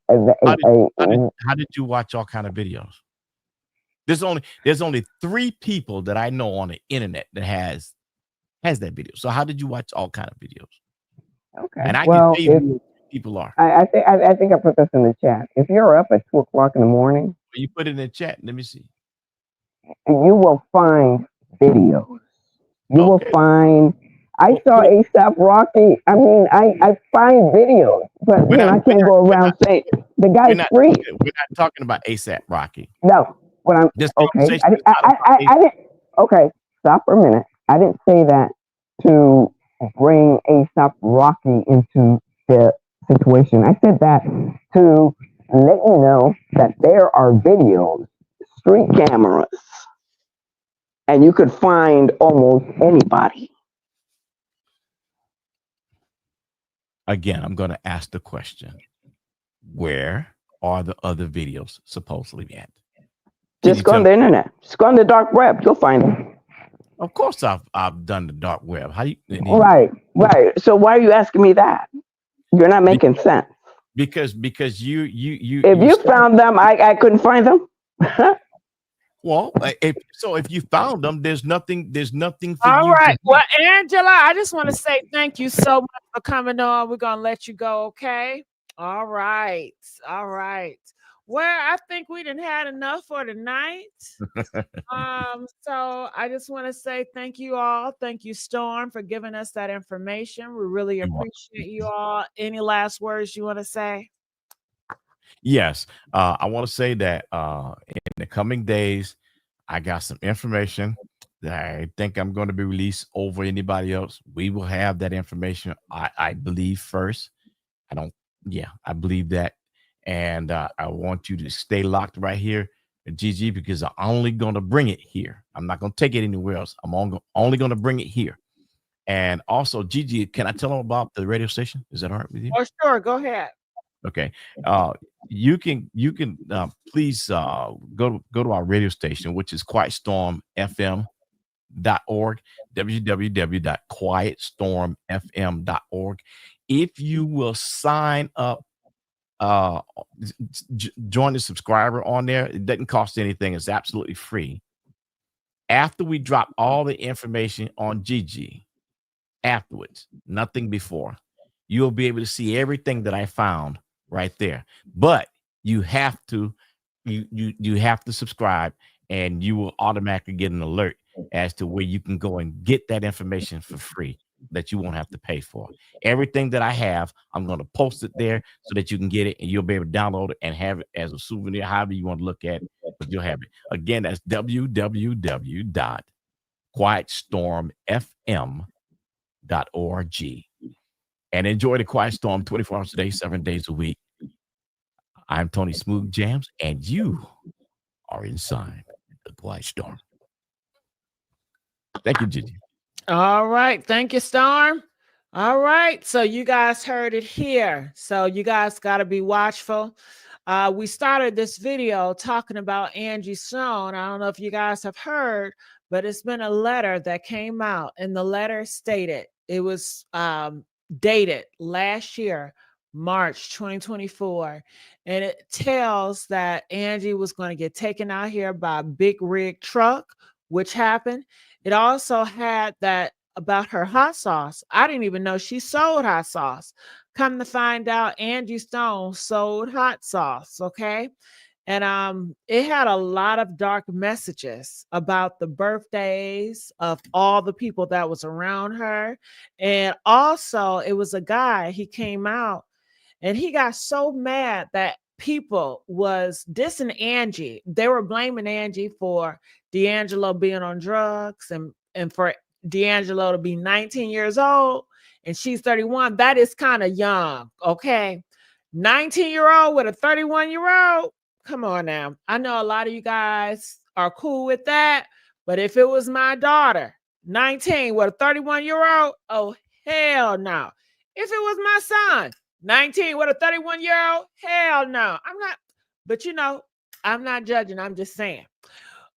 how did you watch all kind of videos? There's only 3 people that I know on the internet that has that video. So how did you watch all kind of videos? okay. And I can Well, tell you if who those people are. I think I put this in the chat. If you're up at 2 o'clock in the morning, You put it in the chat. Let me see. you will find videos. You will Okay. find. I Well, saw ASAP Rocky. I mean, I find videos, but we're not I we're can't not go we're around not saying the we're guy's not free. we're not talking about ASAP Rocky. No, what I'm This okay. conversation is not about I ASAP. didn't. Okay, stop for a minute. I didn't say that to bring ASAP Rocky into the situation. I said that to let you know that there are videos, street cameras, and you could find almost anybody. Again, I'm going to ask the question: where are the other videos supposedly at? Can Just you go tell on me? the internet. Just go on the dark web. You'll find them. Of course, I've done the dark web. How you? Right, right. So why are you asking me that? You're not making sense. Because you If you started. found them, I couldn't find them. Well, if you found them, there's nothing for All you to right. do. Well, Angela, I just want to say thank you so much for coming on. We're gonna let you go, okay? All right. All right. Well, I think we didn't had enough for tonight. So I just want to say thank you all. Thank you, Storm, for giving us that information. We really You're welcome. appreciate you all. Any last words you want to say? Yes, I want to say that in the coming days, I got some information that I think I'm going to be released over anybody else. We will have that information, I believe, first. I don't, yeah, I believe that. And I want you to stay locked right here at GG because I'm only going to bring it here. I'm not going to take it anywhere else. I'm only going to bring it here. And also, GG, can I tell them about the radio station? Is that all right with you? Oh, sure. Go ahead. Okay. You can please go to our radio station, which is quietstormfm.org, www.quietstormfm.org. If you will sign up, join the subscriber on there, it doesn't cost anything, it's absolutely free. After we drop all the information on GG, afterwards, nothing before, you'll be able to see everything that I found right there. But you have to you have to subscribe, and you will automatically get an alert as to where you can go and get that information for free that you won't have to pay for. Everything that I have, I'm going to post it there so that you can get it and you'll be able to download it and have it as a souvenir, however you want to look at it, but you'll have it. Again, that's www.quietstormfm.org. And enjoy the Quiet Storm 24 hours a day, 7 days a week. I'm Tony Smooth Jams, and you are inside the Quiet Storm. Thank you, Gigi. All right. Thank you, Storm. All right. So you guys heard it here. So you guys got to be watchful. We started this video talking about Angie Stone. I don't know if you guys have heard, but it's been a letter that came out, and the letter stated it was dated last year, March 2024, and it tells that Angie was going to get taken out here by a big rig truck, which happened. It also had that about her hot sauce. I didn't even know she sold hot sauce. Come to find out, Angie Stone sold hot sauce. Okay. And it had a lot of dark messages about the birthdays of all the people that was around her. And also it was a guy, he came out and he got so mad that people was dissing Angie. They were blaming Angie for D'Angelo being on drugs and for D'Angelo to be 19 years old and she's 31. That is kind of young. Okay. 19-year-old with a 31-year-old. Come on now. I know a lot of you guys are cool with that, but if it was my daughter, 19 with a 31-year-old, oh, hell no. If it was my son, 19 with a 31-year-old, hell no. I'm not, but I'm not judging. I'm just saying.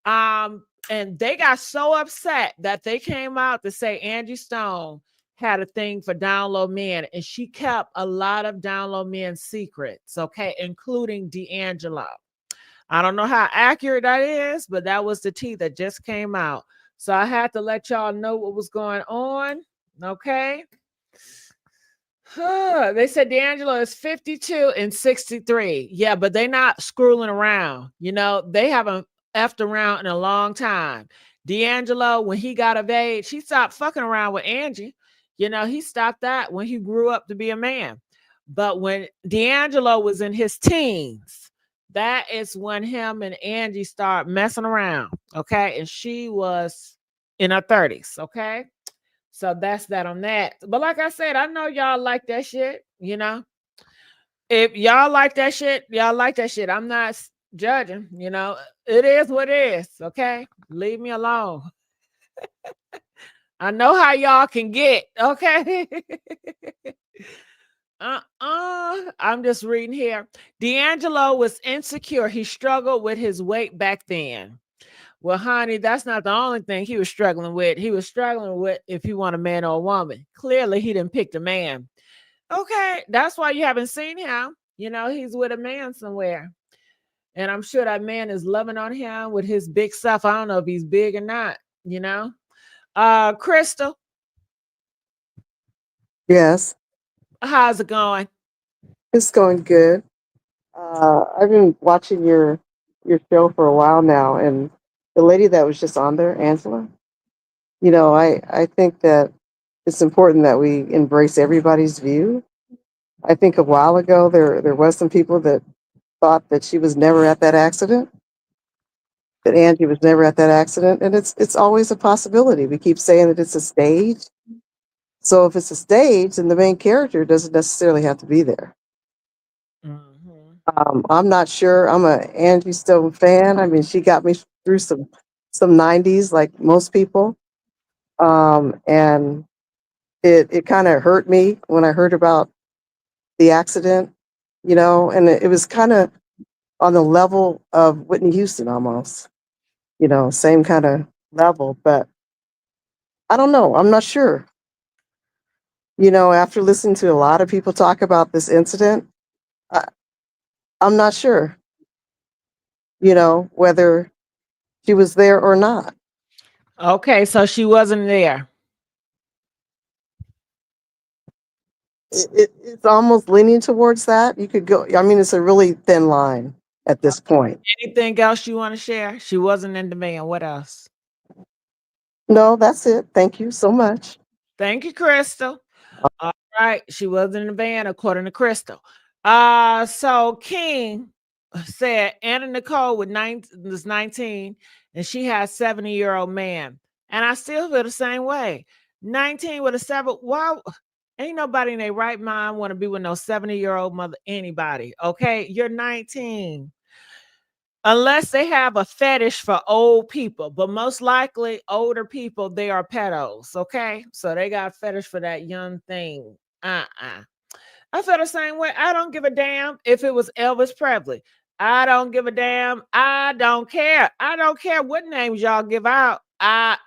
And they got so upset that they came out to say Angie Stone had a thing for down low men, and she kept a lot of down low men secrets, okay, including D'Angelo. I don't know how accurate that is, but that was the tea that just came out. So I had to let y'all know what was going on, okay? They said D'Angelo is 52 and 63. Yeah, but they're not screwing around. They haven't effed around in a long time. D'Angelo, when he got of age, he stopped fucking around with Angie. He stopped that when he grew up to be a man. But when D'Angelo was in his teens, that is when him and Angie started messing around. Okay. And she was in her 30s. Okay. So that's that on that. But like I said, I know y'all like that shit. If y'all like that shit, y'all like that shit. I'm not judging. It is what it is. Okay. Leave me alone. I know how y'all can get, okay? I'm just reading here. D'Angelo was insecure. He struggled with his weight back then. Well, honey, that's not the only thing he was struggling with. He was struggling with if he want a man or a woman. Clearly, he didn't pick the man. Okay, that's why you haven't seen him. He's with a man somewhere. And I'm sure that man is loving on him with his big stuff. I don't know if he's big or not, Crystal. Yes, How's it going? it's going good. I've been watching your show for a while now, and the lady that was just on there, Angela. I think that it's important that we embrace everybody's view. I think a while ago there was some people that thought that she was never at that accident, that Angie was never at that accident, and it's always a possibility. We keep saying that it's a stage. So if it's a stage, then the main character doesn't necessarily have to be there. I'm not sure. I'm a Angie Stone fan. I mean, she got me through some '90s, like most people. And it kind of hurt me when I heard about the accident, and it was kind of on the level of Whitney Houston almost, same kind of level. But I don't know. I'm not sure. After listening to a lot of people talk about this incident, I, I'm not sure, whether she was there or not. Okay, so she wasn't there. It's almost leaning towards that. You could go, I mean, it's a really thin line at this point. Anything else you want to share? She wasn't in demand. What else? No, that's it. Thank you so much. Thank you, Crystal. All right, she wasn't in the van according to Crystal. So King said Anna Nicole was 19 and she had a 70-year-old man. And I still feel the same way. 19 with a 7. Why ain't nobody in their right mind want to be with no 70-year-old mother, anybody. Okay, you're 19. Unless they have a fetish for old people, but most likely older people, they are pedos. Okay, so they got a fetish for that young thing. I feel the same way. I don't give a damn if it was Elvis Presley. I don't give a damn. I don't care. I don't care what names y'all give out. My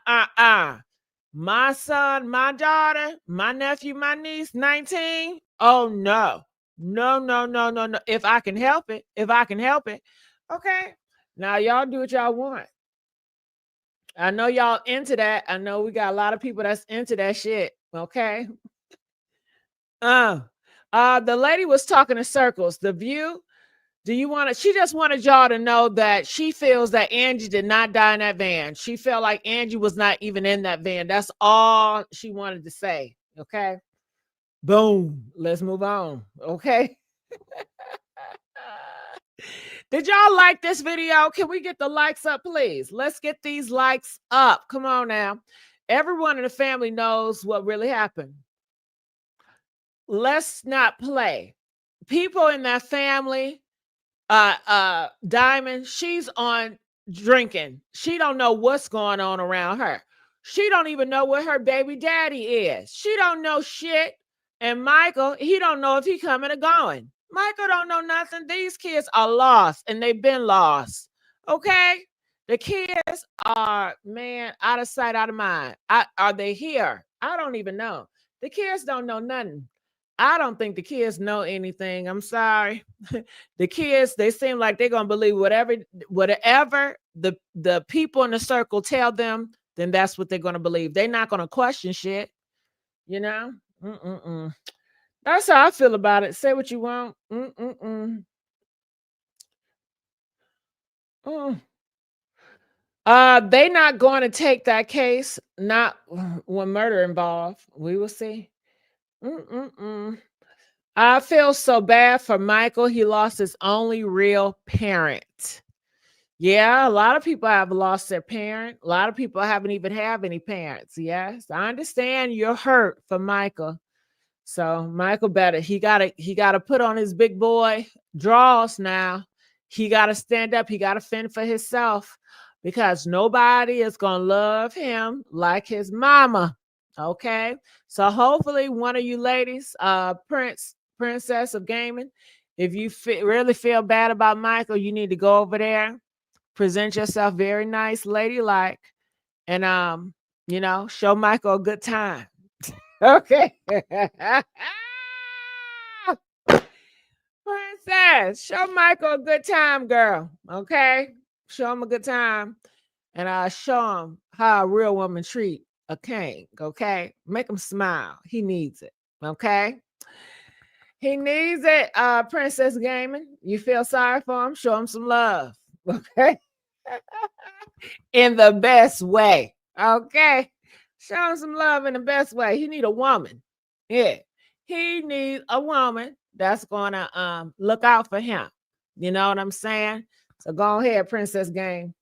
son, my daughter, my nephew, my niece, 19. Oh no. No, no, no, no, no. If I can help it, if I can help it. Okay. Now y'all do what y'all want. I know y'all into that. I know we got a lot of people that's into that shit. Okay. The lady was talking in circles. The View. Do you want to? She just wanted y'all to know that she feels that Angie did not die in that van. She felt like Angie was not even in that van. That's all she wanted to say. Okay. Boom. Let's move on. Okay. Did y'all like this video? Can we get the likes up, please? Let's get these likes up. Come on now. Everyone in the family knows what really happened. let's not play. People in that family, Diamond, she's on drinking. She don't know what's going on around her. She don't even know where her baby daddy is. She don't know shit. And Michael, he don't know if he coming or going. Michael don't know nothing. These kids are lost, and they've been lost. Okay? The kids are, man, out of sight, out of mind. Are they here? I don't even know. The kids don't know nothing. I don't think the kids know anything. I'm sorry. The kids, they seem like they're gonna believe whatever the people in the circle tell them, then that's what they're gonna believe. They're not gonna question shit, you know. That's how I feel about it. Say what you want. They not going to take that case. Not when murder involved. We will see. I feel so bad for Michael. He lost his only real parent. Yeah, a lot of people have lost their parent. A lot of people haven't even have any parents. Yes, I understand you're hurt for Michael. So Michael better, he gotta put on his big boy draws now. He gotta stand up, he gotta fend for himself because nobody is gonna love him like his mama. Okay. So hopefully one of you ladies, princess of gaming, if you really feel bad about Michael, you need to go over there, present yourself very nice, ladylike, and show Michael a good time. Okay. Princess, show Michael a good time, girl. Okay. Show him a good time. And I'll show him how a real woman treat a king. Okay. Make him smile. He needs it. Okay. He needs it. Princess Gaming. You feel sorry for him? Show him some love. Okay. In the best way. Okay. Show him some love in the best way. He need a woman. Yeah. He needs a woman that's gonna look out for him. You know what I'm saying? So go ahead, Princess Game.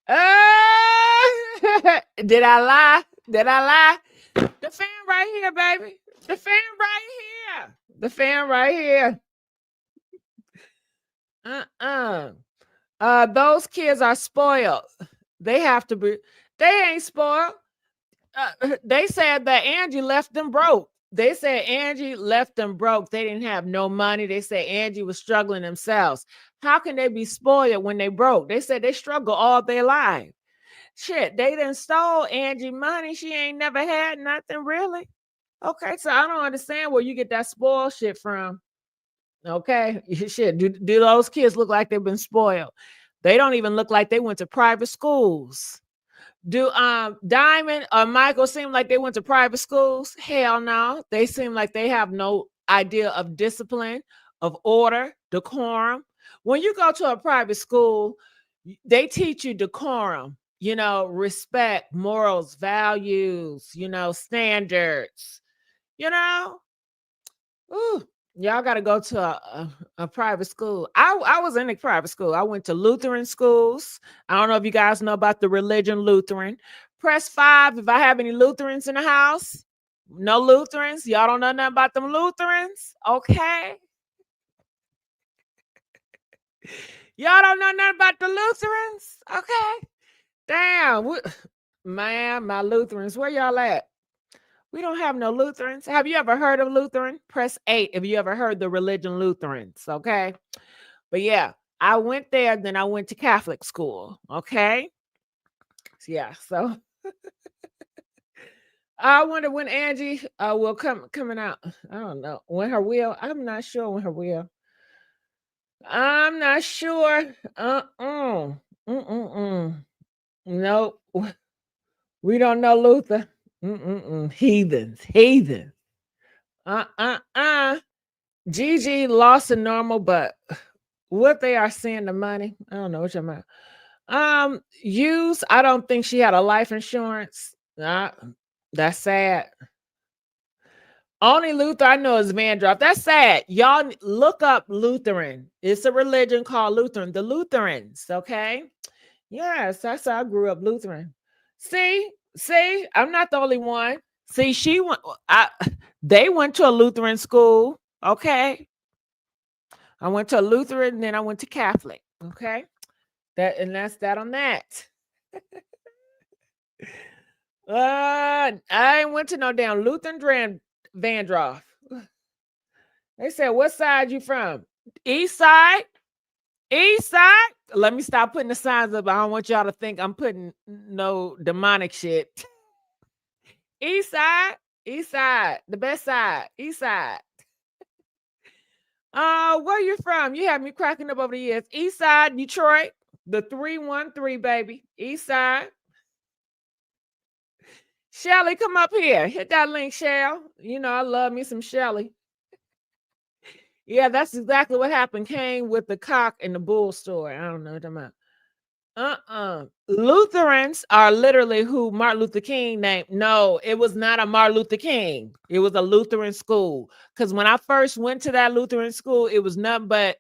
Did I lie? Did I lie? The fan right here, baby. The fan right here. The fan right here. Those kids are spoiled. They have to be. They ain't spoiled. They said that Angie left them broke. They said Angie left them broke. They didn't have no money. They said Angie was struggling themselves. How can they be spoiled when they broke? They said they struggle all their life. Shit, they done stole Angie money. She ain't never had nothing really. Okay, so I don't understand where you get that spoiled shit from. Okay, shit. Do those kids look like they've been spoiled? They don't even look like they went to private schools. Do Diamond or Michael seem like they went to private schools? Hell no. They seem like they have no idea of discipline, of order, decorum. When you go to a private school, they teach you decorum, respect, morals, values, standards, Ooh, y'all got to go to a private school. I was in a private school. I went to Lutheran schools. I don't know if you guys know about the religion Lutheran. Press 5 if I have any Lutherans in the house. No Lutherans. Y'all don't know nothing about them Lutherans. Okay. Y'all don't know nothing about the Lutherans. Okay. Damn. Man, my Lutherans, where y'all at? We don't have no Lutherans. Have you ever heard of Lutheran? Press 8 if you ever heard the religion Lutherans, okay? But yeah, I went there, then I went to Catholic school, okay? Yeah, so I wonder when Angie will coming out. I don't know. When her will, I'm not sure when her will. I'm not sure. Nope. We don't know Luther. Heathens. Gigi lost a normal, but what they are seeing the money, I don't know what you're about. Use, I don't think she had a life insurance. That's sad. Only Luther I know is Vandross. That's sad. Y'all look up Lutheran. It's a religion called Lutheran. The Lutherans, okay? Yes, that's how I grew up Lutheran. See, See, I'm not the only one. See, they went to a Lutheran school. Okay. I went to a Lutheran, and then I went to Catholic. Okay. That's that on that. I ain't went to no damn Lutheran Vandross. They said, what side you from? East side? East side? Let me stop putting the signs up. I don't want y'all to think I'm putting no demonic shit. East side? East side. The best side. East side. Where you from? You have me cracking up over the years. East side, Detroit. The 313, baby. East side. Shelly, come up here. Hit that link, Shell. You know, I love me some Shelly. Yeah, that's exactly what happened. Came with the cock and the bull story. I don't know what I'm about. Lutherans are literally who Martin Luther King named. No, it was not a Martin Luther King. It was a Lutheran school. Because when I first went to that Lutheran school, it was nothing but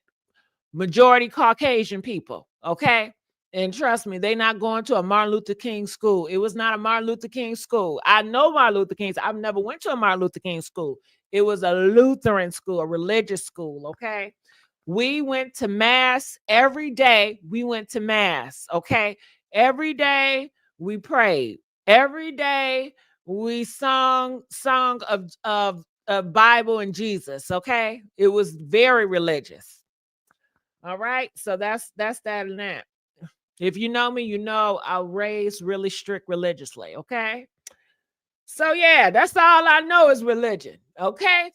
majority Caucasian people. Okay. And trust me, they not going to a Martin Luther King school. It was not a Martin Luther King school. I know Martin Luther King's. I've never went to a Martin Luther King school. It was a Lutheran school, a religious school. Okay. We went to mass every day. We went to mass. Okay. Every day we prayed. Every day we sung of Bible and Jesus. Okay. It was very religious. All right. So that's that and that. If you know me, you know I was raised really strict religiously. Okay. So yeah, that's all I know is religion. Okay.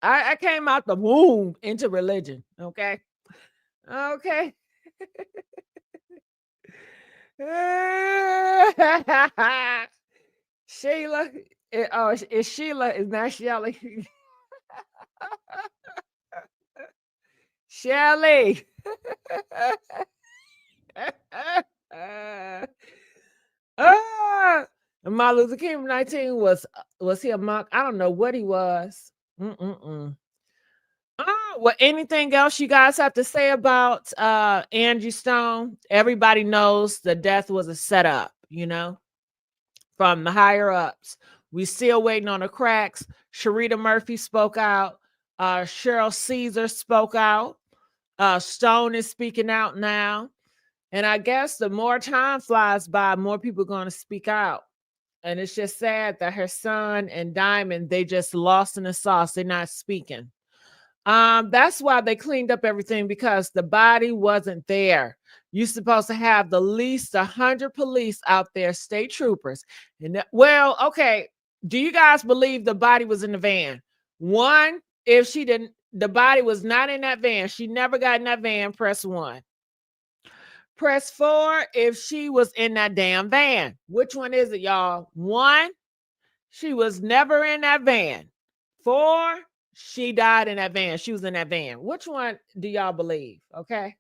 I came out the womb into religion. Okay. Okay. Sheila. It's Sheila. It's not Shelly. Shelly. Martin Luther King 19 was he a monk? I don't know what he was. Well, anything else you guys have to say about Angie Stone? Everybody knows the death was a setup, you know, from the higher ups. We still waiting on the cracks. Sharita Murphy spoke out. Cheryl Caesar spoke out. Stone is speaking out now. And I guess the more time flies by, more people are going to speak out. And it's just sad that her son and Diamond, they just lost in the sauce. They're not speaking. That's why they cleaned up everything, because the body wasn't there. You're supposed to have the least 100 police out there, state troopers. And well, okay. Do you guys believe the body was in the van? One, if she didn't, the body was not in that van. She never got in that van. Press 1. Press 4 if she was in that damn van. Which one is it, y'all? 1, she was never in that van. 4, she died in that van. She was in that van. Which one do y'all believe? Okay.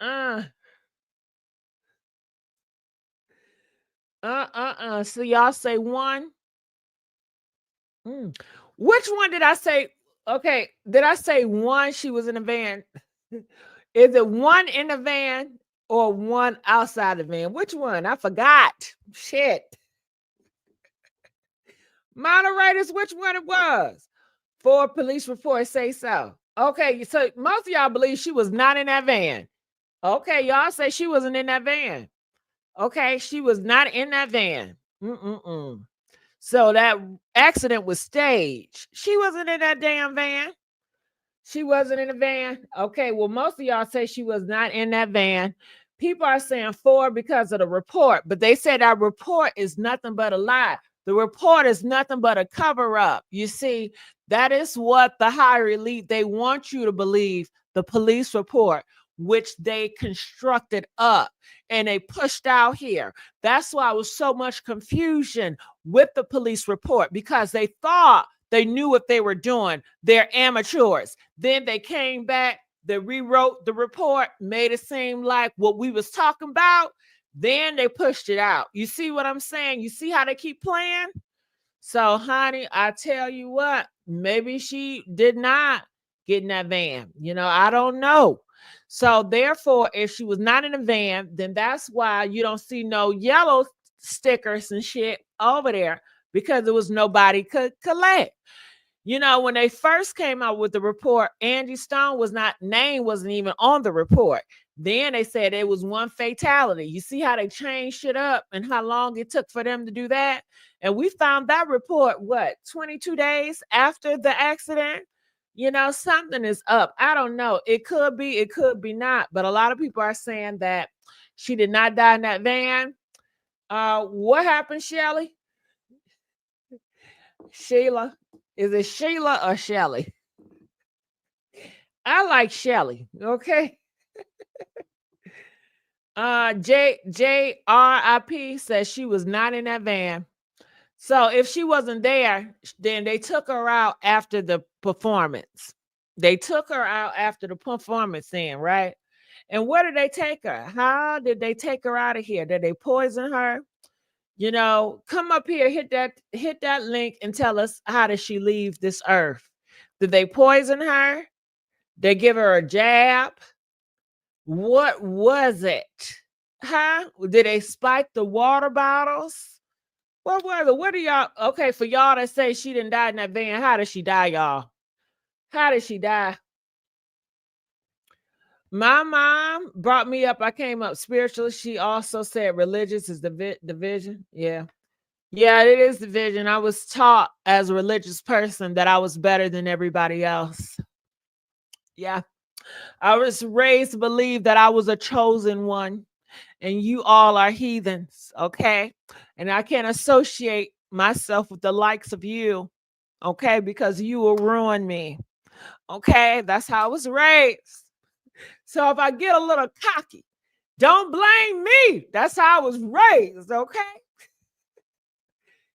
So y'all say 1. Which one did I say? Okay. Did I say 1 she was in the van? Is it 1 in the van or 1 outside the van? Which one? I forgot. Shit. Moderators, which one it was? 4 police reports say so. Okay, so most of y'all believe she was not in that van. Okay, y'all say she wasn't in that van. Okay, she was not in that van. So that accident was staged. She wasn't in that damn van. She wasn't in the van. Okay, well, most of y'all say she was not in that van. People are saying 4 because of the report, but they said that report is nothing but a lie. The report is nothing but a cover up. You see, that is what the higher elite, they want you to believe, the police report, which they constructed up and they pushed out here. That's why there was so much confusion with the police report, because they thought they knew what they were doing. They're amateurs. Then they came back, they rewrote the report, made it seem like what we was talking about. Then they pushed it out. You see what I'm saying? You see how they keep playing? So, honey, I tell you what, maybe she did not get in that van. You know, I don't know. So, therefore, if she was not in a van, then that's why you don't see no yellow stickers and shit over there because there was nobody could collect. You know, when they first came out with the report, Angie Stone wasn't even on the report. Then they said it was one fatality. You see how they changed shit up and how long it took for them to do that? And we found that report, 22 days after the accident? You know, something is up. I don't know. It could be not. But a lot of people are saying that she did not die in that van. What happened, Shelly? Sheila. Is it Sheila or Shelly? I like Shelly. Okay. JRIP says she was not in that van. So if she wasn't there, then they took her out after the performance. They took her out after the performance then, right? And where did they take her? How did they take her out of here? Did they poison her? You know, come up here, hit that link and tell us, how did she leave this earth? Did they poison her? They give her a jab? What was it? Huh? Did they spike the water bottles? What was it? What do y'all, okay, for y'all that say she didn't die in that van, how did she die, y'all? How did she die? My mom brought me up. I came up spiritual. She also said religious is the division. Yeah. Yeah, it is division. I was taught as a religious person that I was better than everybody else. Yeah. I was raised to believe that I was a chosen one and you all are heathens, okay? And I can't associate myself with the likes of you, okay? Because you will ruin me, okay? That's how I was raised. So if I get a little cocky, don't blame me. That's how I was raised, okay?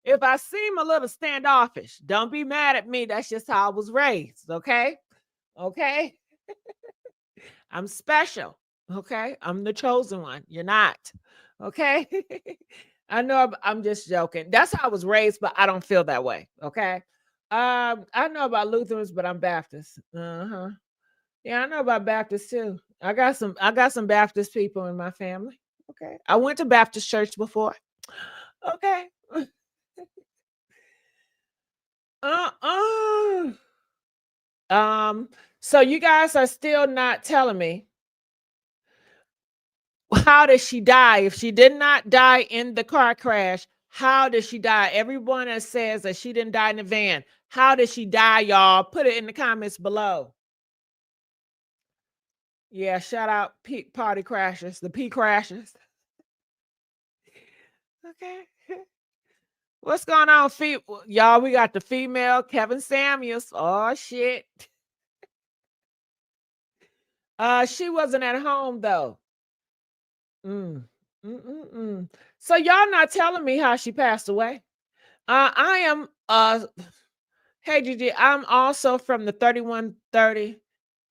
If I seem a little standoffish, don't be mad at me. That's just how I was raised, okay? Okay? I'm special, okay? I'm the chosen one. You're not, okay? I know I'm just joking. That's how I was raised, but I don't feel that way, okay? I know about Lutherans, but I'm Baptist. Uh-huh. Yeah, I know about Baptists too. I got some Baptist people in my family. Okay. I went to Baptist church before. Okay. uh-uh. So you guys are still not telling me, how did she die? If she did not die in the car crash, how did she die? Everyone that says that she didn't die in the van, how did she die, y'all? Put it in the comments below. Yeah, shout out peak party crashers, the P crashers. Okay. What's going on, y'all? We got the female Kevin Samuels. Oh shit. She wasn't at home though. So y'all not telling me how she passed away. I am hey Gigi, I'm also from the 3130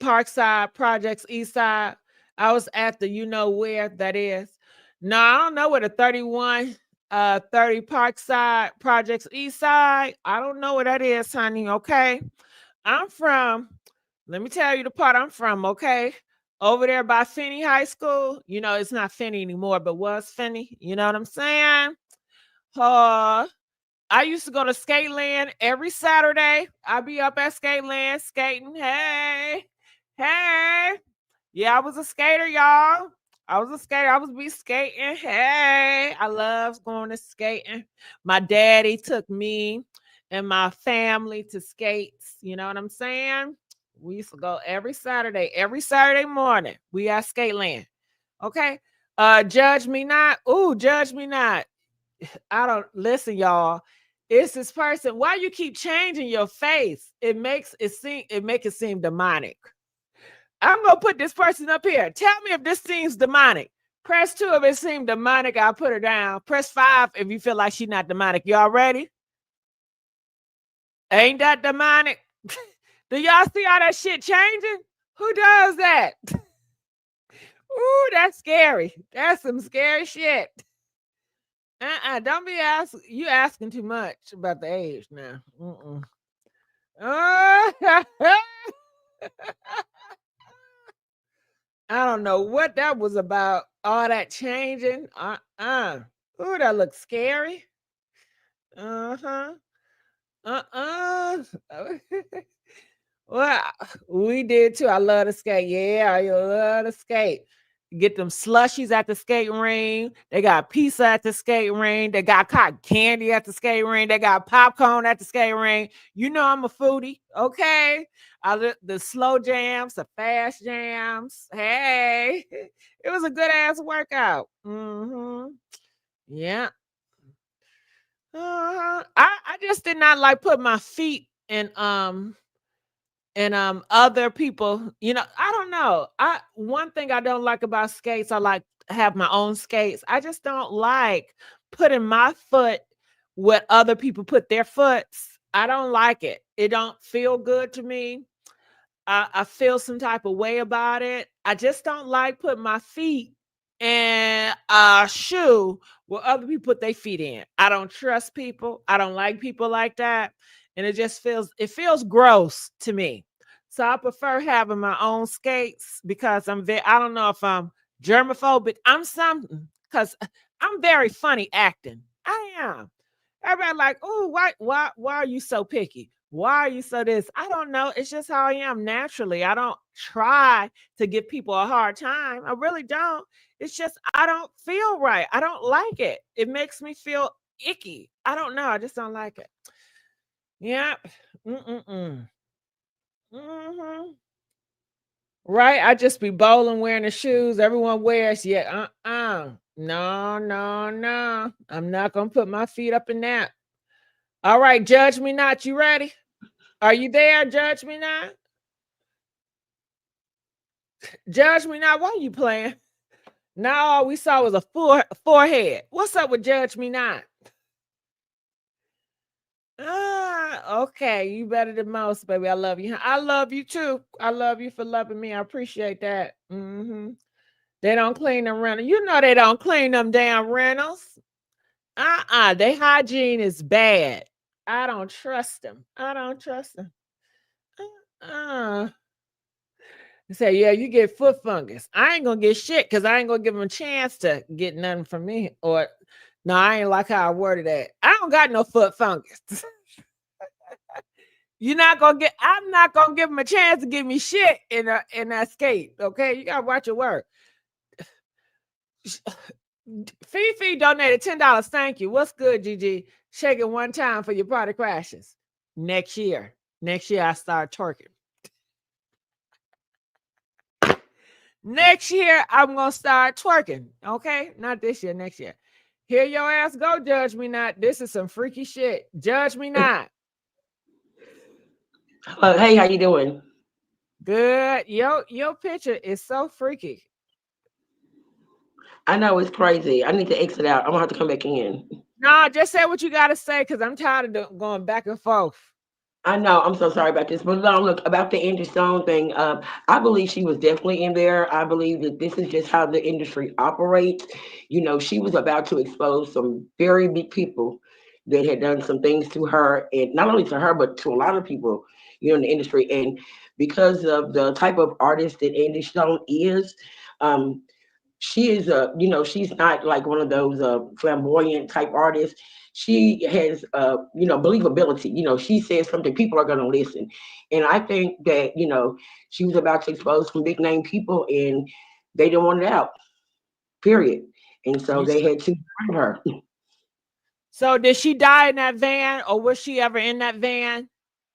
Parkside Projects East Side. I was at the you know where that is. No, I don't know where the 3130 Parkside Projects East Side. I don't know where that is, honey. Okay. I'm from, let me tell you the part I'm from, okay? Over there by Finney High School. You know, it's not Finney anymore, but was Finney. You know what I'm saying? I used to go to Skateland every Saturday. I'd be up at Skateland skating. Hey, hey. Yeah, I was a skater, y'all. I was a skater. I was be skating. Hey, I love going to skating. My daddy took me and my family to skates. You know what I'm saying? We used to go every Saturday morning. We at Skateland. Okay. Judge me not. Ooh, judge me not. I don't listen, y'all. It's this person. Why you keep changing your face? It makes it seem demonic. I'm gonna put this person up here. Tell me if this seems demonic. Press 2 if it seems demonic. I'll put her down. Press 5 if you feel like she's not demonic. Y'all ready? Ain't that demonic? Do y'all see all that shit changing? Who does that? Ooh, that's scary. That's some scary shit. Don't be asking too much about the age now. I don't know what that was about. All that changing. Ooh, that looks scary. Uh-huh. Uh-uh. Well, we did too. I love to skate. Yeah, I love to skate. Get them slushies at the skating ring. They got pizza at the skating ring. They got cotton candy at the skating ring. They got popcorn at the skating ring. You know I'm a foodie, okay? The slow jams, the fast jams. Hey, it was a good ass workout. Yeah. I just did not like put my feet in other people, I don't know. One thing I don't like about skates, I like to have my own skates. I just don't like putting my foot where other people put their foots. I don't like it. It don't feel good to me. I feel some type of way about it. I just don't like putting my feet in a shoe where other people put their feet in. I don't trust people. I don't like people like that. And it feels gross to me. So I prefer having my own skates because I don't know if I'm germophobic. I'm something because I'm very funny acting. I am. Everybody like, oh, why are you so picky? Why are you so this? I don't know. It's just how I am naturally. I don't try to give people a hard time. I really don't. It's just I don't feel right. I don't like it. It makes me feel icky. I don't know. I just don't like it. Yep. Mm-mm-mm. Hmm. Right? I just be bowling wearing the shoes everyone wears. Yeah, no, no, no. I'm not gonna put my feet up in that. All right, judge me not. You ready? Are you there? Judge me not. Judge me not. Why are you playing? Now all we saw was a forehead. What's up with judge me not? Okay. You better than most, baby. I love you. I love you too. I love you for loving me. I appreciate that. They don't clean them rentals. You know they don't clean them damn rentals. Their hygiene is bad. I don't trust them. I don't trust them. Uh, Say, yeah, you get foot fungus. I ain't gonna get shit because I ain't gonna give them a chance to get nothing from me. Or no, I ain't like how I worded that. I don't got no foot fungus. I'm not gonna give them a chance to give me shit in that skate. Okay, you gotta watch your word. Fifi donated $10. Thank you. What's good, Gigi? Shake it one time for your party crashes. Next year I start twerking. Next year, I'm gonna start twerking. Okay, not this year, next year. Here your ass go, judge me not. This is some freaky shit. Judge me not. Hey, how you doing? Good. Your picture is so freaky. I know it's crazy. I need to exit out. I'm gonna have to come back in. No, just say what you gotta say because I'm tired of going back and forth. I know. I'm so sorry about this, but no, look about the Angie Stone thing. I believe she was definitely in there. I believe that this is just how the industry operates. You know, she was about to expose some very big people that had done some things to her, and not only to her, but to a lot of people, in the industry. And because of the type of artist that Angie Stone is, um, she is she's not like one of those flamboyant type artists. She has believability. She says something, people are going to listen. And I think that she was about to expose some big name people, and they didn't want it out, period. And so they had to bring her. So did she die in that van, or was she ever in that van?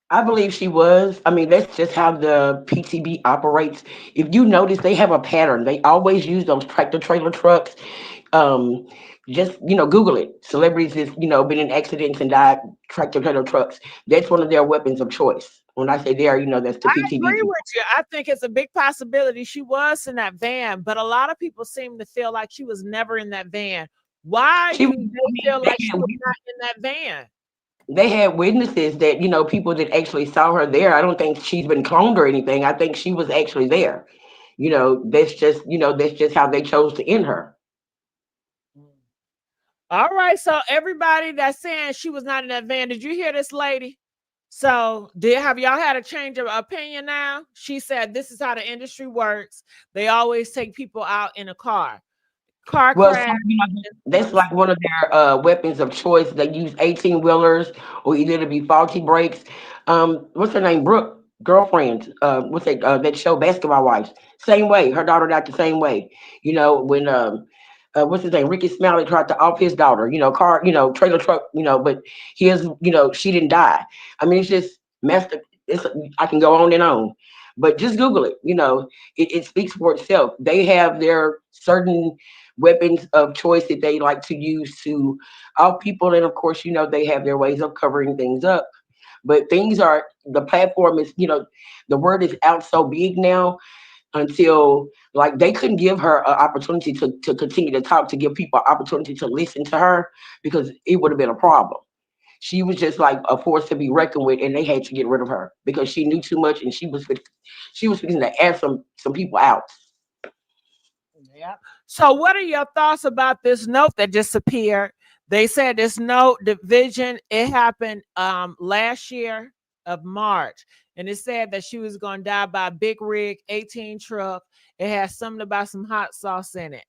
I believe she was. I mean, that's just how the PTB operates. If you notice, they have a pattern. They always use those tractor trailer trucks. Um, just Google it. Celebrities has been in accidents and died tractor trailer trucks. That's one of their weapons of choice. When I say there, that's the I PTB agree people. with you. I think it's a big possibility she was in that van, but a lot of people seem to feel like she was never in that van. Why She, do I they mean, feel like she was not in that van? they had witnesses that people that actually saw her there. I don't think she's been cloned or anything. I think she was actually there. That's just how they chose to end her. All right, so everybody that's saying she was not in that van, did you hear this lady? So have y'all had a change of opinion now? She said this is how the industry works. They always take people out in a car. car Well, so, crash. that's like one of their weapons of choice. They use 18 wheelers or either to be faulty brakes. What's her name? Brooke, girlfriend. What's that show, Basketball Wives? Same way. Her daughter died the same way. When what's his name? Ricky Smiley tried to off his daughter. Car. Trailer truck. But his. She didn't die. I mean, it's just messed up. I can go on and on. But just Google it. It speaks for itself. They have their certain weapons of choice that they like to use to off people, and of course, they have their ways of covering things up. But the platform is, the word is out so big now until like they couldn't give her an opportunity to continue to talk, to give people an opportunity to listen to her because it would have been a problem. She was just like a force to be reckoned with, and they had to get rid of her because she knew too much, and she was fixing to ask some people out. Yeah. So, what are your thoughts about this note that just appeared? They said this note division, it happened last year of March, and it said that she was going to die by a big rig 18 truck. It has something about some hot sauce in it.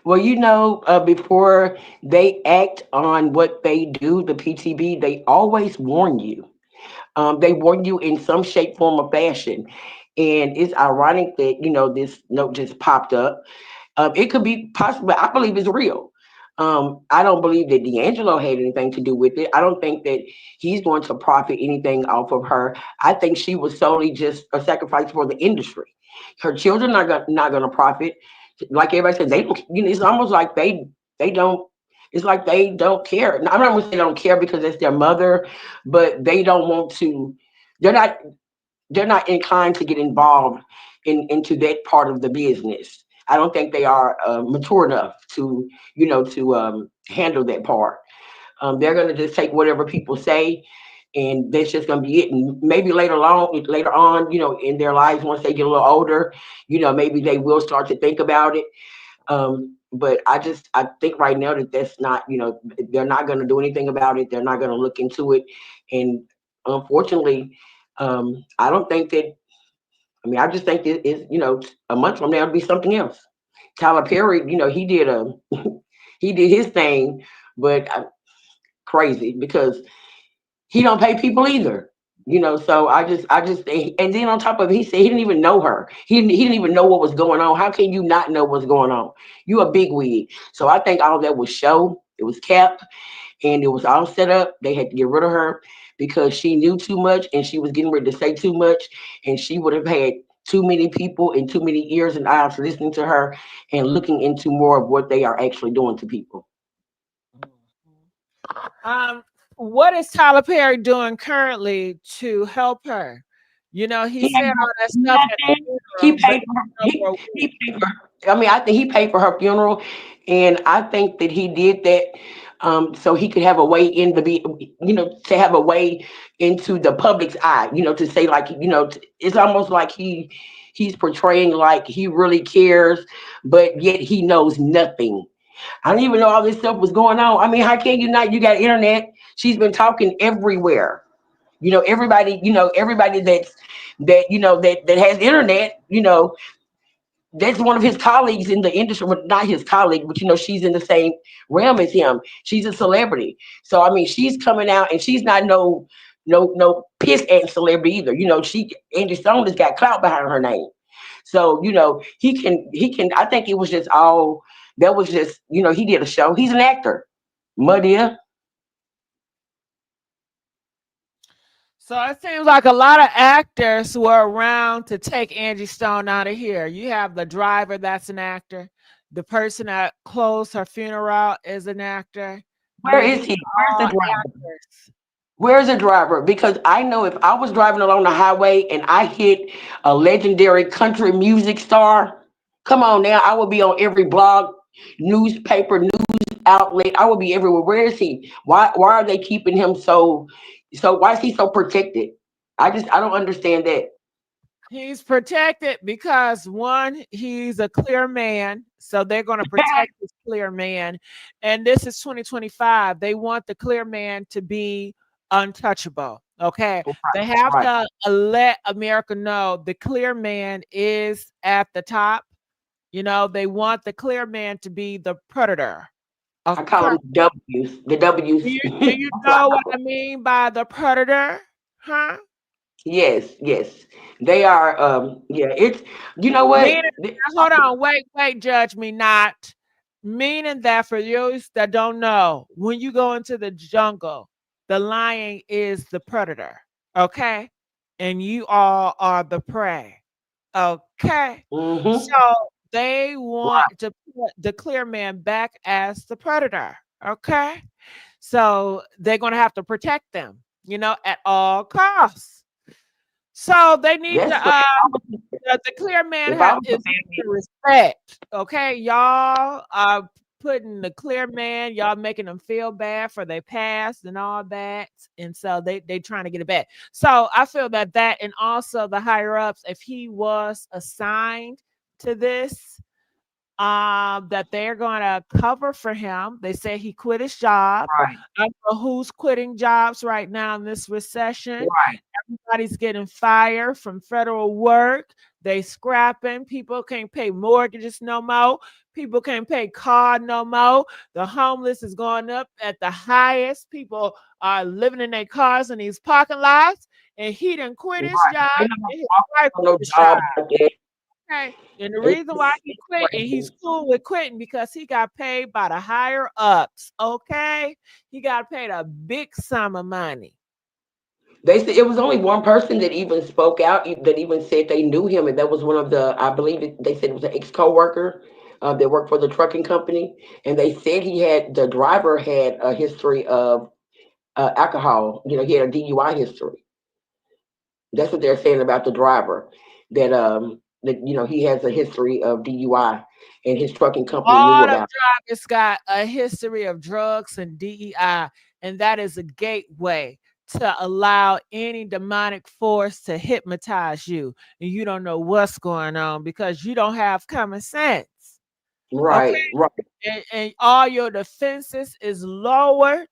Well, before they act on what they do, the PTB, they always warn you. They warn you in some shape, form, or fashion. And it's ironic that, this note just popped up. It could be possible. I believe it's real. I don't believe that D'Angelo had anything to do with it. I don't think that he's going to profit anything off of her. I think she was solely just a sacrifice for the industry. Her children are not going to profit. Like everybody said, they don't. It's almost like they don't. It's like they don't care. Now, I'm not going to say they don't care because it's their mother, but they don't want to. They're not inclined to get involved into that part of the business. I don't think they are mature enough to handle that part. They're going to just take whatever people say, and that's just going to be it. And maybe later on, in their lives, once they get a little older, maybe they will start to think about it. But I think right now that's not, they're not going to do anything about it. They're not going to look into it. And unfortunately, I don't think that, I just think a month from now it'll be something else. Tyler Perry, he did his thing, but crazy because he don't pay people either. So I just think, and then on top of it, he said he didn't even know her. He didn't even know what was going on. How can you not know what's going on? You a big wig. So I think all that was show. It was kept, and it was all set up. They had to get rid of her because she knew too much and she was getting ready to say too much, and she would have had too many people and too many ears and eyes listening to her and looking into more of what they are actually doing to people. What is Tyler Perry doing currently to help her? He said all that stuff at the He funeral, but paid for her. He paid for her. I think he paid for her funeral, and I think that he did that so he could have a way to have a way into the public's eye. To say like, it's almost like he's portraying like he really cares, but yet he knows nothing. I didn't even know all this stuff was going on. I mean, how can you not? You got internet. She's been talking everywhere. Everybody that has internet, that's one of his colleagues in the industry, but not his colleague, but she's in the same realm as him. She's a celebrity. So I mean, she's coming out and she's not no piss ant celebrity either. Angie Stone has got clout behind her name. So, he can I think it was just all that was just, he did a show. He's an actor. Muddia. So it seems like a lot of actors were around to take Angie Stone out of here. You have the driver, that's an actor. The person that closed her funeral is an actor. Where is he? Where's the driver? Where's the driver? Because I know if I was driving along the highway and I hit a legendary country music star, come on now, I would be on every blog, newspaper, news outlet. I would be everywhere. Where is he? Why are they keeping him so why is he so protected? I don't understand that. He's protected because one, he's a clear man. So they're going to protect this clear man. And this is 2025. They want the clear man to be untouchable. Okay. They have to let America know the clear man is at the top. You know, they want the clear man to be the predator. I call Okay. them W's. The W's. Do you know what I mean by the predator? Huh? Yes, yes. They are yeah, it's you know what? Meaning, hold on, wait, judge me not. Meaning that for those that don't know, when you go into the jungle, the lion is the predator, okay? And you all are the prey, okay? Mm-hmm. So they want to put the clear man back as the predator, okay? So they're going to have to protect them, at all costs. So they need That's to what the clear man if I was is a to respect. Okay, y'all are putting the clear man, y'all making them feel bad for their past and all that, and so they trying to get it back. So I feel that and also the higher ups, if he was assigned to this, that they're going to cover for him. They say he quit his job. right, I don't know who's quitting jobs right now in this recession. right. Everybody's getting fired from federal work. They scrapping. People can't pay mortgages no more. People can't pay car no more. The homeless is going up at the highest. People are living in their cars in these parking lots. And he didn't quit his Right. job. They And don't his offer wife no quit his job. job like that. Okay. And the reason why he It's quit, and he's crazy. cool with quitting, because he got paid by the higher ups. Okay. He got paid a big sum of money. They said it was only one person that even spoke out, that even said they knew him, and that was one of I believe they said it was an ex coworker that worked for the trucking company, and they said the driver had a history of alcohol. You know, he had a DUI history. That's what they're saying about the driver, that he has a history of DUI, and his trucking company knew All of about drivers got a history of drugs and DEI, and that is a gateway to allow any demonic force to hypnotize you, and you don't know what's going on because you don't have common sense. it. Okay, Right, right, and all your defenses is lowered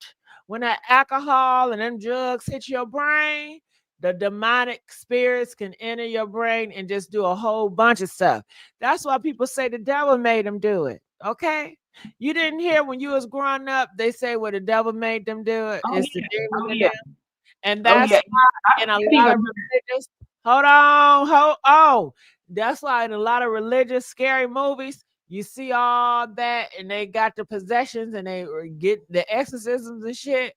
when that alcohol and them drugs hit your brain. The demonic spirits can enter your brain and just do a whole bunch of stuff. That's why people say the devil made them do it. Okay, you didn't hear when you was growing up, they say, well, the devil made them do it, oh it's the yeah, demon oh in yeah, them. And oh that's yeah. why in a I've lot even of religious, hold on, that's why in a lot of religious scary movies, you see all that, and they got the possessions, and they get the exorcisms and shit,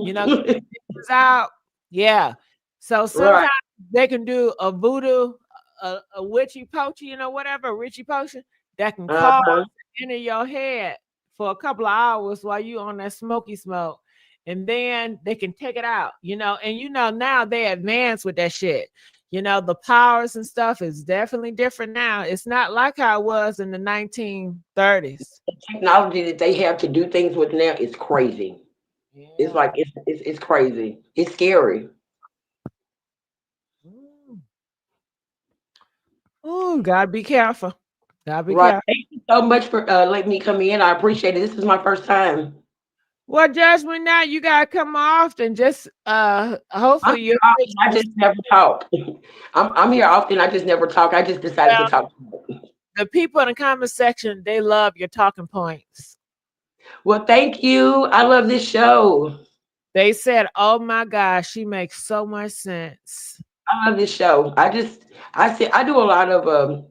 get the demons out. Yeah. So right. sometimes they can do a voodoo, a witchy poachy, whatever, a witchy potion that can cause Uh-huh. into your head for a couple of hours while you on that smoky smoke. And then they can take it out, and now they advance with that shit. The powers and stuff is definitely different now. It's not like how it was in the 1930s. Technology that they have to do things with now is crazy. It's Yeah. like it's crazy. It's scary. Oh, gotta be careful. Gotta be Right. careful. Thank you so much for letting me come in. I appreciate it. This is my first time. Well, Jasmine, now you gotta come off and just I'm hopefully here you'll take often. I some. just never talk. I'm here often. I just never talk. I just decided to Well, talk. the people in the comment section, they love your talking points. Well, thank you. I love this show. They said, "Oh my gosh, she makes so much sense." I love this show. I do a lot of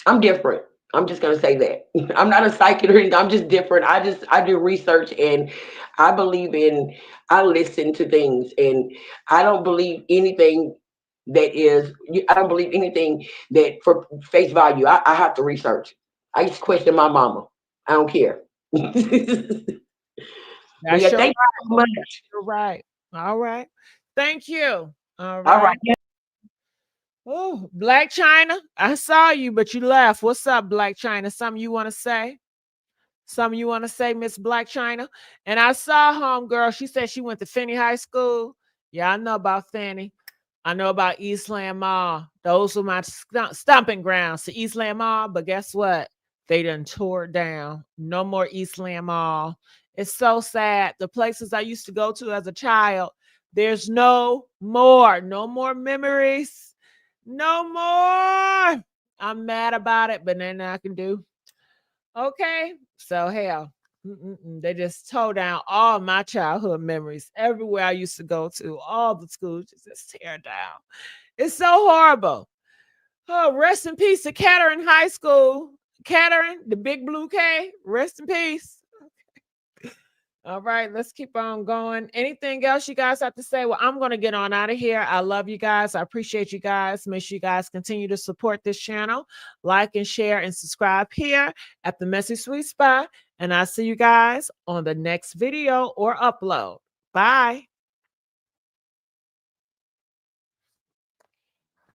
I'm different. I'm just gonna say that. I'm not a psychic or anything. I'm just different. I do research, and I believe in I listen to things, and I don't believe anything I don't believe anything that for face value. I have to research. I used to question my mama. I don't care. But That's yeah, your thank right. you so much. You're right. All right. Thank you. All All right. right. Yeah. Oh, Black China, I saw you, but you left. What's up, Black China? Something you want to say? Something you want to say, Miss Black China? And I saw homegirl. She said she went to Finney High School. Yeah, I know about Finney. I know about Eastland Mall. Those were my stomping grounds to Eastland Mall. But guess what? They done tore it down. No more Eastland Mall. It's so sad. The places I used to go to as a child, there's no more. No more memories. No more. I'm mad about it, but nothing I can do. Okay, so hell, they just tore down all my childhood memories. Everywhere I used to go to, all the schools just tear down. It's so horrible. Oh, rest in peace to Kettering High School. Kettering, the big blue K. Rest in peace. All right, let's keep on going. Anything else you guys have to say? Well, I'm going to get on out of here. I love you guys. I appreciate you guys. Make sure you guys continue to support this channel. Like and share and subscribe here at the Messy Sweet Spot. And I'll see you guys on the next video or upload. Bye.